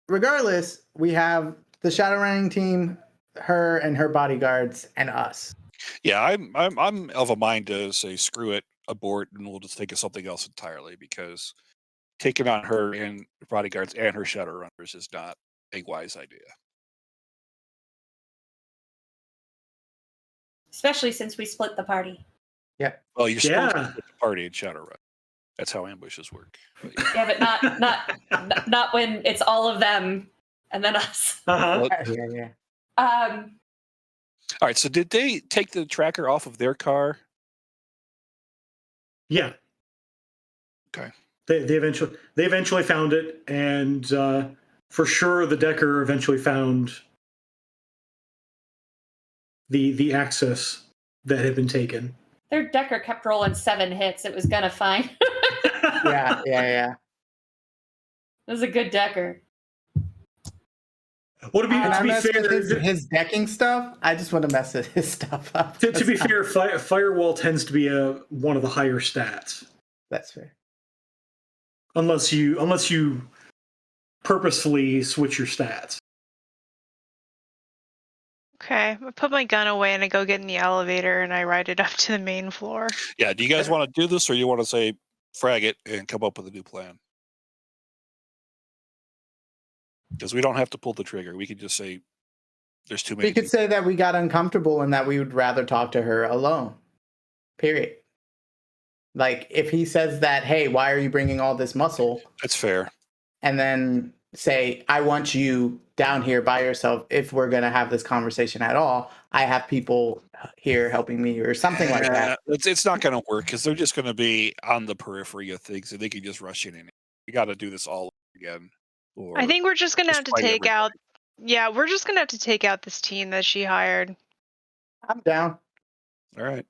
S2: Regardless, we have the Shadowrunning team, her and her bodyguards, and us.
S3: Yeah, I'm of a mind to say screw it, abort, and we'll just think of something else entirely, because taking on her and the bodyguards and her shadowrunners is not a wise idea.
S5: Especially since we split the party.
S2: Yeah.
S3: Well, you're supposed to split the party in shadowrun. That's how ambushes work. But
S5: Yeah, but not when it's all of them and then us.
S1: Uh-huh.
S2: Yeah.
S3: All right. So did they take the tracker off of their car?
S1: Yeah.
S3: Okay.
S1: They eventually found it, and for sure the Decker eventually found the access that had been taken.
S5: Their Decker kept rolling 7 hits. It was gonna find.
S2: Yeah.
S5: It was a good Decker.
S1: Well, to be
S2: fair, his decking stuff, I just want to mess his stuff up.
S1: To be fair, Firewall tends to be one of the higher stats.
S2: That's fair.
S1: Unless you purposefully switch your stats.
S6: Okay, I put my gun away and I go get in the elevator and I ride it up to the main floor.
S3: Yeah. Do you guys want to do this, or you want to say frag it and come up with a new plan? Because we don't have to pull the trigger. We could just say there's too many.
S2: We could say that we got uncomfortable and that we would rather talk to her alone. Period. Like, if he says that, hey, why are you bringing all this muscle?
S3: That's fair.
S2: And then say, I want you down here by yourself. If we're going to have this conversation at all, I have people here helping me, or something like that.
S3: It's not going to work because they're just going to be on the periphery of things, and they can just rush in. We got to do this all again.
S6: I think we're just gonna have to
S3: fight
S6: take
S3: everybody.
S6: out. Yeah, we're just gonna have to take out this team that she hired.
S2: I'm down.
S3: All right.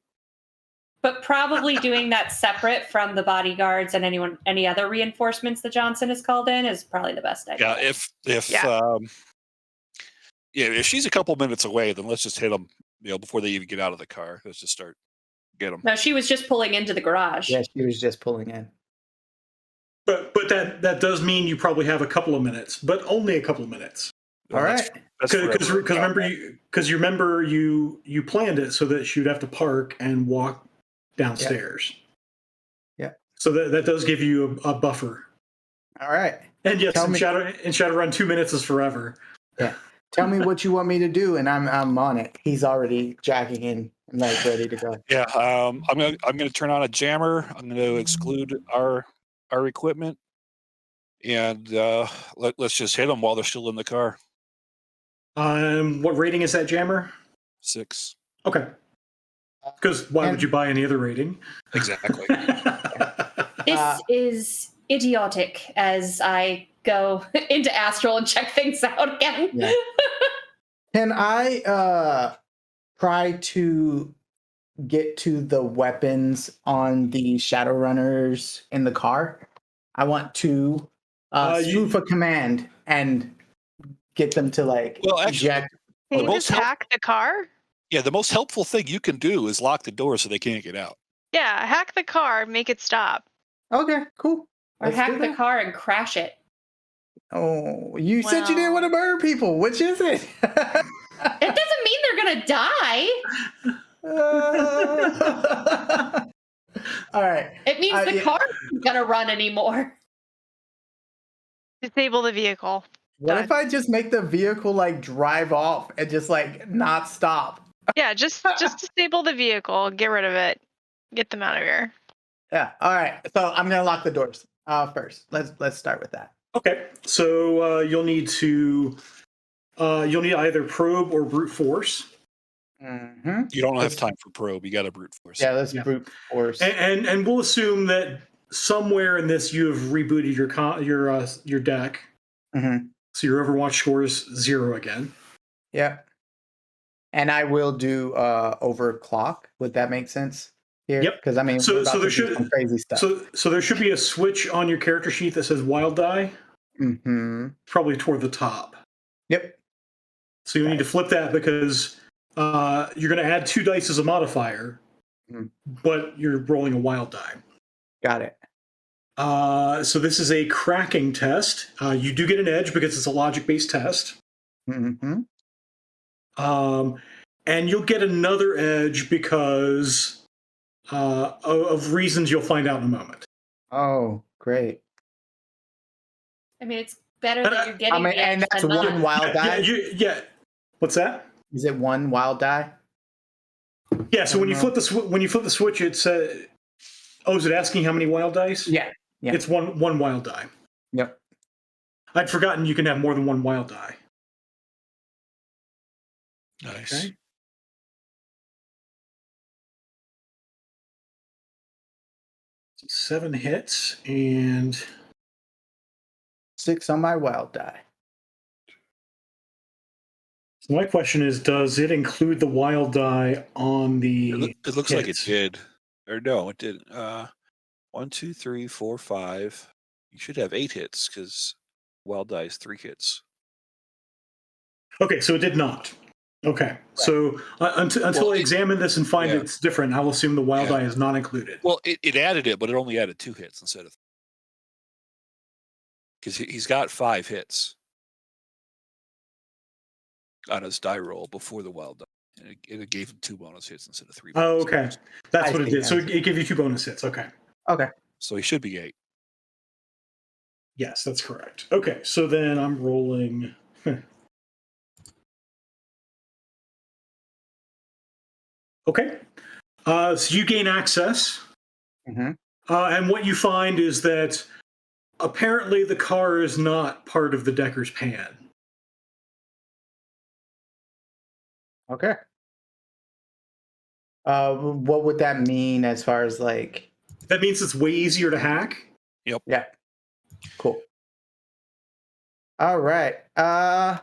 S5: But probably doing that separate from the bodyguards and any other reinforcements that Johnson has called in is probably the best idea.
S3: Yeah. If she's a couple minutes away, then let's just hit them. Before they even get out of the car, let's just get them.
S5: No, she was just pulling into the garage.
S2: Yeah, she was just pulling in.
S1: But that does mean you probably have a couple of minutes, but only a couple of minutes.
S2: All right.
S1: Because remember you planned it so that she would have to park and walk downstairs.
S2: Yeah.
S1: So that does give you a buffer.
S2: All right.
S1: And yes, in Shadowrun, 2 minutes is forever.
S2: Yeah. Tell me what you want me to do, and I'm on it. He's already jacking in and like ready to go.
S3: Yeah. I'm gonna turn on a jammer. I'm gonna exclude our equipment, and let's just hit them while they're still in the car.
S1: What rating is that jammer?
S3: 6.
S1: Okay. Because why would you buy any other rating?
S3: Exactly.
S5: This is idiotic as I go into Astral and check things out again.
S2: Yeah. Can I try to get to the weapons on the Shadowrunners in the car? I want to spoof a command and get them to eject.
S6: Can you just hack the car?
S3: Yeah, the most helpful thing you can do is lock the door so they can't get out.
S6: Yeah, hack the car, make it stop.
S2: Okay, cool.
S5: Or hack the car and crash it.
S2: Oh, you said you didn't want to murder people. Which is it?
S5: It doesn't mean they're going to die.
S2: All right.
S5: It means the car isn't going to run anymore.
S6: Disable the vehicle.
S2: What if I just make the vehicle drive off and just not stop?
S6: Yeah, just disable the vehicle, get rid of it, get them out of here.
S2: Yeah. All right. So I'm gonna lock the doors first. Let's start with that.
S1: Okay. So you'll need either probe or brute force.
S2: Mm-hmm.
S3: You don't have time for probe. You got to brute force.
S2: Yeah, let's brute force.
S1: And we'll assume that somewhere in this you have rebooted your deck.
S2: Mm-hmm.
S1: So your Overwatch score is 0 again.
S2: Yep. And I will do overclock. Would that make sense here?
S1: Yep.
S2: Because we're about to do some crazy stuff.
S1: So there should be a switch on your character sheet that says wild die.
S2: Mm-hmm.
S1: Probably toward the top.
S2: Yep.
S1: So you need to flip that because you're going to add 2 dice as a modifier, but you're rolling a wild die.
S2: Got it.
S1: So this is a cracking test. You do get an edge because it's a logic-based test.
S2: Mm-hmm.
S1: And you'll get another edge because of reasons you'll find out in a moment.
S2: Oh, great.
S5: It's better that you're getting the edge
S2: and that's
S5: than
S2: one
S5: not.
S2: wild die?
S1: Yeah. What's that?
S2: Is it one wild die?
S1: Yeah, so when you flip the switch, it says, is it asking how many wild dice?
S2: Yeah.
S1: It's one wild die.
S2: Yep.
S1: I'd forgotten you can have more than one wild die.
S3: Nice.
S1: Okay. So 7 hits and
S2: 6 on my wild die.
S1: So my question is, does it include the wild die on the
S3: It looks
S1: hits?
S3: like it did. Or no, it didn't. 1, 2, 3, 4, 5. You should have 8 hits because wild die is 3 hits.
S1: Okay, so it did not. Okay, right. So until I examine this and find it's different, I'll assume the wild die is not included.
S3: Well, it added it, but it only added 2 hits instead of... Because he's got 5 hits. on his die roll before the wild die. And it gave him 2 bonus hits instead of 3.
S1: Oh,
S3: bonus
S1: okay.
S3: hits.
S1: That's
S2: I
S1: what it
S2: see,
S1: did.
S2: I
S1: So
S2: see.
S1: it gave you 2 bonus hits. Okay.
S2: Okay.
S3: So he should be 8.
S1: Yes, that's correct. Okay, so then I'm rolling. Okay. So you gain access,
S2: Mm-hmm.
S1: and what you find is that apparently the car is not part of the Decker's pan.
S2: Okay. What would that mean as far as like?
S1: That means it's way easier to hack.
S2: Yeah. Cool. All right. I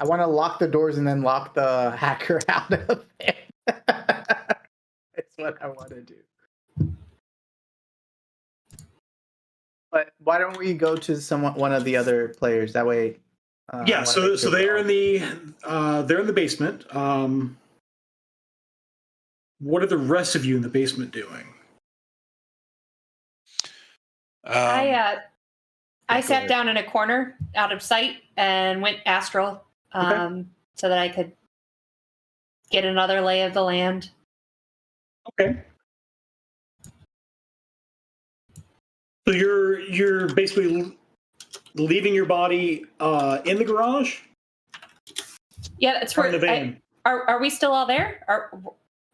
S2: want to lock the doors and then lock the hacker out of it. That's what I want to do. But why don't we go to one of the other players? That way.
S1: Yeah. So they're in the basement. What are the rest of you in the basement doing?
S5: I sat down in a corner out of sight and went astral so that I could get another lay of the land.
S1: Okay. So you're basically leaving your body in the garage?
S5: Yeah, that's
S1: Or in
S5: where.
S1: the van?
S5: Are we still all there?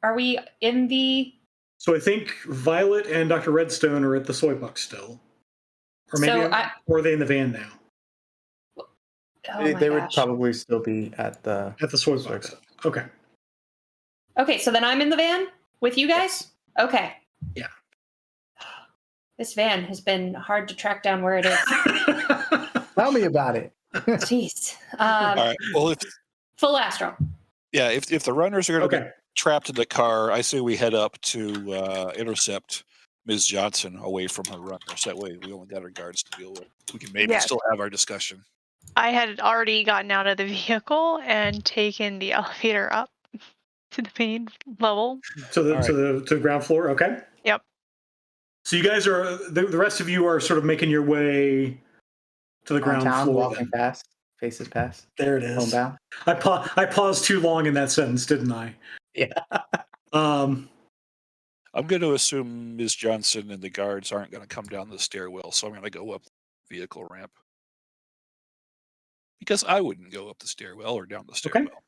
S5: Are we in the?
S1: So I think Violet and Dr. Redstone are at the soy box still. Or maybe or are they in the van now?
S5: Oh
S2: they would probably still be at the
S1: soy box. Okay.
S5: Okay, so then I'm in the van with you guys?
S2: Yes.
S5: Okay.
S1: Yeah.
S5: This van has been hard to track down where it is.
S2: Tell me about it.
S5: Jeez.
S3: All right. Well,
S5: full astral.
S3: Yeah, if the runners are going to be
S1: Okay.
S3: trapped in the car, I say we head up to intercept Ms. Johnson away from her runners. That way, we only got our guards to deal with. We can maybe still have our discussion.
S6: I had already gotten out of the vehicle and taken the elevator up to the main level.
S1: To the ground floor. Okay.
S6: Yep.
S1: So you guys are the rest of you are sort of making your way to the ground floor.
S2: Walking fast, faces past.
S1: There it is.
S2: Homebound.
S1: I paused too long in that sentence, didn't I?
S2: Yeah.
S3: I'm going to assume Ms. Johnson and the guards aren't going to come down the stairwell, so I'm going to go up the vehicle ramp. Because I wouldn't go up the stairwell or down the stairwell.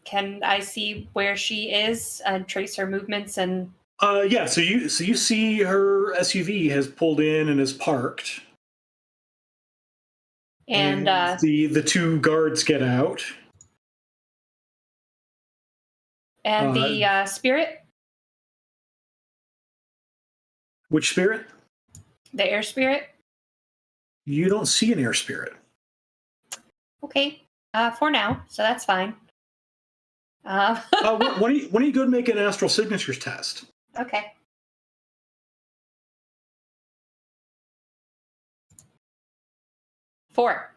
S5: Can I see where she is and trace her movements and?
S1: Yeah. So you see her SUV has pulled in and is parked.
S5: And
S1: the 2 guards get out.
S5: And the spirit?
S1: Which spirit?
S5: The air spirit?
S1: You don't see an air spirit.
S5: Okay. For now, so that's fine.
S1: Why don't you go and make an astral signatures test?
S5: Okay. Four.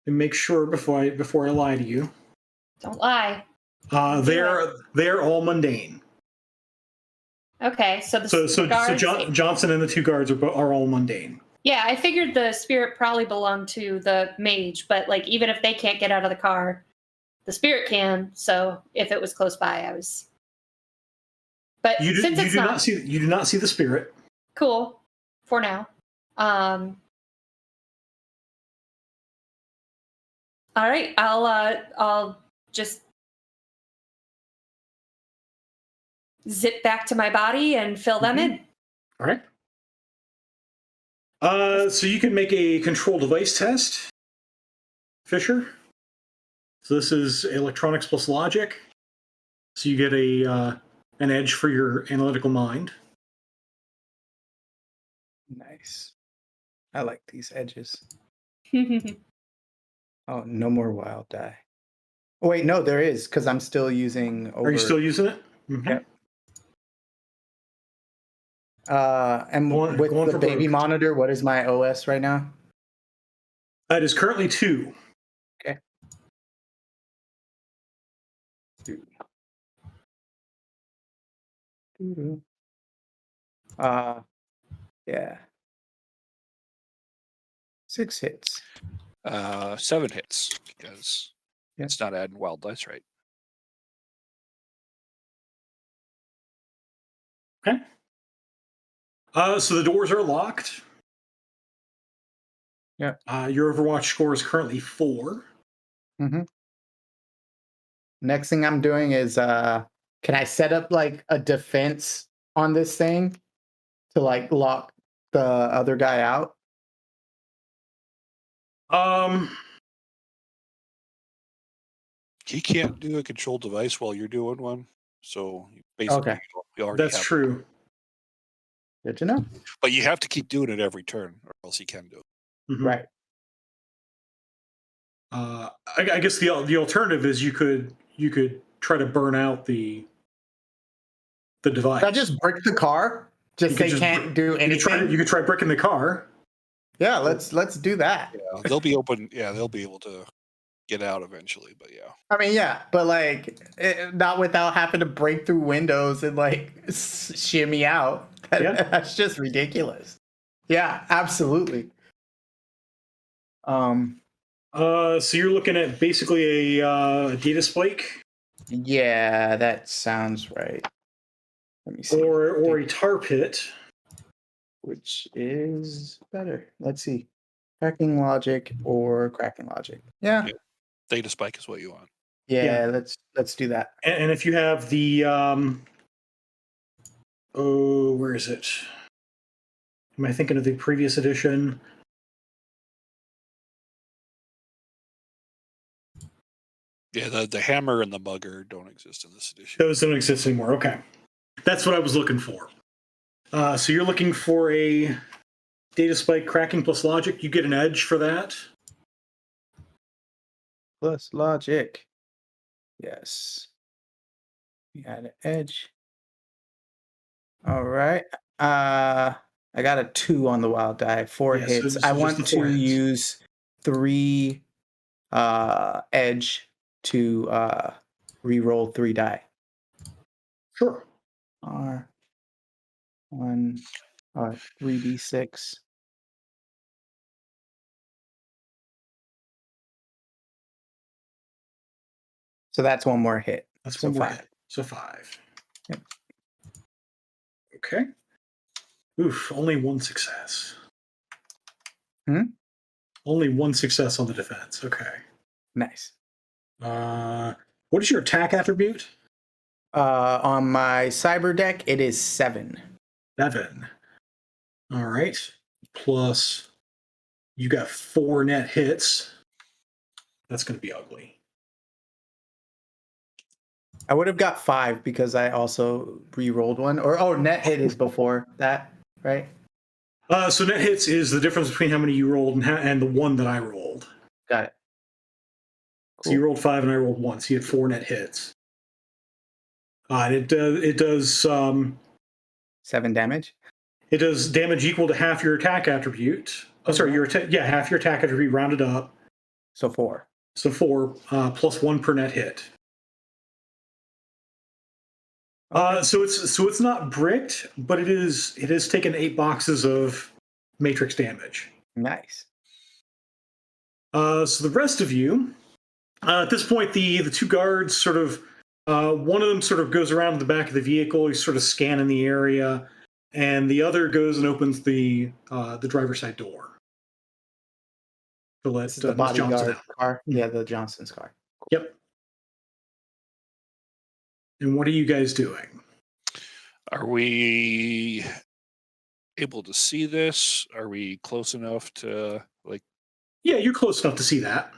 S1: And make sure before I lie to you.
S5: Don't lie.
S1: They're all mundane.
S5: Okay, so guards,
S1: Johnson and the 2 guards are all mundane.
S5: Yeah, I figured the spirit probably belonged to the mage, but like even if they can't get out of the car, the spirit can. So if it was close by, I was. But
S1: You do not see the spirit.
S5: Cool. For now. All right, I'll just zip back to my body and fill them in.
S1: All right. So you can make a control device test, Fisher. So this is electronics plus logic. So you get an edge for your analytical mind.
S2: Nice. I like these edges. Oh, no more wild die. Oh, wait, no, there is, because I'm still using.
S1: Are you still using it? Mm-hmm.
S2: Yep. And with the baby monitor, what is my OS right now?
S1: It is currently 2.
S2: Okay. 2. Yeah. 6 hits.
S3: 7 hits because
S2: Yeah.
S3: it's not adding wild dice, right?
S1: Okay. So the doors are locked.
S2: Yeah.
S1: Your Overwatch score is currently 4.
S2: Mm-hmm. Next thing I'm doing is can I set up like a defense on this thing to like lock the other guy out?
S3: He can't do a control device while you're doing one, so basically
S2: Okay.
S3: you already
S1: That's
S3: have.
S1: true.
S2: Good to know.
S3: But you have to keep doing it every turn, or else he can do it.
S1: Mhm.
S2: Right.
S1: I guess the alternative is you could try to burn out the device.
S2: Should I just brick the car? Just
S1: could
S2: they can't do anything.
S1: You could try bricking the car.
S2: Yeah, let's do that.
S3: Yeah, they'll be open. Yeah, they'll be able to get out eventually. But yeah,
S2: I mean, yeah, but like not without having to break through windows and like shimmy out.
S1: Yeah.
S2: That's just ridiculous. Yeah, absolutely.
S1: So you're looking at basically a data spike
S2: Yeah, that sounds right. Let me see.
S1: or a tar pit.
S2: Which is better? Let's see. Cracking logic or cracking logic. Yeah.
S3: Yeah. Data spike is what you want.
S2: Yeah, let's do that.
S1: And if you have the where is it? Am I thinking of the previous edition?
S3: Yeah, the hammer and the mugger don't exist in this edition.
S1: Those don't exist anymore. Okay. That's what I was looking for. So you're looking for a data spike cracking plus logic. You get an edge for that.
S2: Plus logic. Yes. We had an edge. All right. I got a 2 on the wild die, 4
S1: Yeah, so
S2: hits.
S1: just
S2: I
S1: the
S2: want
S1: 4
S2: to
S1: hits.
S2: use 3 edge to re-roll 3 die.
S1: Sure.
S2: R 1 3d6. So that's one more hit.
S1: That's
S2: So
S1: one more
S2: 5.
S1: hit. So 5.
S2: Yep.
S1: Okay. Oof, only 1 success. Only 1 success on the defense. Okay.
S2: Nice.
S1: What is your attack attribute?
S2: On my cyber deck, it is 7.
S1: 7. All right. Plus, you got 4 net hits. That's going to be ugly.
S2: I would have got 5 because I also re-rolled one. Or net hit is before that, right?
S1: So net hits is the difference between how many you rolled and the one that I rolled.
S2: Got it. Cool.
S1: So you rolled 5 and I rolled 1. So you had 4 net hits. And it does
S2: 7 damage.
S1: It does damage equal to half your attack attribute. Oh, sorry, half your attack attribute rounded up.
S2: So 4.
S1: So 4 plus 1 per net hit. So it's not bricked, but it is taken 8 boxes of matrix damage.
S2: Nice.
S1: So the rest of you, at this point, the 2 guards sort of, one of them sort of goes around the back of the vehicle. He's sort of scanning the area, and the other goes and opens the driver's side door to let
S2: This is the
S1: Miss Johnson
S2: bodyguard
S1: out.
S2: car. Yeah, the Johnson's car. Cool.
S1: Yep. And what are you guys doing?
S3: Are we able to see this? Are we close enough to like?
S1: Yeah, you're close enough to see that.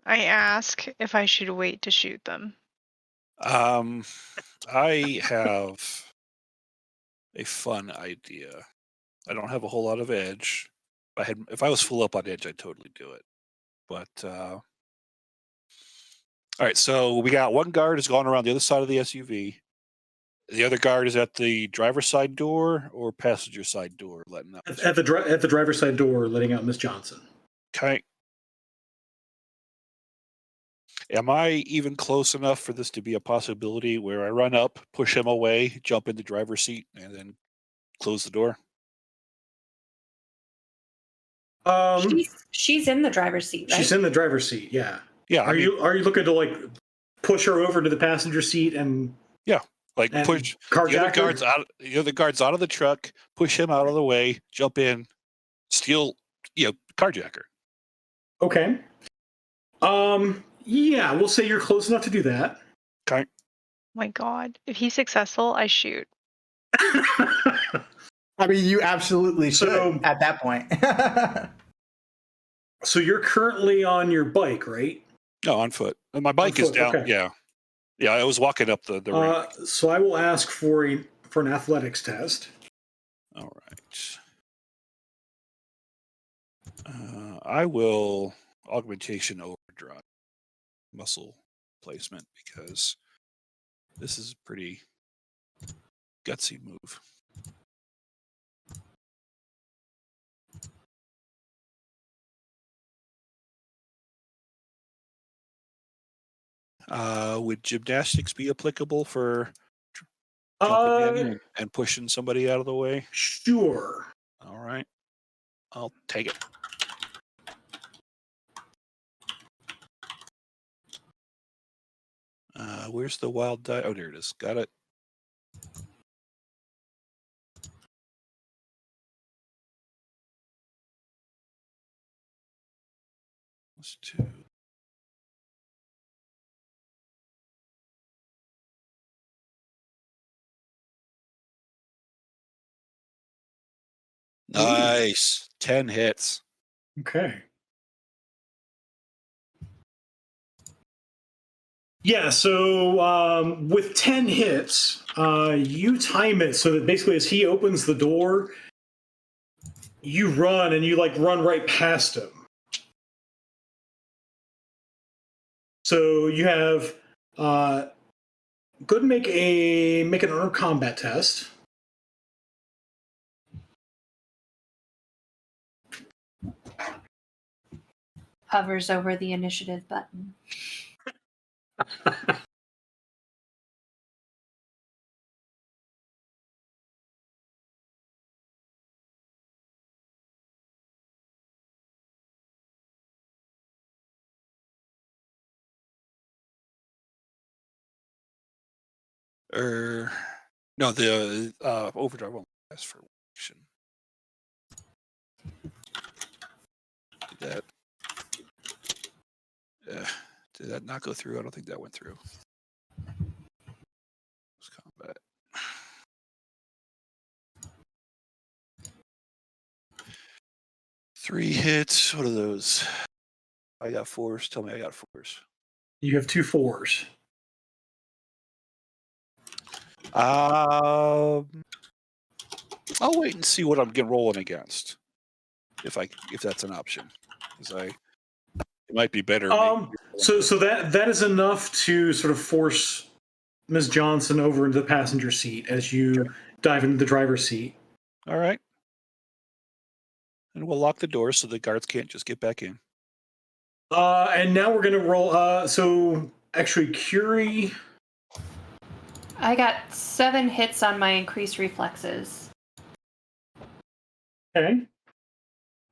S6: I ask if I should wait to shoot them.
S3: I have a fun idea. I don't have a whole lot of edge. If I was full up on edge, I'd totally do it. But all right, so we got one guard has gone around the other side of the SUV. The other guard is at the driver's side door or passenger side door, letting out.
S1: At the driver's side door, letting out Miss Johnson.
S3: Okay. Am I even close enough for this to be a possibility where I run up, push him away, jump in the driver's seat, and then close the door?
S5: She's in the driver's seat, right?
S1: She's in the driver's seat. Yeah.
S3: Yeah.
S1: Are you looking to like push her over to the passenger seat and
S3: like
S1: and
S3: push
S1: carjack
S3: the other
S1: her?
S3: guards out? The other guards out of the truck, push him out of the way, jump in, steal, carjack her.
S1: Okay. Yeah, we'll say you're close enough to do that.
S3: Okay.
S6: My God. If he's successful, I shoot.
S2: I mean, you absolutely should
S1: So-
S2: at that point.
S1: So you're currently on your bike, right?
S3: No, on foot. And my bike is
S1: foot,
S3: down.
S1: okay.
S3: Yeah. Yeah, I was walking up the ramp.
S1: So I will ask for an athletics test.
S3: All right. I will augmentation overdrive muscle placement because this is a pretty gutsy move. Would gymnastics be applicable for jumping in and pushing somebody out of the way?
S1: Sure.
S3: All right. I'll take it. Where's the wild die? Oh, there it is. Got it. Let's do. Nice. 10 hits.
S1: Okay. Yeah, so with 10 hits, you time it so that basically as he opens the door, you run and you like run right past him. So you have go ahead and make an armed combat test.
S5: Hovers over the initiative button.
S3: No, the overdrive won't ask for action. Did that not go through? I don't think that went through. Let's combat. Three hits. What are those? I got fours. Tell me I got fours.
S1: You have 2 4s.
S3: I'll wait and see what I'm rolling against. If that's an option, because it might be better.
S1: So that is enough to sort of force Ms. Johnson over into the passenger seat as you dive into the driver's seat.
S3: All right. And we'll lock the door so the guards can't just get back in.
S1: And now we're gonna roll. So actually, Curie.
S5: I got 7 hits on my increased reflexes.
S1: Okay.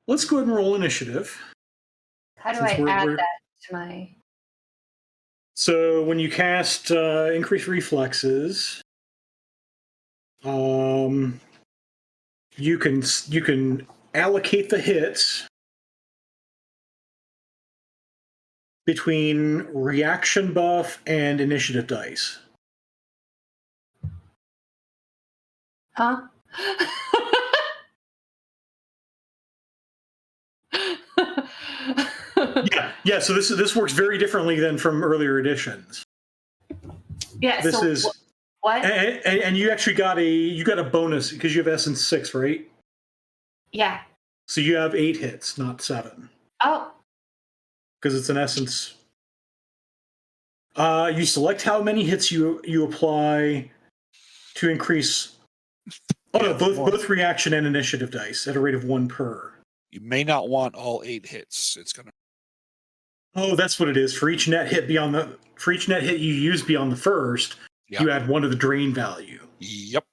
S1: Let's go ahead and roll initiative.
S5: How do
S1: Since
S5: I
S1: we're-
S5: add
S1: we're-
S5: that to my...
S1: So when you cast increased reflexes, you can allocate the hits between reaction buff and initiative dice.
S5: Huh?
S1: Yeah. So this works very differently than from earlier editions.
S5: Yeah,
S1: This
S5: so
S1: is
S5: what?
S1: and you actually got a bonus because you have essence 6, right?
S5: Yeah.
S1: So you have 8 hits, not 7,
S5: Oh,
S1: because it's an essence. You select how many hits you apply to increase. Oh no, both reaction and initiative dice at a rate of 1 per.
S3: You may not want all 8 hits. It's gonna.
S1: Oh, that's what it is. For each net hit you use beyond the first,
S3: Yeah.
S1: you add 1 to the drain value.
S3: Yep.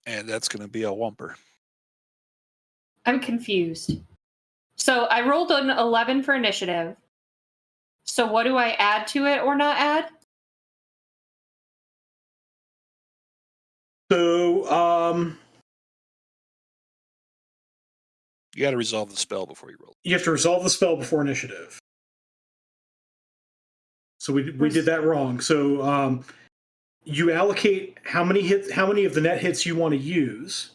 S3: And that's going to be a whomper.
S5: I'm confused. So I rolled an 11 for initiative. So what do I add to it or not add?
S1: So,
S3: You got to resolve the spell before you roll.
S1: you have to resolve the spell before initiative. So we did that wrong. So you allocate how many of the net hits you want to use.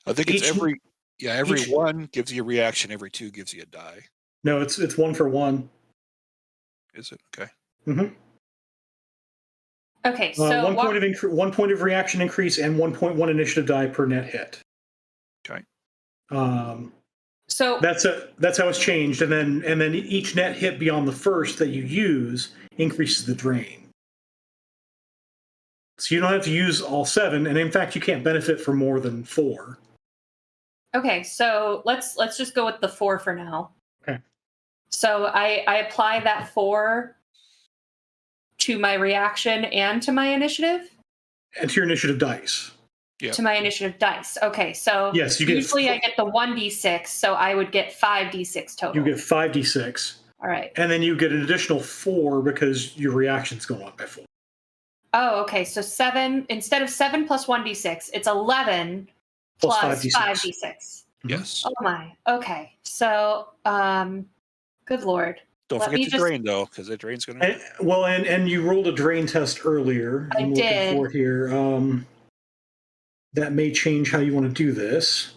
S3: I think it's
S1: Each-
S3: every
S1: each-
S3: 1 gives you a reaction, every 2 gives you a die.
S1: No, it's 1 for 1.
S3: Is it? Okay.
S1: Mm-hmm.
S5: Okay, so
S1: 1 point of reaction increase and 1.1 initiative die per net hit.
S3: Okay.
S5: so
S1: That's how it's changed, and then each net hit beyond the first that you use increases the drain. So you don't have to use all 7, and in fact, you can't benefit from more than 4.
S5: okay, so let's just go with the 4 for now.
S1: Okay.
S5: So I apply that 4 to my reaction and to my initiative?
S1: And to your initiative dice.
S3: Yeah.
S5: To my initiative dice. Okay, so
S1: Yes, you get
S5: usually I get the 1d6, so I would get 5d6 total.
S1: You get 5d6.
S5: All right.
S1: And then you get an additional 4 because your reaction's going up by 4.
S5: Oh, okay. So 7, instead of 7 plus 1d6, it's 11
S1: Plus
S5: plus
S1: 5d6.
S5: 5d6.
S3: Yes.
S5: Oh my. Okay. So, good Lord.
S3: Don't
S5: let
S3: forget
S5: me
S3: to
S5: just-
S3: drain, though, because that drain's going to...
S1: And you rolled a drain test earlier.
S5: I
S1: I'm
S5: did.
S1: looking for it here. That may change how you want to do this.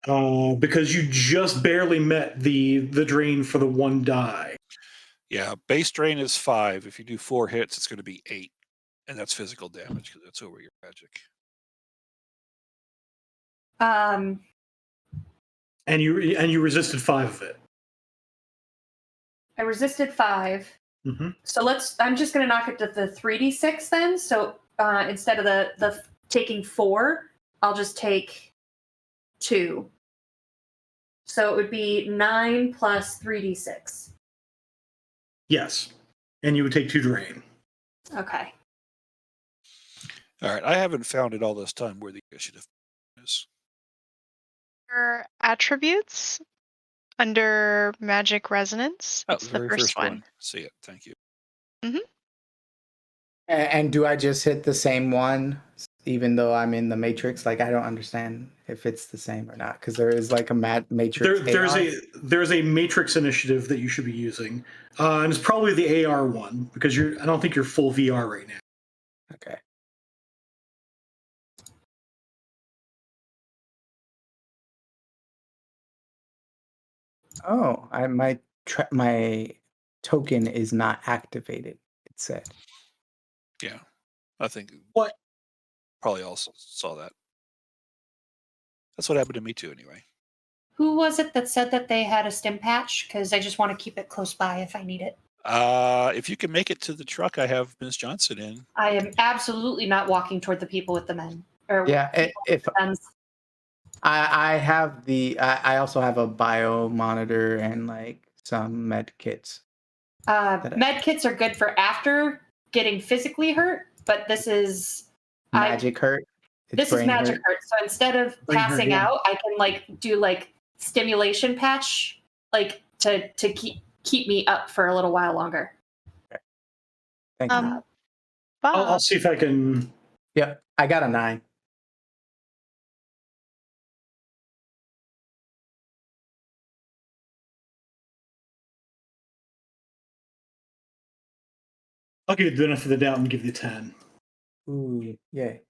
S1: Because you just barely met the drain for the 1 die.
S3: Yeah, base drain is 5. If you do 4 hits, it's going to be 8. And that's physical damage, because that's over your magic.
S1: And you resisted 5 of it.
S5: I resisted 5.
S1: Mm-hmm.
S5: So I'm just going to knock it to the 3d6 then. So instead of the taking 4, I'll just take 2. So it would be 9 plus 3d6.
S1: Yes. And you would take 2 drain.
S5: Okay.
S3: All right, I haven't found it all this time where the initiative is.
S6: Your attributes under magic resonance.
S3: Oh,
S6: It's
S3: the
S6: the
S3: very
S6: first one.
S3: See it. Thank you.
S2: And do I just hit the same one, even though I'm in the matrix? Like, I don't understand if it's the same or not, because there is like a matrix.
S1: There's a matrix initiative that you should be using, and it's probably the AR one because I don't think you're full VR right now.
S2: Okay. Oh, my token is not activated. It said.
S3: Yeah, I think
S1: What?
S3: Probably also saw that. That's what happened to me too, anyway.
S5: Who was it that said that they had a stim patch? Because I just want to keep it close by if I need it.
S3: If you can make it to the truck, I have Ms. Johnson in.
S5: I am absolutely not walking toward the people with the men.
S2: Yeah, if
S5: guns.
S2: I have I also have a bio monitor and like some med kits.
S5: Med kits are good for after getting physically hurt, but this is
S2: Magic hurt.
S5: This is magic hurt. So instead of
S2: Brain hurt,
S5: passing
S2: yeah.
S5: out, I can like do like stimulation patch, like to keep me up for a little while longer.
S2: Thank you.
S6: Bob,
S1: I'll see if I can.
S2: Yep, I got a 9.
S1: I'll give you the benefit of the doubt and give you 10.
S2: Ooh, yay.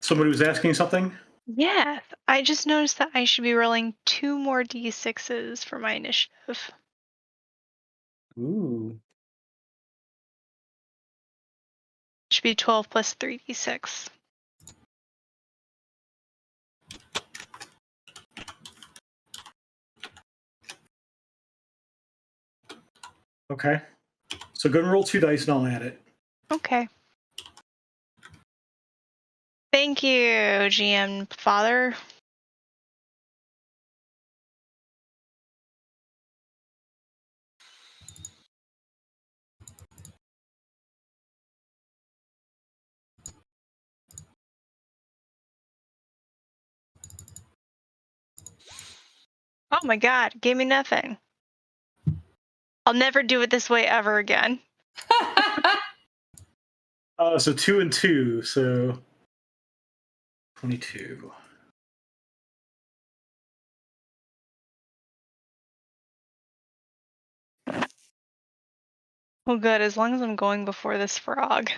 S1: Somebody was asking something.
S6: yeah, I just noticed that I should be rolling 2 more d6s for my initiative.
S2: Ooh.
S6: It should be 12 plus 3d6.
S1: Okay. So go and roll 2 dice and I'll add it.
S6: Okay. Thank you, GM Father. Oh my god, gave me nothing. I'll never do it this way ever again.
S1: So 2 and 2, so 22.
S6: Well, good, as long as I'm going before this frog.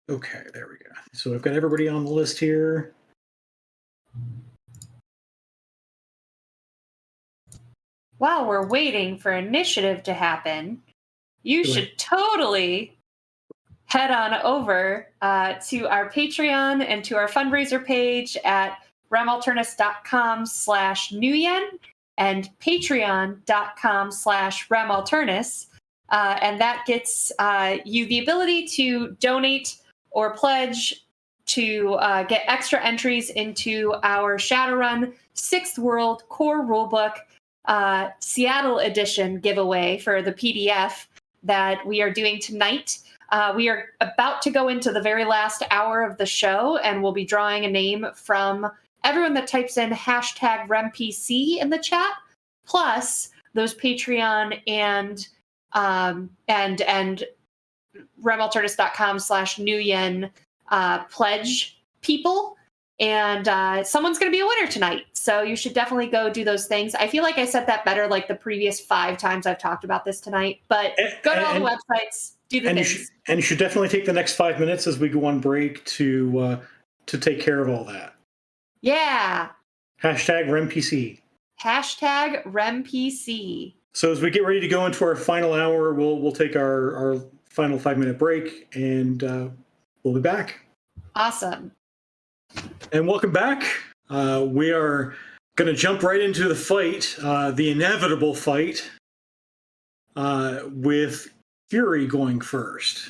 S1: Okay, there we go. So I've got everybody on the list here.
S5: While we're waiting for initiative to happen, you
S1: Go
S5: should totally head on over to our Patreon and to our fundraiser page at remalternus.com/nuyen and patreon.com/remalternus. And that gets you the ability to donate or pledge to get extra entries into our Shadowrun 6th World Core Rulebook Seattle Edition giveaway for the PDF that we are doing tonight. We are about to go into the very last hour of the show, and we'll be drawing a name from everyone that types in hashtag RemPC in the chat, plus those Patreon and remalternus.com/nuyen pledge people. And someone's going to be a winner tonight. So you should definitely go do those things. I feel like I said that better like the previous 5 times I've talked about this tonight. But go to all the websites, do the things.
S1: You should definitely take the next 5 minutes as we go on break to take care of all that.
S5: Yeah.
S1: Hashtag RemPC.
S5: Hashtag RemPC.
S1: So as we get ready to go into our final hour, we'll take our final 5-minute break, and we'll be back.
S5: Awesome.
S1: And welcome back. We are going to jump right into the fight, the inevitable fight, with Fury going first.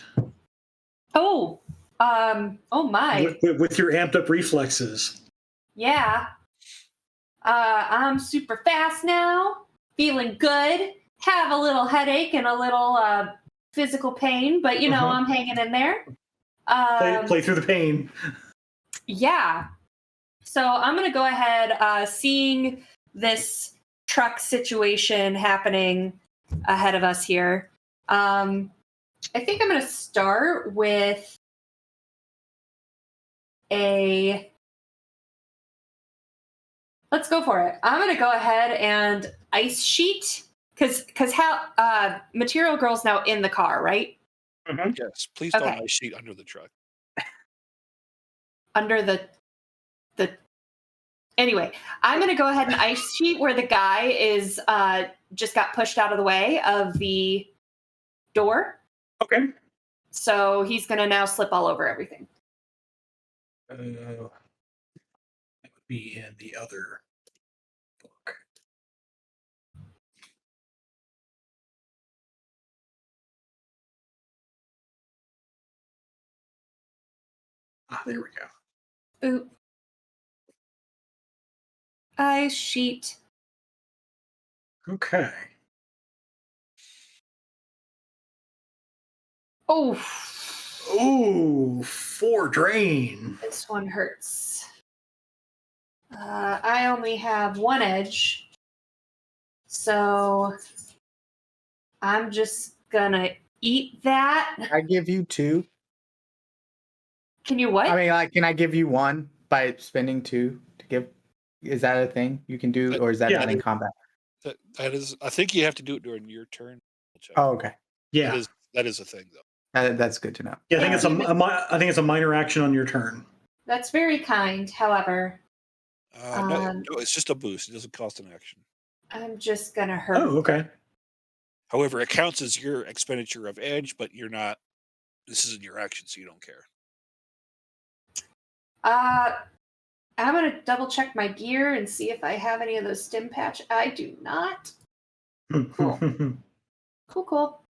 S5: Oh my.
S1: With your amped up reflexes.
S5: Yeah. I'm super fast now, feeling good, have a little headache and a little physical pain, but I'm hanging in there.
S1: Play through the pain.
S5: Yeah. So I'm going to go ahead, seeing this truck situation happening ahead of us here. I think I'm going to start with let's go for it. I'm going to go ahead and ice sheet because how Material Girl's now in the car, right?
S1: Mm-hmm.
S3: Yes, please
S5: Okay.
S3: don't ice sheet under the truck.
S5: Under the anyway, I'm going to go ahead and ice sheet where the guy is just got pushed out of the way of the door.
S1: Okay.
S5: So he's going to now slip all over everything.
S1: That would be in the other book. There we go.
S5: Boop. Ice sheet.
S1: Okay.
S5: Oh.
S1: Ooh, 4 drain.
S5: This one hurts. I only have 1 edge. So I'm just gonna eat that.
S2: I give you 2.
S5: Can you what?
S2: I mean, can I give you 1 by spending 2 to give? Is that a thing you can do, or is that not in combat?
S3: That is, I think you have to do it during your turn.
S2: Oh, okay.
S1: Yeah.
S3: That is a thing, though.
S2: That's good to know.
S1: Yeah, I think it's a minor action on your turn.
S5: That's very kind. However,
S3: No, it's just a boost. It doesn't cost an action.
S5: I'm just gonna hurt.
S1: Oh, okay.
S3: However, it counts as your expenditure of edge, but you're not. This isn't your action, so you don't care.
S5: I'm gonna double check my gear and see if I have any of those stim patch. I do not. Cool.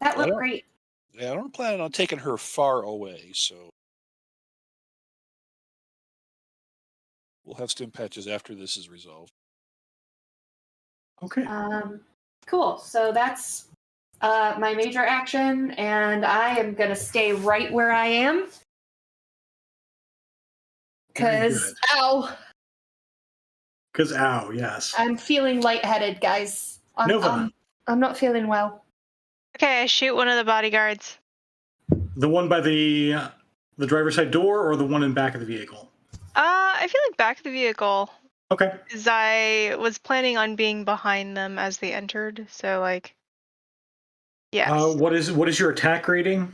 S5: That
S3: Well,
S5: looked great.
S3: Yeah, I don't plan on taking her far away, so we'll have stim patches after this is resolved.
S1: Okay.
S5: Cool. So that's my major action, and I am gonna stay right where I am. Because
S1: ow, yes.
S5: I'm feeling lightheaded, guys.
S1: Nova.
S5: I'm not feeling well.
S6: Okay, I shoot one of the bodyguards.
S1: The one by the driver's side door, or the one in back of the vehicle?
S6: I feel like back of the vehicle.
S1: Okay.
S6: Because I was planning on being behind them as they entered, so like, yes.
S1: What is your attack rating?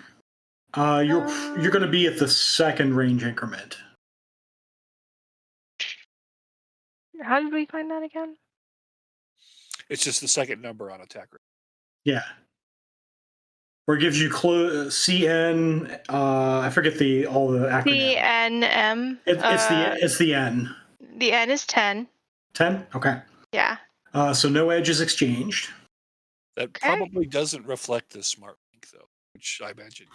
S1: You're going to be at the second range increment.
S6: How did we find that again?
S3: It's just the second number on attack rate.
S1: Yeah. Or it gives you CN. I forget all the acronyms.
S6: CNM.
S1: It's the N.
S6: The N is 10.
S1: 10. Okay.
S6: Yeah.
S1: So no edges exchanged.
S3: That probably doesn't reflect the smart link, though, which I imagine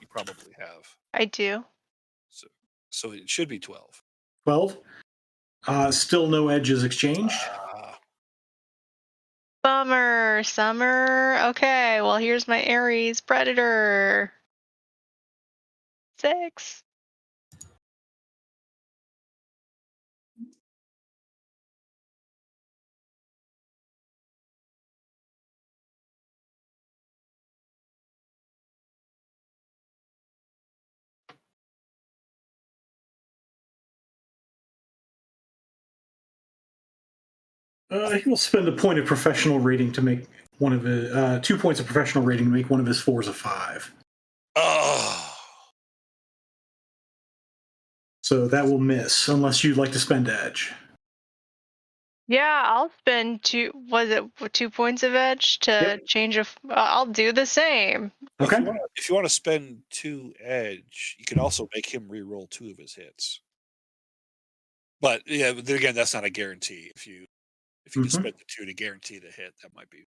S3: you probably have.
S6: I do.
S3: So it should be 12.
S1: 12. Still no edges exchanged.
S6: Bummer, Summer. Okay, well, here's my Ares Predator. 6.
S1: He will spend a point of professional rating to make one of his 2 points of professional rating to make one of his 4s a 5.
S3: Oh.
S1: So that will miss unless you'd like to spend edge.
S6: Yeah, I'll spend 2 points of edge to change I'll do the same.
S1: Okay.
S3: If you want to spend 2 edge, you can also make him re-roll 2 of his hits. But yeah, then again, that's not a guarantee. If you just spend the 2 to guarantee the hit, that might be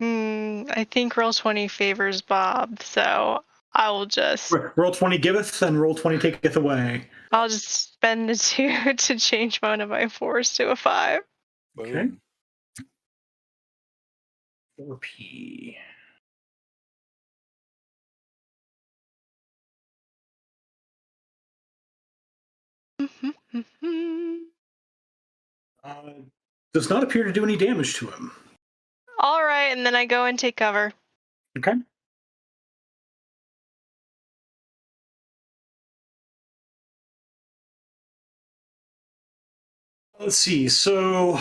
S6: I think roll 20 favors Bob, so I will just
S1: roll 20 giveth and roll 20 taketh away.
S6: I'll just spend the 2 to change one of my 4s to a 5.
S1: Okay. 4p. Does not appear to do any damage to him.
S6: All right, and then I go and take cover.
S1: Okay. Let's see. So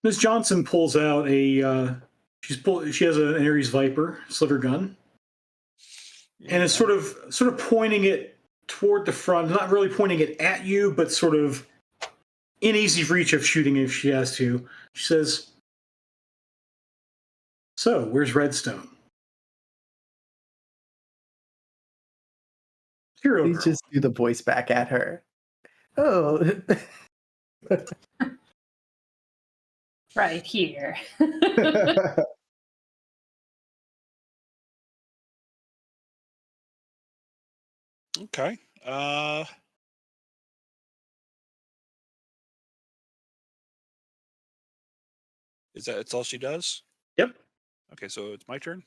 S1: Ms. Johnson pulls out a she has an Ares Viper sliver gun, and is sort of pointing it toward the front, not really pointing it at you, but sort of in easy reach of shooting if she has to. She says, "So, where's Redstone?" Hero
S2: Please
S1: girl.
S2: just do the voice back at her. Oh.
S5: Right here.
S3: Okay. That's all she does?
S1: Yep.
S3: Okay, so it's my turn?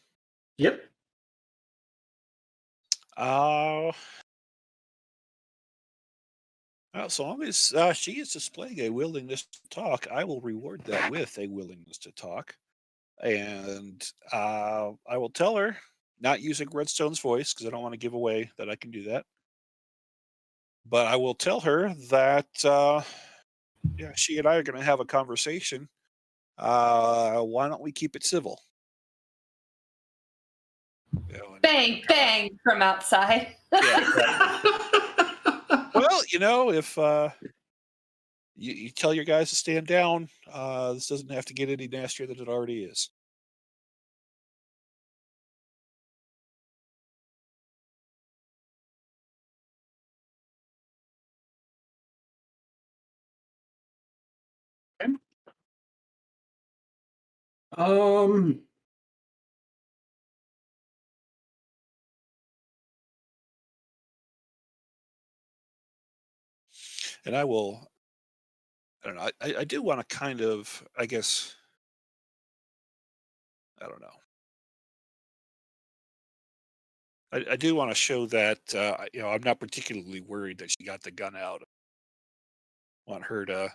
S1: Yep.
S3: Well, so long as she is displaying a willingness to talk, I will reward that with a willingness to talk. And I will tell her, not using Redstone's voice because I don't want to give away that I can do that. But I will tell her that yeah, she and I are going to have a conversation. Why don't we keep it civil? You know, and,
S5: Bang, bang from outside.
S3: yeah, exactly. Well, if you tell your guys to stand down, this doesn't have to get any nastier than it already is.
S1: Um,
S3: And I will. I don't know. I do want to kind of. I guess. I don't know. I do want to show that I'm not particularly worried that she got the gun out. I want her to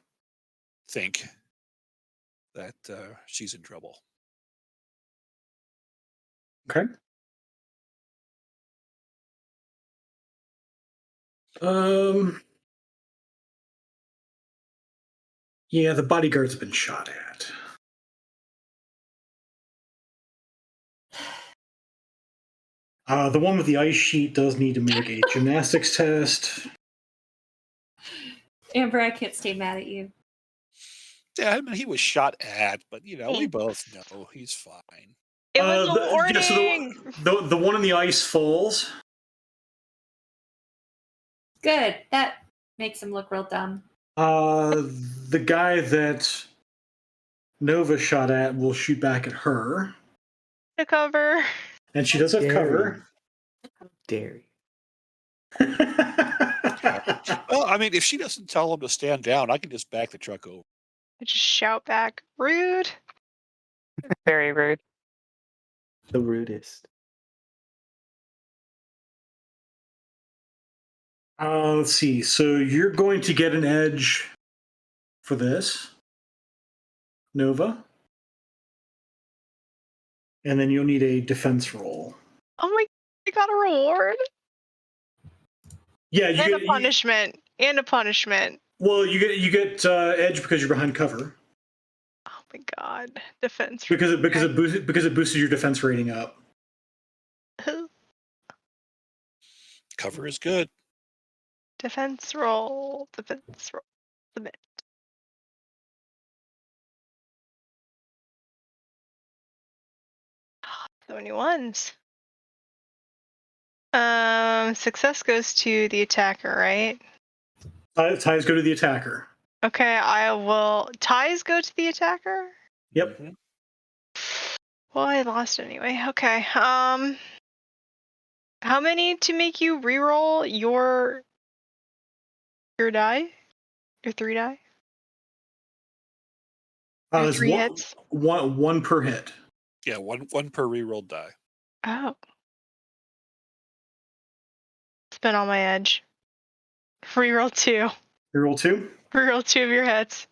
S3: think that she's in trouble.
S1: okay. Um, yeah, the bodyguard's been shot at. The one with the ice sheet does need to make a gymnastics test.
S5: Amber, I can't stay mad at you.
S3: Yeah, I mean he was shot at, but we both know he's fine.
S6: It was a
S1: Yeah, so
S6: warning.
S1: the one in the ice falls.
S5: Good. That makes him look real dumb.
S1: The guy that Nova shot at will shoot back at her.
S6: To cover.
S1: And she does have cover.
S2: Dare you.
S3: Well, I mean, if she doesn't tell him to stand down, I can just back the truck over.
S6: I just shout back, rude.
S4: Very rude.
S2: The rudest.
S1: Let's see. So you're going to get an edge for this, Nova. And then you'll need a defense roll.
S6: Oh my, I got a reward.
S1: Yeah,
S6: And a punishment. And a punishment.
S1: Well, you get edge because you're behind cover.
S6: Oh my god. Defense.
S1: Because it boosted your defense rating up.
S3: Cover is good.
S6: Defense roll. Defense roll. Submit. So many ones. Success goes to the attacker, right?
S1: Ties go to the attacker.
S6: Okay, I will. Ties go to the attacker?
S1: Yep.
S3: Mhm.
S6: Well, I lost anyway. Okay. How many to make you reroll your die? Your 3 die? Your
S1: There's
S6: 3 hits?
S1: one per hit.
S3: Yeah, one per rerolled die.
S6: Oh. Spin on my edge. Reroll 2.
S1: Reroll 2.
S6: Reroll 2 of your hits.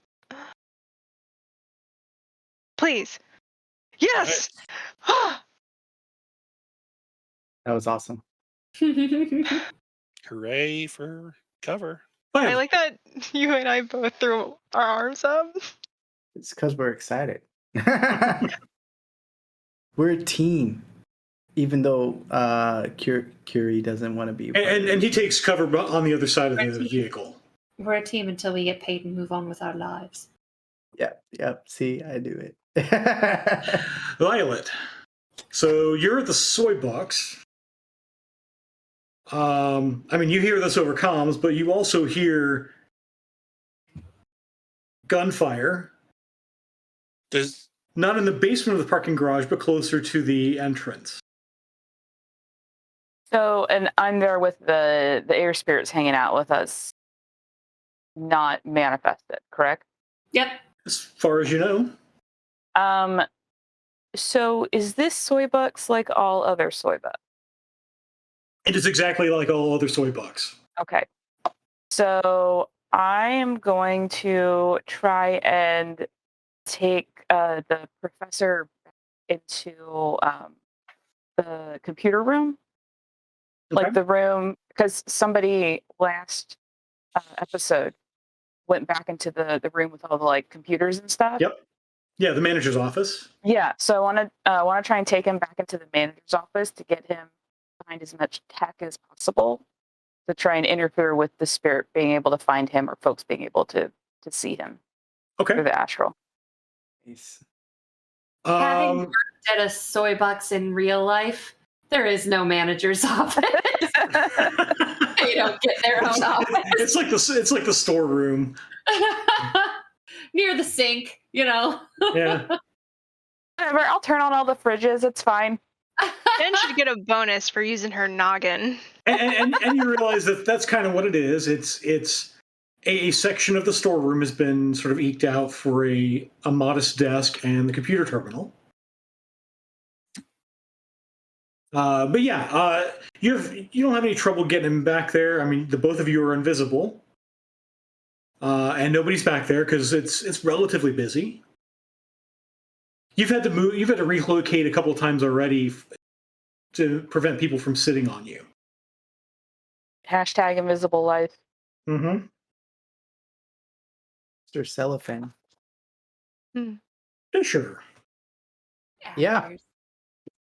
S6: Please. Yes!
S2: That was awesome.
S3: Hooray for cover.
S6: I like that you and I both threw our arms up.
S2: It's because we're excited. We're a team, even though Curie doesn't want to be.
S1: And he takes cover on the other side of the vehicle.
S5: We're a team until we get paid and move on with our lives.
S2: Yep. See, I do it.
S1: Violet. So you're at the soy box. I mean, you hear this over comms, but you also hear gunfire. Not in the basement of the parking garage, but closer to the entrance.
S4: So, and I'm there with the air spirits hanging out with us, not manifested, correct?
S5: Yep.
S1: As far as you know.
S4: So is this soy bucks like all other soy bucks?
S1: It is exactly like all other soy bucks.
S4: Okay. So I am going to try and take the Professor into the computer room,
S1: Okay.
S4: like the room, because somebody last episode went back into the room with all the like computers and stuff.
S1: Yep. Yeah, the manager's office.
S4: Yeah, so I want to try and take him back into the manager's office to get him behind as much tech as possible to try and interfere with the spirit being able to find him or folks being able to see him through
S1: Okay.
S4: the astral.
S2: Nice.
S5: Having worked at a soy box in real life, there is no manager's office. They don't get their own office.
S1: It's like the storeroom.
S5: Near the sink, you know.
S1: Yeah.
S4: Whatever, I'll turn on all the fridges. It's fine.
S6: Jen should get a bonus for using her noggin.
S1: And you realize that that's kind of what it is. It's a section of the storeroom has been sort of eked out for a modest desk and the computer terminal. But yeah, you don't have any trouble getting him back there. I mean, the both of you are invisible, and nobody's back there because it's relatively busy. You've had to move. You've had to relocate a couple of times already to prevent people from sitting on you.
S4: Hashtag invisible life.
S1: Mm-hmm.
S2: Mr. Cellophane.
S1: Sure.
S2: Yeah.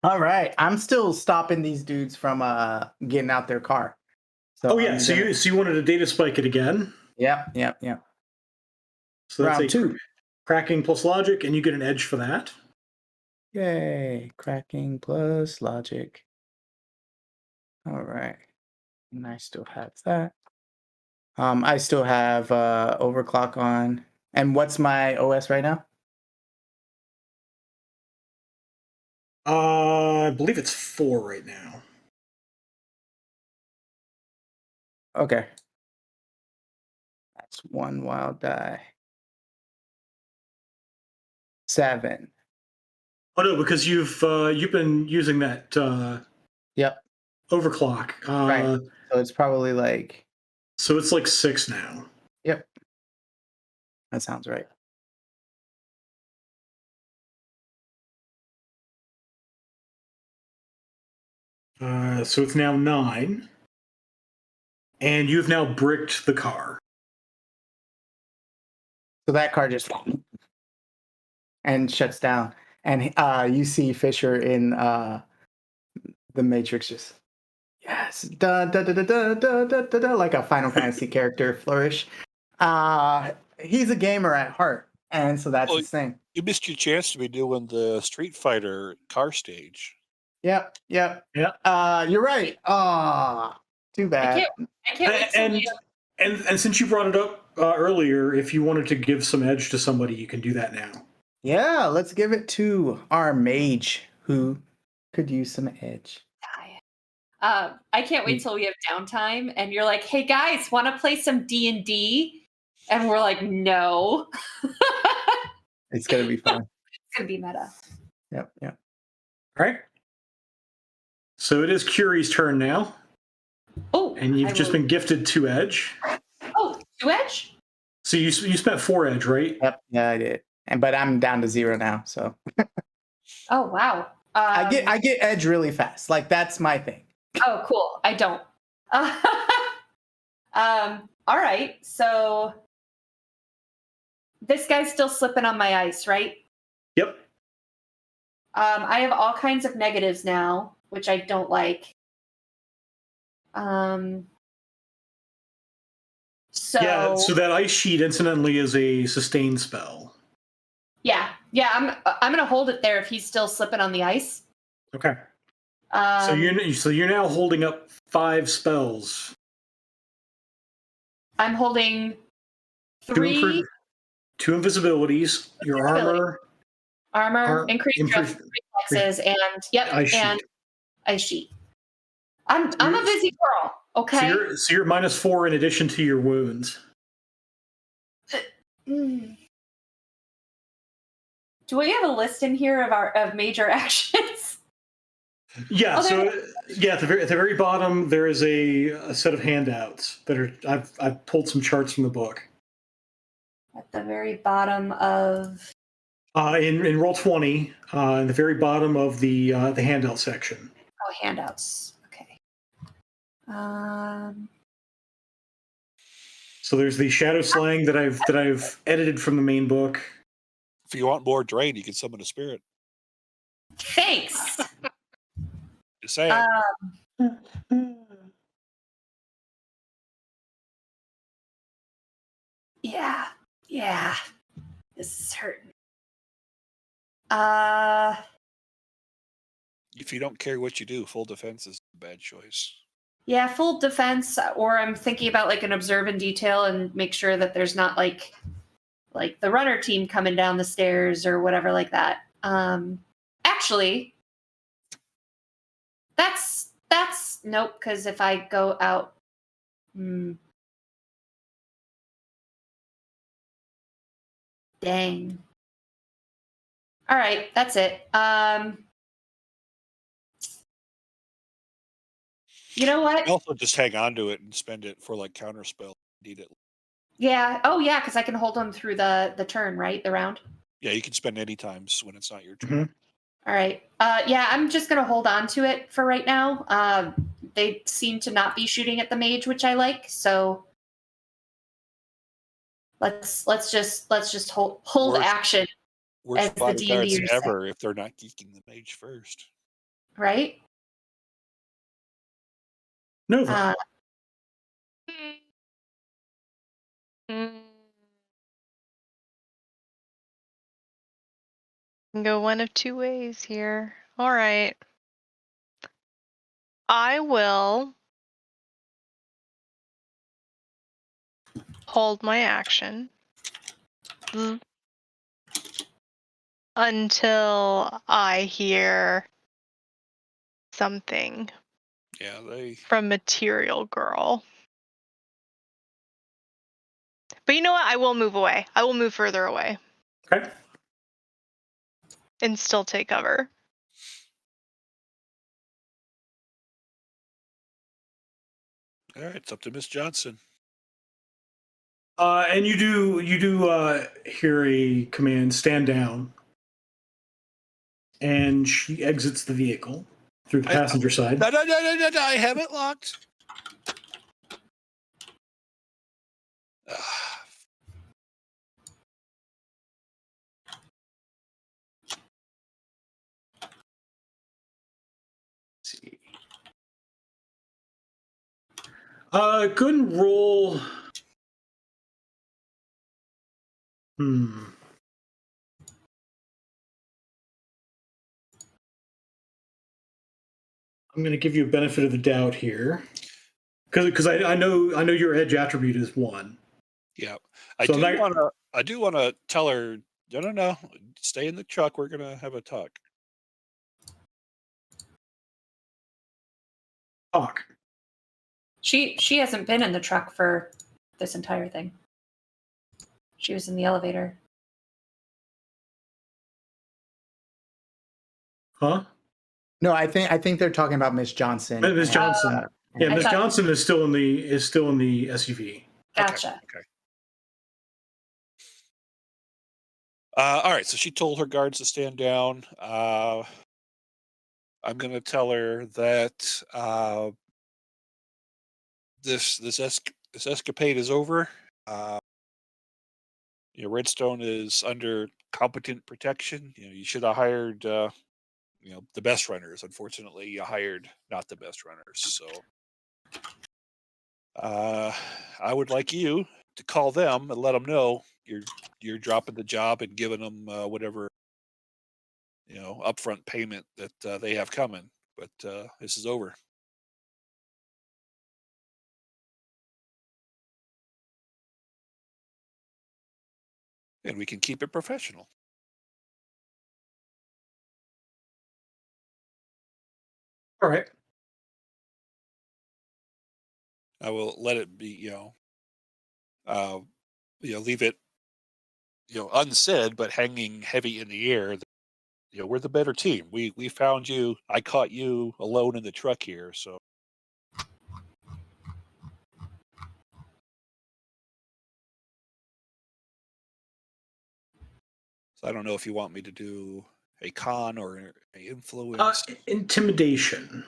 S2: All right. I'm still stopping these dudes from getting out their car. So
S1: Oh yeah. So you wanted to data spike it again?
S2: Yep.
S1: So that's
S2: Round 2.
S1: Cracking plus logic, and you get an edge for that.
S2: Yay. Cracking plus logic. All right. And I still have that. I still have overclock on. And what's my OS right now?
S1: I believe it's 4 right now.
S2: Okay. That's 1 wild die. 7.
S1: Oh no, because you've been using that
S2: Yep.
S1: overclock.
S2: Right. So it's probably like.
S1: So it's like 6 now.
S2: Yep. That sounds right.
S1: So it's now 9. And you've now bricked the car.
S2: So that car just and shuts down. And you see Fisher in the Matrix just yes, da da da da da da da da da, like a Final Fantasy character flourish. He's a gamer at heart, and so that's
S3: Well,
S2: his thing.
S3: You missed your chance to be doing the Street Fighter car stage.
S2: Yep.
S1: Yeah.
S2: You're right. Too bad.
S5: I can't wait till we
S1: And since you brought it up earlier, if you wanted to give some edge to somebody, you can do that now.
S2: Yeah, let's give it to our mage who could use some edge.
S5: I can't wait till we have downtime and you're like, hey guys, want to play some D&D? And we're like, no.
S2: It's gonna be fun.
S5: It's going to be meta.
S2: Yep.
S1: All right. So it is Curie's turn now.
S5: Oh,
S1: And you've just been gifted 2 edge.
S5: Oh, 2 edge?
S1: So you spent 4 edge, right?
S2: Yep. Yeah, I did. But I'm down to 0 now, so
S5: Oh, wow.
S2: I get edge really fast. Like that's my thing.
S5: Oh, cool. I don't. All right. So this guy's still slipping on my ice, right?
S1: Yep.
S5: I have all kinds of negatives now, which I don't like. So
S1: Yeah, so that ice sheet incidentally is a sustained spell.
S5: yeah. I'm gonna hold it there if he's still slipping on the ice.
S1: Okay. So you're now holding up 5 spells.
S5: I'm holding 3
S1: 2 invisibilities, your
S5: armor, increased reflexes, and
S1: ice sheet.
S5: Ice sheet. I'm a busy girl. Okay.
S1: So you're -4 in addition to your wounds.
S5: Do we have a list in here of major actions?
S1: Yeah. So at the very bottom there is a set of handouts that are I've pulled some charts from the book.
S5: At the very bottom of
S1: In roll 20, in the very bottom of the handout section.
S5: Oh, handouts. Okay.
S1: So there's the shadow slang that I've edited from the main book.
S3: If you want more drain, you can summon a spirit.
S5: Thanks.
S3: Just saying.
S5: Yeah. This is hurting.
S3: If you don't care what you do, full defense is a bad choice.
S5: Yeah, full defense, or I'm thinking about like an observe in detail and make sure that there's not like the runner team coming down the stairs or whatever like that. Actually, that's nope, because if I go out, dang. All right, that's it. You know what?
S3: You also just hang on to it and spend it for like counterspell. Need it.
S5: Yeah. Oh, yeah, because I can hold them through the turn, right? The round.
S3: Yeah, you can spend any times when it's not your turn.
S1: Mm-hmm.
S5: All right. Yeah, I'm just gonna hold on to it for right now. They seem to not be shooting at the mage, which I like. So let's just hold
S3: Worst-
S5: action as
S3: Worst
S5: the
S3: bodyguards
S5: D&D
S3: ever if they're not geeking the mage first.
S5: right.
S1: Nova.
S6: Can go one of two ways here. All right. I will hold my action until I hear something
S3: Yeah, they.
S6: from Material Girl. But you know what? I will move away. I will move further away
S1: Okay.
S6: and still take cover.
S3: All right, it's up to Miss Johnson.
S1: And you do hear a command: stand down. And she exits the vehicle through the passenger side.
S3: No, I have it locked.
S1: Let's see. Go ahead and roll. I'm going to give you a benefit of the doubt here, because I know your edge attribute is 1.
S3: Yeah,
S1: So
S3: I do want to tell her. No, stay in the truck. We're gonna have a talk.
S1: Talk.
S5: She hasn't been in the truck for this entire thing. She was in the elevator.
S2: Huh? No, I think they're talking about Miss Johnson.
S1: Miss Johnson. Yeah, Miss Johnson is still in the SUV.
S5: Gotcha.
S3: Okay. All right, so she told her guards to stand down. I'm going to tell her that this escapade is over. Redstone is under competent protection. You should have hired the best runners. Unfortunately, you hired not the best runners. So I would like you to call them and let them know you're dropping the job and giving them whatever upfront payment that they have coming. But this is over. And we can keep it professional.
S1: All right.
S3: I will let it be, leave it, unsaid, but hanging heavy in the air. We're the better team. We found you. I caught you alone in the truck here. So. So I don't know if you want me to do a con or a influence.
S1: Intimidation,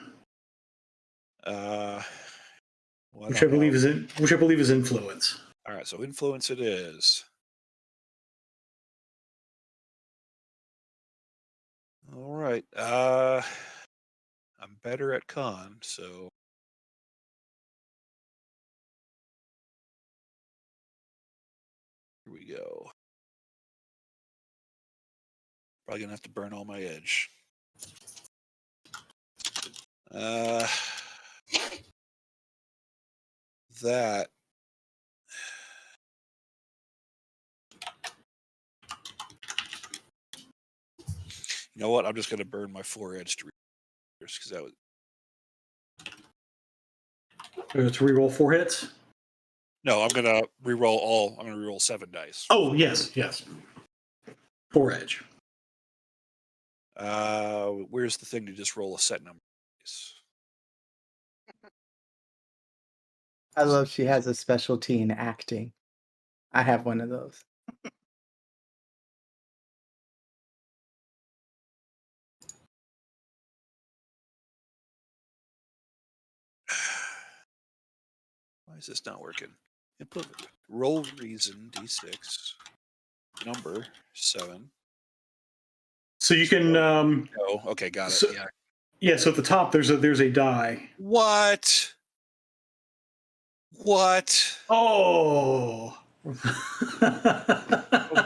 S3: Well,
S1: which I believe is influence.
S3: All right, so influence it is. All right. I'm better at con, so here we go. Probably gonna have to burn all my edge. That. You know what? I'm just gonna burn my 4 edge to because that was.
S1: To reroll 4 hits.
S3: No, I'm gonna reroll all. I'm gonna reroll 7 dice.
S1: Oh yes. 4 edge.
S3: Where's the thing to just roll a set number?
S2: I love she has a specialty in acting. I have one of those.
S3: Why is this not working? Input roll reason d6 number 7.
S1: So you can.
S3: Oh, okay, got it. Yeah.
S1: Yeah. So at the top, there's a die.
S3: What?
S1: Oh.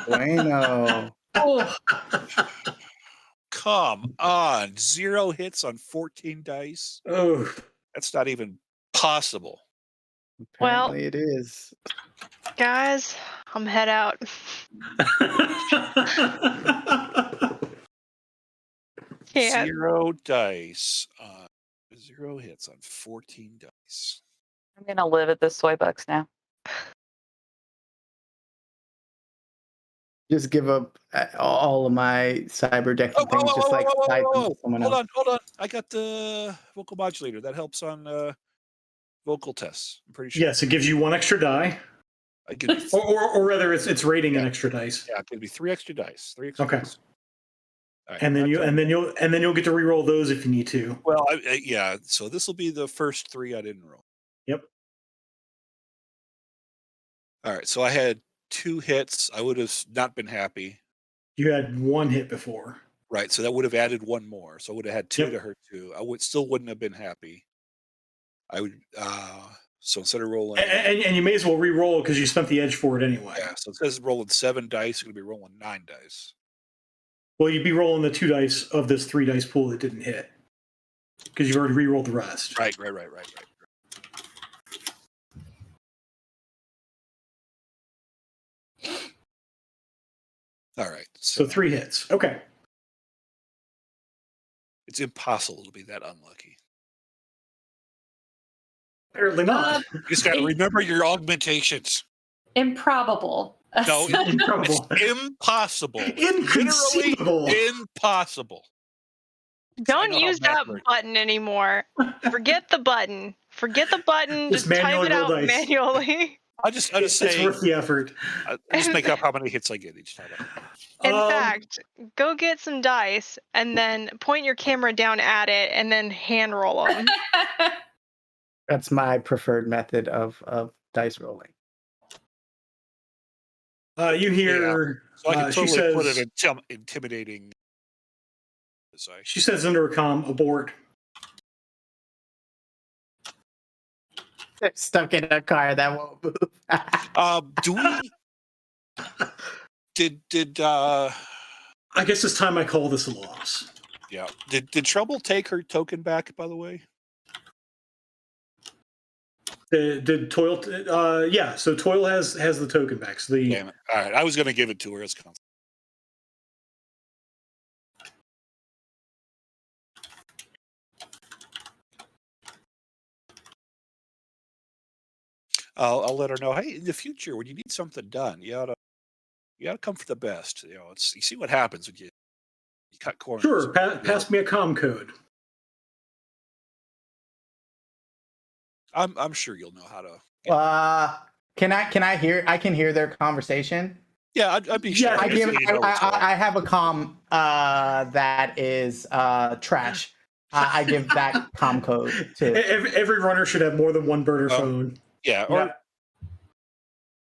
S2: Bueno.
S5: Oh,
S3: Come on. 0 hits on 14 dice.
S1: Oh.
S3: That's not even possible.
S2: Apparently it is.
S6: Guys, I'm head out. Can't.
S3: 0 dice on 0 hits on 14 dice.
S4: I'm gonna live at the soy bucks now.
S2: Just give up all of my cyber decking things, just like slide them to someone else.
S3: Hold on. I got the vocal modulator. That helps on vocal tests. I'm pretty sure.
S1: Yes, it gives you 1 extra die.
S3: I could be
S1: Or rather, it's rating an extra dice.
S3: Yeah, it could be 3 extra dice. 3 extra
S1: Okay.
S3: dice. All right,
S1: And then you'll get to reroll those if you need to.
S3: Well, yeah. So this will be the first 3 I didn't roll.
S1: Yep.
S3: All right. So I had 2 hits. I would have not been happy.
S1: You had 1 hit before.
S3: Right. So that would have added 1 more. So I would have had 2
S1: Yep.
S3: to hurt 2. I wouldn't have been happy. I would. So instead of rolling,
S1: and you may as well re-roll because you spent the edge for it anyway.
S3: Yeah. So it says rolling 7 dice. You're gonna be rolling 9 dice.
S1: Well, you'd be rolling the 2 dice of this 3 dice pool that didn't hit because you've already re-rolled the rest.
S3: Right. All right.
S1: So 3 hits. Okay.
S3: It's impossible to be that unlucky.
S1: Apparently not.
S3: You just got to remember your augmentations.
S5: improbable.
S3: No,
S1: Improbable.
S3: it's impossible.
S1: Inconceivable.
S3: Literally impossible.
S6: Don't
S3: know how
S6: use
S3: math
S6: that
S3: works.
S6: button anymore. Forget the button.
S1: Just
S6: Just type
S1: manually
S6: it out
S1: roll dice.
S6: manually.
S3: I just
S1: It's
S3: say
S1: worth the effort.
S3: I just make up how many hits I get each time.
S6: In
S1: Um,
S6: fact, go get some dice and then point your camera down at it and then hand roll them.
S2: That's my preferred method of dice rolling.
S1: You hear.
S3: So I can
S1: she
S3: totally put
S1: says.
S3: it intimidating.
S1: She says under a comm, abort.
S2: They're stuck in a car that won't move.
S3: Do we? Did
S1: I guess it's time I call this a loss.
S3: yeah? Did Trouble take her token back? By the way,
S1: Did Toil? Yeah. So Toil has the token back. So the
S3: damn it! All right, I was going to give it to her as constant. I'll let her know. Hey, in the future, when you need something done, you ought to come for the best. You know, you see what happens when you cut corners.
S1: sure. Pass me a comm code.
S3: I'm sure you'll know how to.
S2: Can I hear? I can hear their conversation.
S3: Yeah, I'd be
S1: Yeah,
S3: sure.
S2: I have a comm that is trash. I give that comm code to.
S1: Every runner should have more than one burner phone.
S3: Yeah, or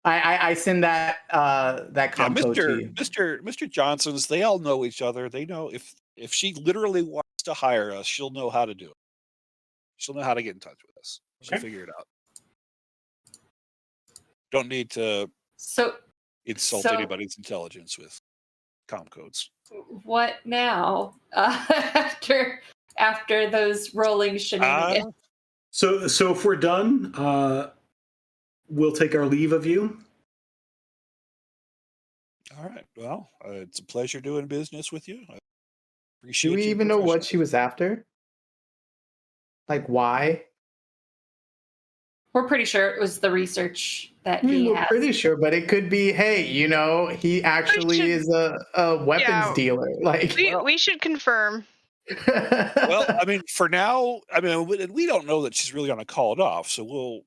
S2: I send that that comm code to you.
S3: Mr. Johnson's. They all know each other. They know if she literally wants to hire us, she'll know how to do it. She'll know how to get in touch with us. She'll figure it out. Don't need to insult anybody's intelligence with comm codes.
S5: What now? After those rolling shenanigans.
S1: So if we're done, we'll take our leave of you.
S3: All right. Well, it's a pleasure doing business with you. I appreciate.
S2: Do we even know what she was after? Like why?
S5: We're pretty sure it was the research that
S2: We're pretty sure, but it could be, hey, he actually is a weapons dealer. Like
S6: we should confirm.
S3: Well, I mean, for now, we don't know that she's really going to call it off. So we'll,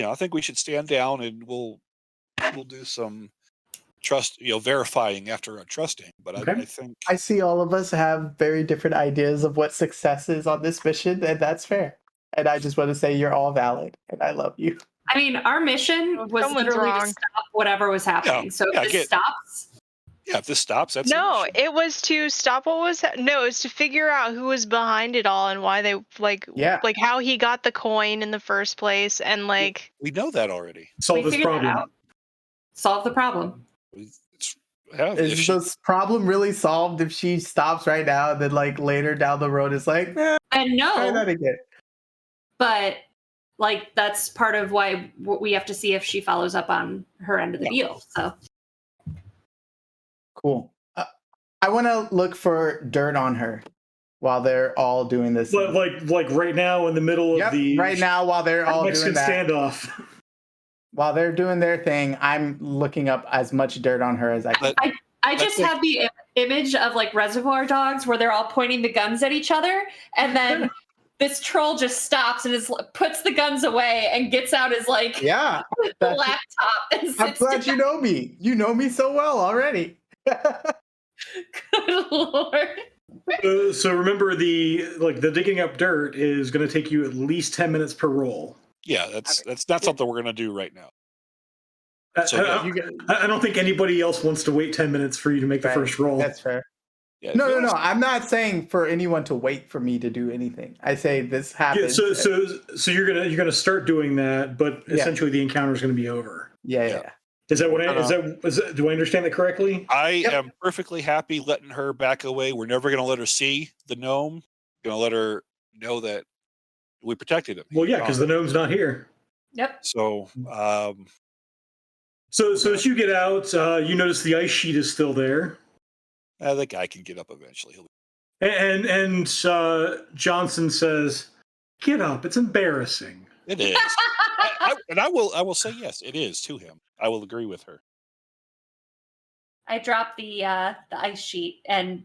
S3: I think we should stand down and we'll do some verifying after our trusting. But I think
S2: I see all of us have very different ideas of what success is on this mission, and that's fair. And I just want to say you're all valid, and I love you.
S5: I mean, our mission was literally to stop whatever was happening. If this stops.
S3: Yeah, if this stops, that's
S6: it was to stop what was. No, it was to figure out who was behind it all and why they like how he got the coin in the first place, and like
S3: we know that already.
S1: Solve this problem.
S5: Solve the problem.
S2: Is this problem really solved if she stops right now and then like later down the road is like,
S5: and no,
S2: try that again.
S5: But like that's part of why we have to see if she follows up on her end of the deal. So
S2: cool. I want to look for dirt on her while they're all doing this.
S1: Like right now in the middle of the
S2: right now while they're all
S1: Mexican
S2: doing that
S1: standoff.
S2: While they're doing their thing, I'm looking up as much dirt on her as I can.
S5: I just have the image of like Reservoir Dogs where they're all pointing the guns at each other, and then this troll just stops and puts the guns away and gets out his the laptop. And
S2: I'm glad you know me. You know me so well already.
S5: Good Lord.
S1: So remember the digging up dirt is going to take you at least 10 minutes per roll.
S3: Yeah, that's not something we're going to do right now.
S1: I don't think anybody else wants to wait 10 minutes for you to make the first roll.
S2: That's fair.
S3: Yeah,
S2: no. I'm not saying for anyone to wait for me to do anything. I say this happens.
S1: Yeah, so you're gonna start doing that, but essentially the encounter is going to be over.
S2: Yeah.
S1: Is that what do I understand that correctly?
S3: I am perfectly happy letting her back away. We're never going to let her see the gnome. Going to let her know that we protected him.
S1: Well, yeah, because the gnome's not here.
S5: Yep.
S3: So,
S1: so as you get out, you notice the ice sheet is still there.
S3: The guy can get up eventually.
S1: And Johnson says, "Get up! It's embarrassing."
S3: It is, and I will say yes, it is to him. I will agree with her.
S5: I drop the ice sheet and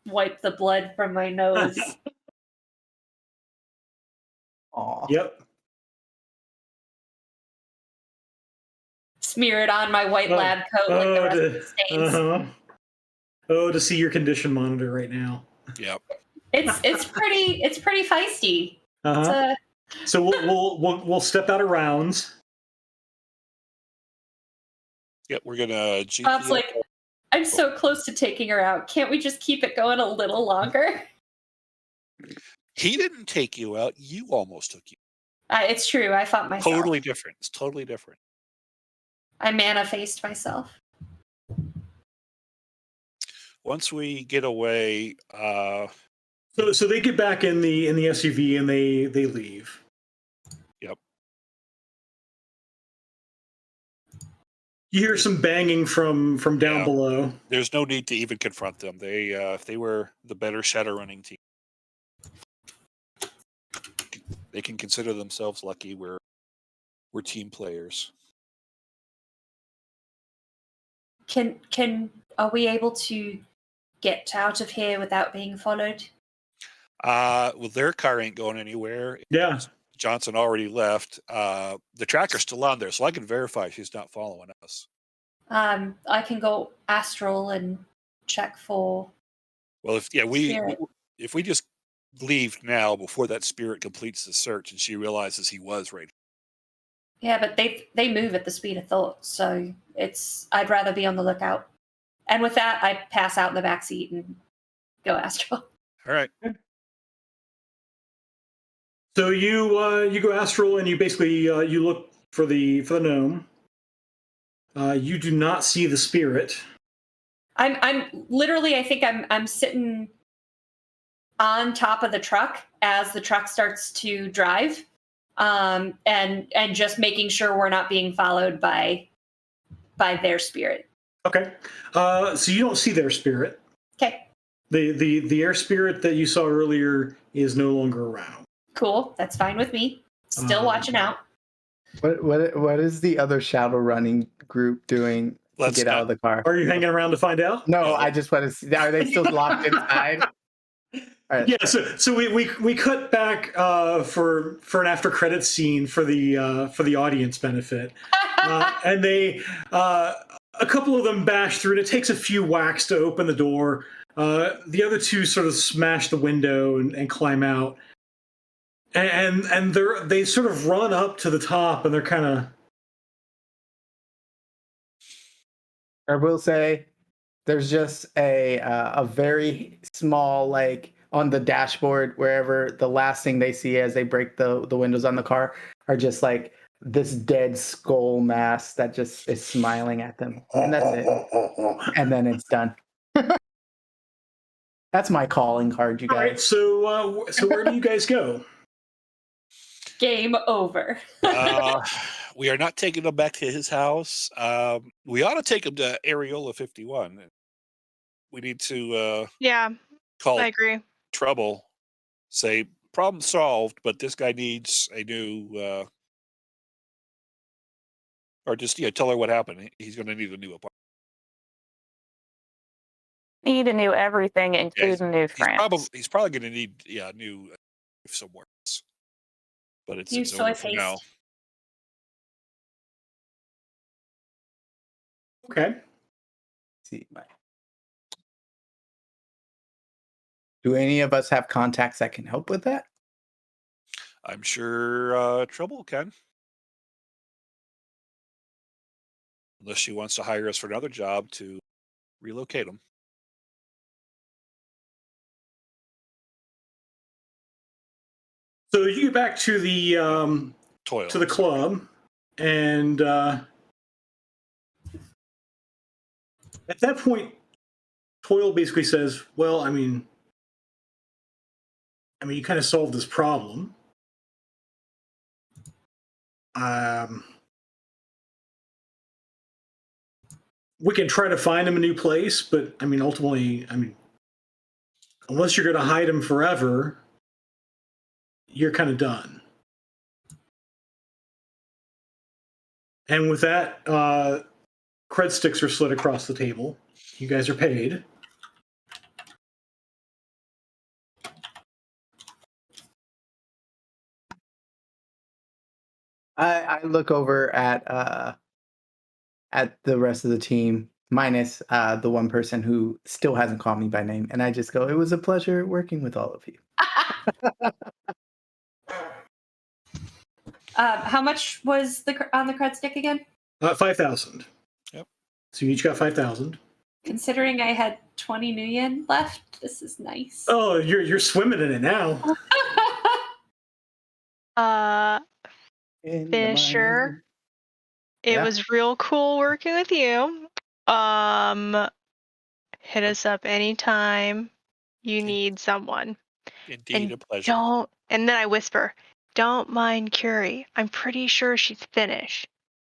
S5: wipe the blood from my nose.
S2: Aw.
S1: Yep.
S5: Smear it on my white lab coat like the rest of the stains.
S1: To see your condition monitor right now.
S3: Yep.
S5: It's pretty feisty.
S1: So we'll step out of rounds.
S3: Yep, we're gonna.
S5: Bob's like, I'm so close to taking her out. Can't we just keep it going a little longer?
S3: He didn't take you out. You almost took you.
S5: It's true. I fought myself.
S3: Totally different. It's totally different.
S5: I mana-faced myself.
S3: Once we get away,
S1: so they get back in the SUV and they leave.
S3: Yep.
S1: You hear some banging from down below.
S3: There's no need to even confront them. They if they were the better shadowrunning team, they can consider themselves lucky. We're team players.
S5: Are we able to get out of here without being followed?
S3: Well, their car ain't going anywhere.
S1: Yeah.
S3: Johnson already left. The tracker's still on there, so I can verify she's not following us.
S5: I can go astral and check for.
S3: Well,
S5: Spirit.
S3: if we just leave now before that spirit completes the search and she realizes he was right.
S5: Yeah, but they move at the speed of thought, so I'd rather be on the lookout. And with that, I pass out in the back seat and go astral.
S3: All right.
S1: So you go astral and you basically you look for the gnome. You do not see the spirit.
S5: I'm literally, I think I'm sitting on top of the truck as the truck starts to drive, and just making sure we're not being followed by their spirit.
S1: Okay. So you don't see their spirit.
S5: Okay,
S1: The air spirit that you saw earlier is no longer around.
S5: cool. That's fine with me. Still watching out.
S2: What is the other shadow running group doing to
S3: Let's
S2: get out of the car?
S1: Are you hanging around to find out?
S2: No, I just want to see. Are they still locked inside? All right.
S1: Yeah, so we cut back for an after credit scene for the audience benefit, and they a couple of them bash through, and it takes a few whacks to open the door. The other two sort of smash the window and climb out, and they sort of run up to the top, and they're kind of.
S2: I will say, there's just a very small, like, on the dashboard, wherever the last thing they see as they break the windows on the car are just like this dead skull mask that just is smiling at them, and that's it. And then it's done. That's my calling card, you
S1: All right,
S2: guys.
S1: so where do you guys go?
S5: Game over.
S3: We are not taking him back to his house. We ought to take him to Areola 51. We need to
S6: Yeah,
S3: call
S6: I agree.
S3: trouble, say problem solved, but this guy needs a new or just tell her what happened. He's going to need a new apartment.
S4: Need a new everything, including new friends.
S3: He's probably going to need new somewhere else. But it's
S5: New
S3: it's
S5: soy
S3: over for now.
S5: paste.
S1: Okay.
S2: See, do any of us have contacts that can help with that?
S3: I'm sure Trouble can. Unless she wants to hire us for another job to relocate him.
S1: So you get back to the
S3: Toil.
S1: to the club, and at that point, Toil basically says, "Well, I mean, you kind of solved this problem. We can try to find him a new place, but ultimately, unless you're going to hide him forever, you're kind of done." And with that, cred sticks are slid across the table. You guys are paid.
S2: I look over at the rest of the team, minus the one person who still hasn't called me by name, and I just go, "It was a pleasure working with all of you."
S5: How much was on the cred stick again?
S1: 5,000.
S3: Yep.
S1: So you each got 5,000.
S5: Considering I had 20 new yen left, this is nice.
S1: Oh, you're swimming in it now.
S6: Fisher, it
S2: Yeah.
S6: was real cool working with you. Hit us up anytime you need someone.
S3: Indeed, a pleasure.
S6: And then I whisper, don't mind Curie. I'm pretty sure she's Finnish.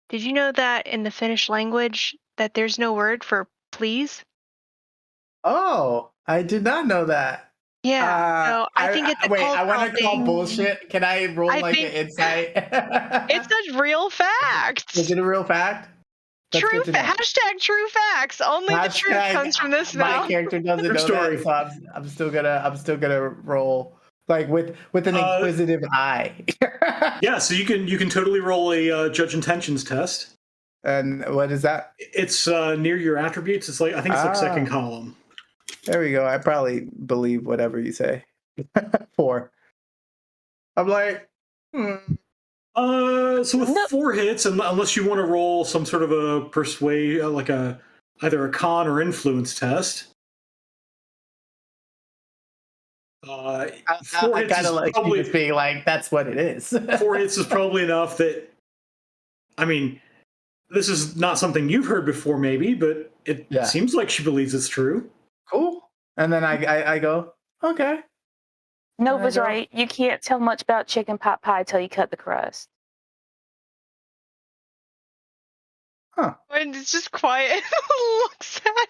S6: Did you know that in the Finnish language that there's no word for please?
S2: Oh, I did not know that.
S6: Yeah. So I think it's a
S2: wait. I want to call
S6: thing.
S2: bullshit. Can I roll an insight?
S6: It's a real fact.
S2: Is it a real fact? That's
S6: True.
S2: good to know.
S6: Hashtag true facts. Only the truth comes from this now.
S2: My character doesn't know
S1: story.
S2: that, so I'm still gonna roll like with an inquisitive eye.
S1: Yeah, so you can totally roll a judge intentions test.
S2: And what is that?
S1: It's near your attributes. It's like I think it's like second
S2: Ah.
S1: column.
S2: There we go. I probably believe whatever you say. 4. I'm like,
S1: So with
S4: Nope.
S1: 4 hits, unless you want to roll some sort of a persuade, like either a con or influence test. 4
S2: I
S1: hits
S2: kind
S1: is
S2: of like you
S1: probably
S2: just being like, that's what it is.
S1: 4 hits is probably enough that. I mean, this is not something you've heard before, maybe, but it
S2: Yeah.
S1: seems like she believes it's true.
S2: Cool. And then I go, okay.
S4: Nova's
S2: go.
S4: right. You can't tell much about chicken pot pie till you cut the crust.
S6: And it's just quiet. Looks at.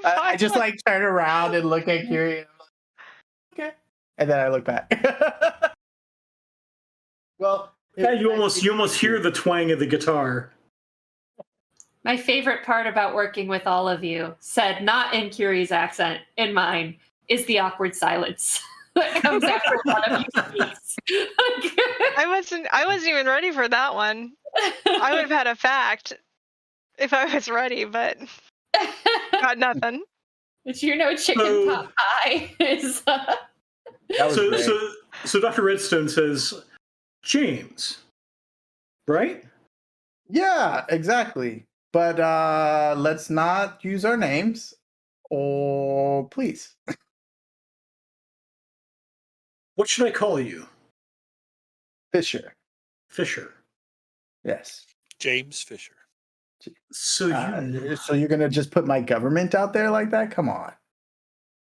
S2: I just like turn around and look at Curie. And I'm like, okay. And then I look back. Well,
S1: Yeah, you almost hear the twang of the guitar.
S5: My favorite part about working with all of you, said not in Curie's accent, in mine, is the awkward silence that comes after one of you speaks.
S6: I wasn't even ready for that one. I would have had a fact if I was ready, but got nothing.
S5: But you know, chicken pot pie is.
S2: That was great.
S1: So Dr. Redstone says, James, right?
S2: Yeah, exactly. But let's not use our names. Or please.
S1: What should I call you?
S2: Fisher.
S1: Fisher.
S2: Yes.
S3: James Fisher.
S1: So you.
S2: So you're gonna just put my government out there like that? Come on.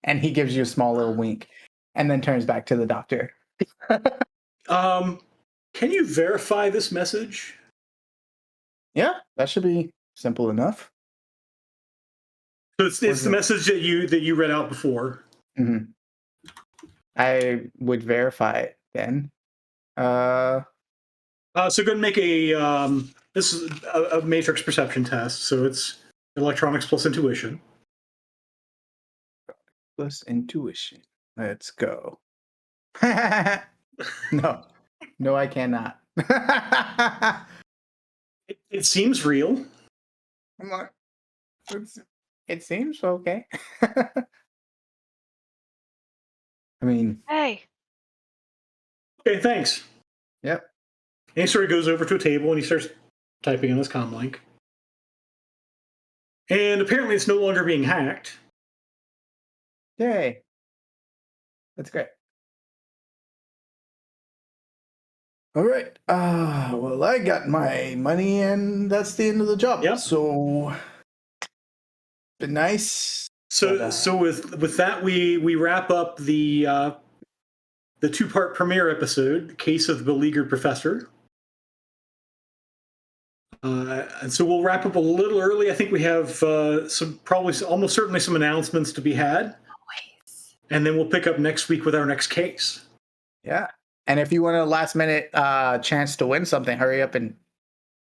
S2: And he gives you a small little wink, and then turns back to the doctor.
S1: Can you verify this message?
S2: Yeah, that should be simple enough.
S1: So it's the message that you read out before.
S2: Mm-hmm. I would verify it then.
S1: So go ahead and make a this is a matrix perception test. So it's electronics plus intuition.
S2: Plus intuition. Let's go. No, I cannot.
S1: It seems real.
S2: I'm like, it seems okay. I mean,
S6: Hey.
S1: Okay, thanks.
S2: yep.
S1: And he sort of goes over to a table and he starts typing on his comm link. And apparently it's no longer being hacked.
S2: Yay. That's great. All right. Well, I got my money, and that's the end of the job.
S1: Yep.
S2: So, been nice.
S1: So with that we wrap up the 2-part premiere episode, Case of the Beleaguered Professor. And so we'll wrap up a little early. I think we have almost certainly some announcements to be had.
S5: Always.
S1: And then we'll pick up next week with our next case.
S2: Yeah. And if you want a last minute chance to win something, hurry up and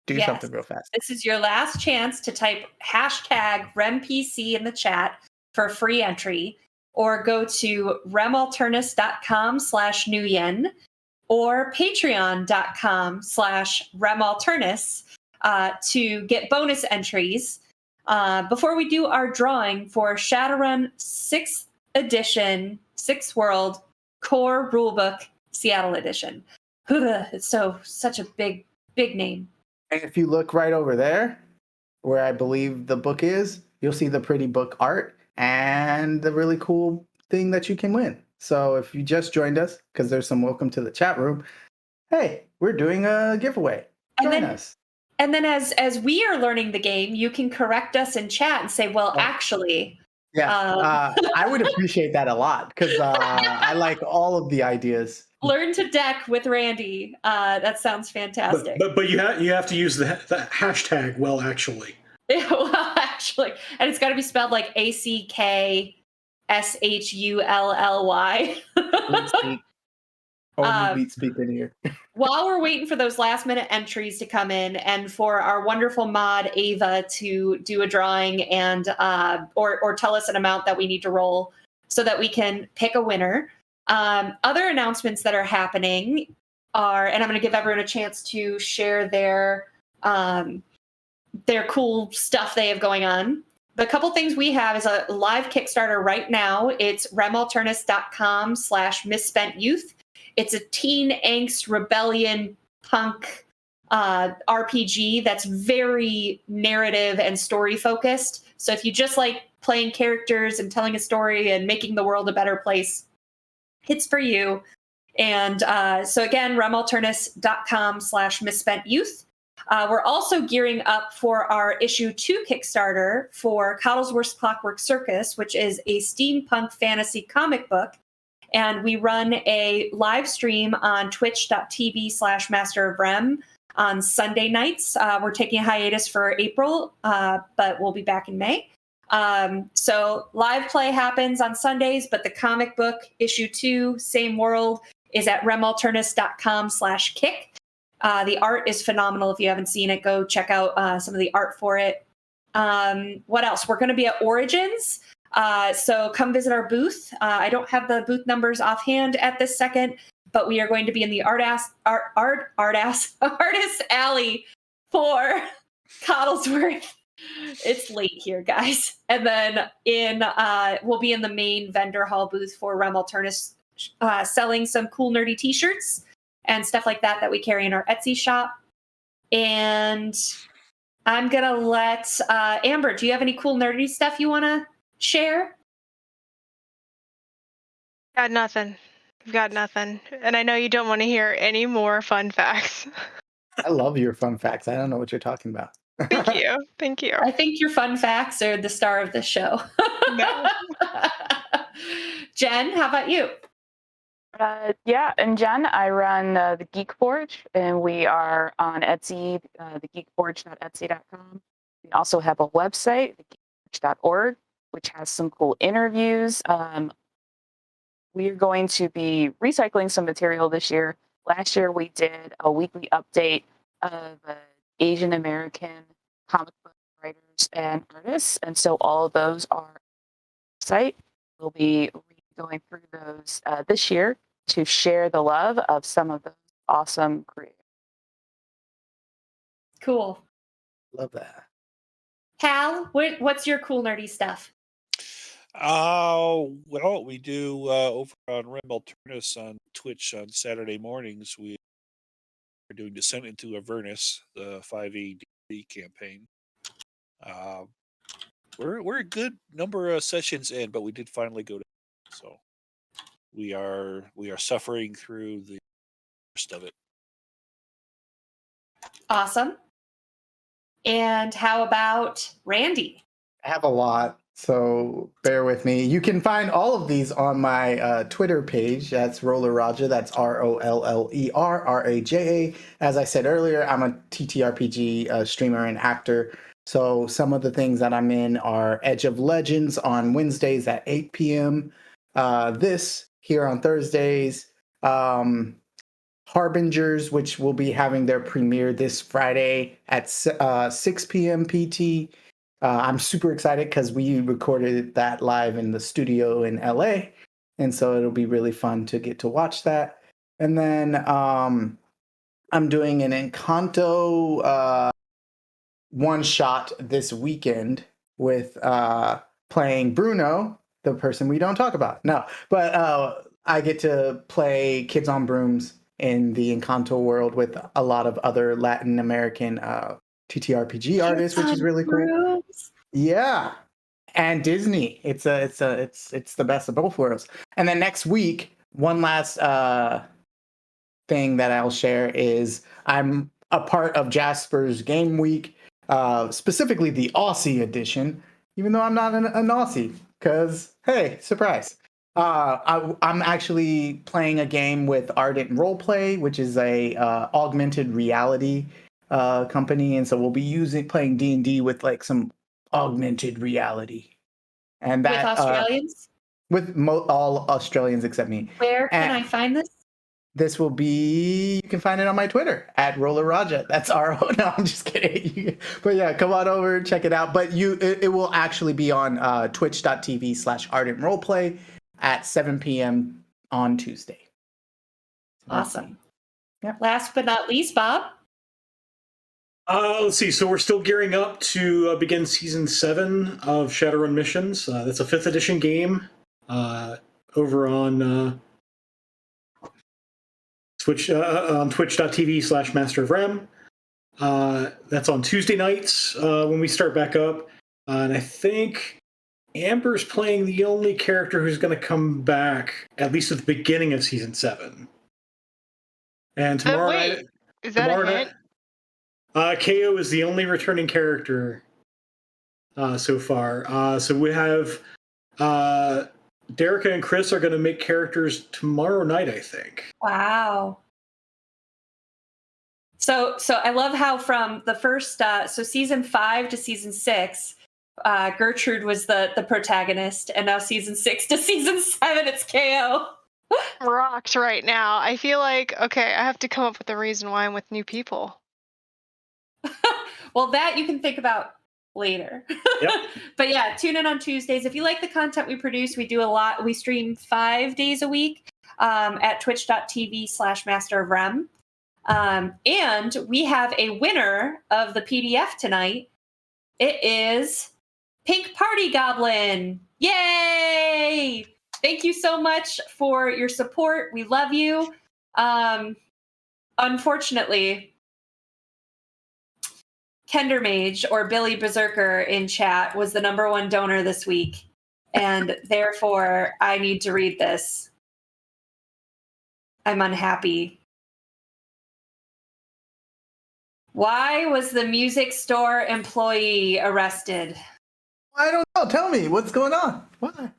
S2: do something real fast.
S5: This is your last chance to type #RemPC in the chat for free entry, or go to remalternus.com/newyen or patreon.com/remalternus to get bonus entries before we do our drawing for Shadowrun 6th edition, 6th World Core Rulebook Seattle edition. It's such a big name.
S2: And if you look right over there, where I believe the book is, you'll see the pretty book art and the really cool thing that you can win. So if you just joined us, because there's some welcome to the chat room, hey, we're doing a giveaway. Join us.
S5: And then as we are learning the game, you can correct us in chat and say, well, actually...
S2: Yeah, I would appreciate that a lot, because I like all of the ideas.
S5: Learn to deck with Randy. That sounds fantastic.
S1: But you have to use the hashtag, well, actually.
S5: Well, actually. And it's got to be spelled like ACKSHULLY.
S2: Only speak in here.
S5: While we're waiting for those last minute entries to come in, and for our wonderful mod Ava to do a drawing and or tell us an amount that we need to roll so that we can pick a winner. Other announcements that are happening are, and I'm going to give everyone a chance to share their their cool stuff they have going on. The couple things we have is a live Kickstarter right now. It's remalternus.com/misspent youth. It's a teen angst rebellion punk RPG that's very narrative and story focused. So if you just like playing characters and telling a story and making the world a better place, it's for you. And so again, remalternus.com/misspent youth. We're also gearing up for our issue 2 Kickstarter for Coddlesworth's Clockwork Circus, which is a steampunk fantasy comic book. And we run a live stream on twitch.tv/Master of Rem on Sunday nights. We're taking a hiatus for April, but we'll be back in May. So live play happens on Sundays, but the comic book issue 2, same world, is at remalternus.com/kick. The art is phenomenal. If you haven't seen it, go check out some of the art for it. What else? We're going to be at Origins. So come visit our booth. I don't have the booth numbers offhand at this second, but we are going to be in the Artist Alley for Coddlesworth. It's late here, guys. And then we'll be in the main vendor hall booth for Remalternus, selling some cool nerdy t-shirts and stuff like that we carry in our Etsy shop. And I'm going to let Amber, do you have any cool nerdy stuff you want to share?
S6: Got nothing. Got nothing. And I know you don't want to hear any more fun facts.
S2: I love your fun facts. I don't know what you're talking about.
S6: Thank you. Thank you.
S5: I think your fun facts are the star of the show.
S6: No.
S5: Jen, how about you?
S4: Yeah, and Jen, I run the Geek Forge, and we are on Etsy, thegeekforge.etsy.com. We also have a website, thegeekforge.org, which has some cool interviews. We are going to be recycling some material this year. Last year, we did a weekly update of Asian American comic book writers and artists, and so all of those are on the site. We'll be going through those this year to share the love of some of those awesome creators.
S5: Cool.
S2: Love that.
S5: Hal, what's your cool nerdy stuff?
S3: Well, we do over on Remalternus on Twitch on Saturday mornings. We are doing Descent into Avernus, the 5e D&D campaign. We're a good number of sessions in, but we did finally go to, so we are suffering through the worst of it.
S5: Awesome. And how about Randy?
S2: I have a lot, so bear with me. You can find all of these on my Twitter page. That's Roller Raja. That's ROLLERRAJA. As I said earlier, I'm a TTRPG streamer and actor. So some of the things that I'm in are Edge of Legends on Wednesdays at 8 p.m. This here on Thursdays. Harbingers, which will be having their premiere this Friday at 6 p.m. PT. I'm super excited because we recorded that live in the studio in LA. And so it'll be really fun to get to watch that. And then I'm doing an Encanto one shot this weekend with playing Bruno, the person we don't talk about. No, but I get to play Kids on Brooms in the Encanto world with a lot of other Latin American TTRPG artists, which is really cool. Yeah, and Disney. It's the best of both worlds. And then next week, one last thing that I'll share is I'm a part of Jasper's Game Week, specifically the Aussie edition. Even though I'm not an Aussie, because hey, surprise. I'm actually playing a game with Ardent Roleplay, which is a augmented reality company, and so we'll be playing D&D with like some augmented reality, and that
S5: with Australians.
S2: With all Australians except me.
S5: Where can I find this?
S2: This will be, you can find it on my Twitter at Roller Raja. That's RO. No, I'm just kidding. But yeah, come on over, check it out. But it will actually be on twitch.tv/Ardent Roleplay at 7 p.m. on Tuesday.
S5: Awesome.
S2: Yeah.
S5: Last but not least, Bob.
S1: Let's see. So we're still gearing up to begin season 7 of Shadowrun Missions. That's a 5th edition game over on Twitch on twitch.tv/Master of Rem. That's on Tuesday nights when we start back up. And I think Amber's playing the only character who's going to come back, at least at the beginning of season 7. And tomorrow
S6: wait,
S1: night,
S6: is that a hint?
S1: KO is the only returning character so far. So we have Derica and Chris are going to make characters tomorrow night, I think.
S5: Wow. So I love how from the first, so season 5 to season 6, Gertrude was the protagonist, and now season 6 to season 7, it's KO.
S6: Rocks right now. I feel like, okay, I have to come up with a reason why I'm with new people.
S5: Well, that you can think about later.
S1: Yep.
S5: But yeah, tune in on Tuesdays. If you like the content we produce, we do a lot. We stream 5 days a week at twitch.tv/Master of Rem. And we have a winner of the PDF tonight. It is Pink Party Goblin. Yay! Thank you so much for your support. We love you. Unfortunately, Kendermage, or Billy Berserker in chat, was the #1 donor this week. And therefore, I need to read this. I'm unhappy. Why was the music store employee arrested?
S2: I don't know. Tell me what's going on. Why?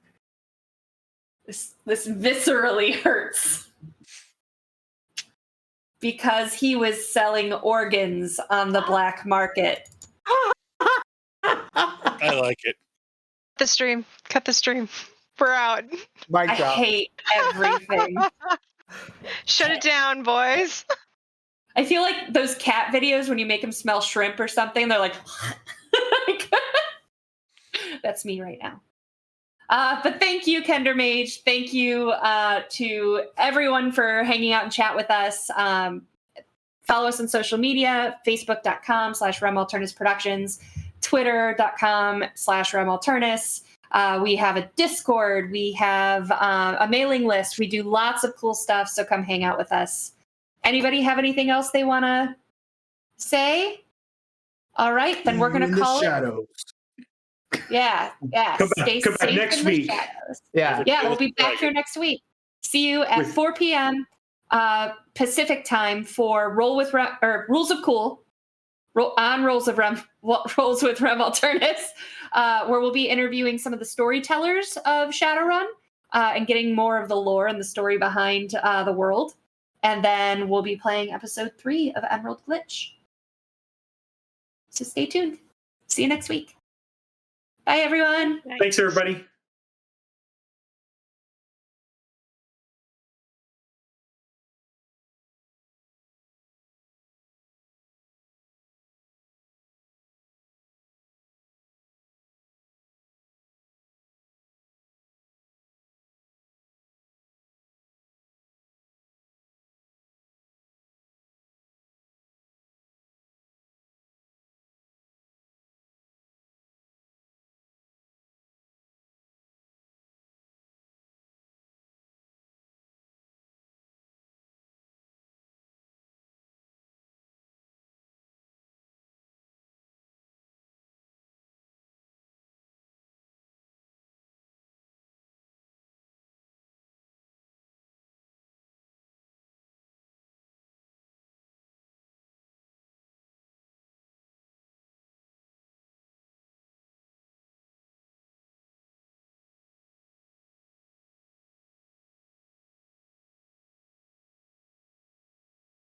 S5: This viscerally hurts. Because he was selling organs on the black market.
S3: I like it.
S6: The stream. Cut the stream. We're out.
S2: Mic
S5: I
S2: drop.
S5: hate everything.
S6: Shut it down, boys.
S5: I feel like those cat videos when you make them smell shrimp or something, they're like, that's me right now. But thank you, Kendermage. Thank you to everyone for hanging out and chat with us. Follow us on social media, facebook.com/RemAlternus Productions, twitter.com/RemAlternus. We have a Discord. We have a mailing list. We do lots of cool stuff, so come hang out with us. Anybody have anything else they want to say? All right, then we're going to call it.
S2: Shadows.
S5: Yeah.
S1: Come
S5: Stay
S1: back
S5: safe
S1: next
S5: in the
S1: week.
S5: shadows.
S2: Yeah.
S5: Yeah, we'll be back here next week. See you at 4 p.m. Pacific time for Rules of Cool, Rolls with Rem Alternus, where we'll be interviewing some of the storytellers of Shadowrun and getting more of the lore and the story behind the world. And then we'll be playing episode 3 of Emerald Glitch. So stay tuned. See you next week. Bye, everyone.
S1: Thanks, everybody.